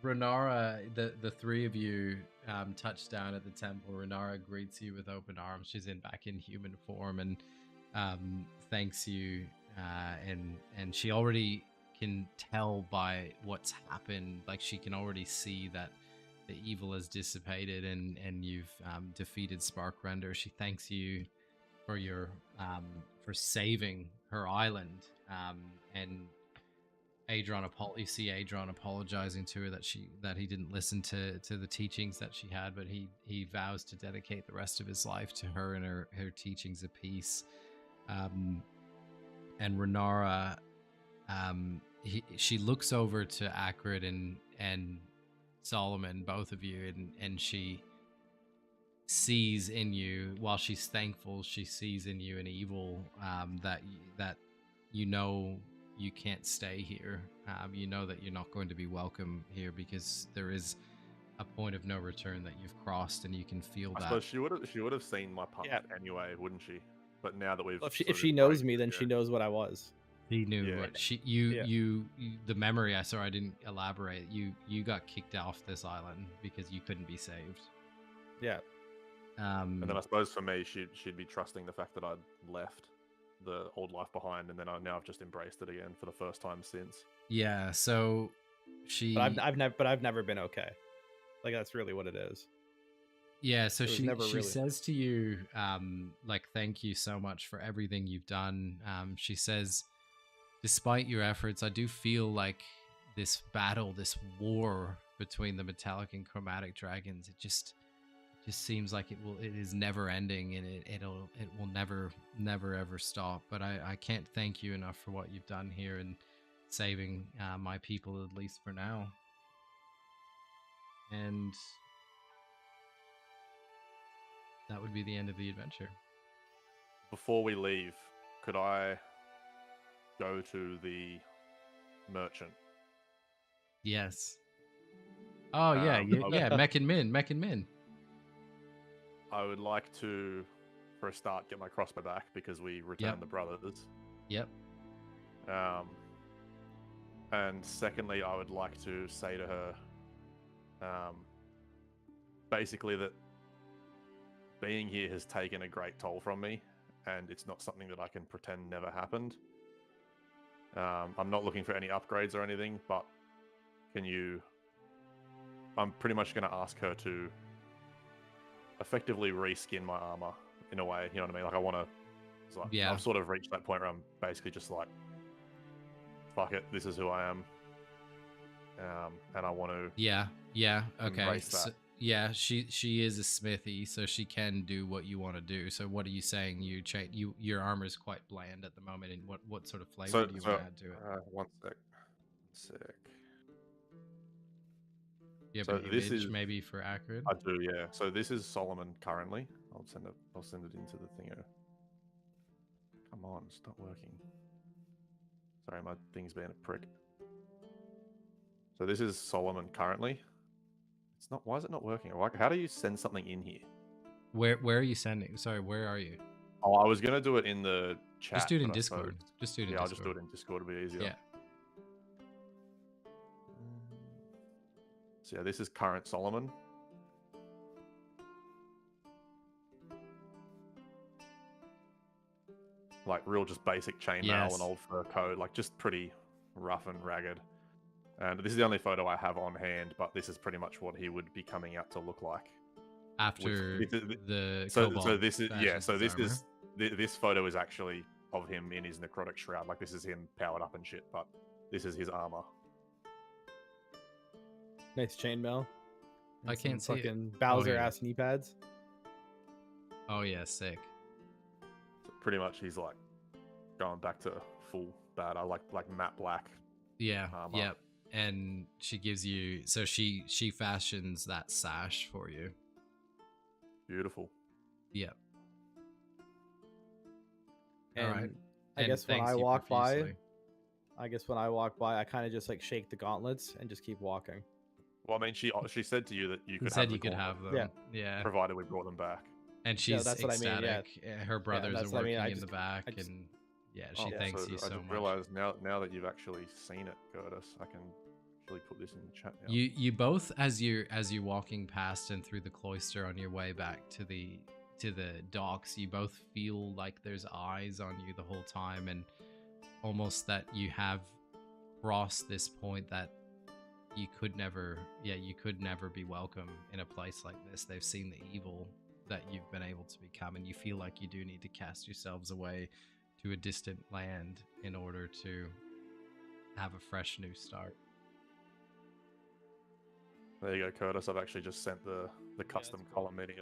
Renara, the 3 of you touch down at the temple. Renara greets you with open arms. She's back in human form and thanks you. And she already can tell by what's happened. Like she can already see that the evil has dissipated and you've defeated Sparkrender. She thanks you for your for saving her island. And you see Adron apologizing to her that he didn't listen to the teachings that she had, but he vows to dedicate the rest of his life to her and her teachings of peace. And Renara She looks over to Akrid and Solomon, both of you, and she sees in you, while she's thankful, she sees in you an evil that you know you can't stay here. You know that you're not going to be welcome here because there is a point of no return that you've crossed, and you can feel I that. suppose she would have seen my past anyway, wouldn't she? But now that we've Well, if she knows me, then she knows what I was. He knew Yeah. what you the memory. I didn't elaborate. You got kicked off this island because you couldn't be saved. Yeah. And then I suppose for me, she'd be trusting the fact that I'd left the old life behind, and then I've just embraced it again for the first time since. Yeah. So she. But I've never been okay. Like that's really what it is. Yeah, so she really... says to you, like, thank you so much for everything you've done. She says, despite your efforts, I do feel like this battle, this war between the metallic and chromatic dragons, it just seems like it is never ending, and it will never ever stop. But I can't thank you enough for what you've done here and saving my people, at least for now. And that would be the end of the adventure. Before we leave, could I go to the merchant? Yes. Oh yeah, Mech and Min. I would like to, for a start, get my crossbow back because we returned the brothers. Yep. And secondly, I would like to say to her, basically that being here has taken a great toll from me, and it's not something that I can pretend never happened. I'm not looking for any upgrades or anything, but I'm pretty much going to ask her to effectively reskin my armor in a way, you know what I mean? Like I want to, I've sort of reached that point where I'm basically just like, fuck it, this is who I am. And I want to okay. embrace that. So, yeah, she is a smithy, so she can do what you want to do. So what are you saying? Your armor is quite bland at the moment, and what sort of flavor do you want to add to it? One sec. Yeah, so this is maybe for Akrid. I do, yeah. So this is Solomon currently. I'll send it into the thinger. Come on, it's not working. Sorry, my thing's being a prick. So this is Solomon currently. It's not. Why is it not working? How do you send something in here? Where are you sending? Sorry, where are you? Oh, I was gonna do it in the chat. Just do it in Discord. Just do it in Discord. I'll just do it in Discord. It'll be easier. Yeah. So yeah, this is current Solomon. Like real just basic chainmail and old fur coat, like just pretty rough and ragged. And this is the only photo I have on hand, but this is pretty much what he would be coming out to look like. After the so this is this photo is actually of him in his necrotic shroud. Like this is him powered up and shit, but this is his armor. Nice chainmail. I can't see fucking Bowser ass knee pads. Oh yeah, sick. So pretty much he's like going back to full bad. I like matte black. Yeah. Armor. Yep. And she gives you, so she fashions that sash for you. Beautiful. Yep. And all right. I guess when I walk by, I kind of just like shake the gauntlets and just keep walking. Well, I mean, she said to you that you could have them. Yeah. Provided we brought them back. And she's that's ecstatic. What I mean, Her brothers are working in the back, and she thanks you so much. I realize now that you've actually seen it, Curtis, I can actually put this in the chat now. You both, as you're walking past and through the cloister on your way back to the docks, you both feel like there's eyes on you the whole time, and almost that you have crossed this point that you could never be welcome in a place like this. They've seen the evil that you've been able to become, and you feel like you do need to cast yourselves away to a distant land in order to have a fresh new start. There you go, Curtis. I've actually just sent the custom column meeting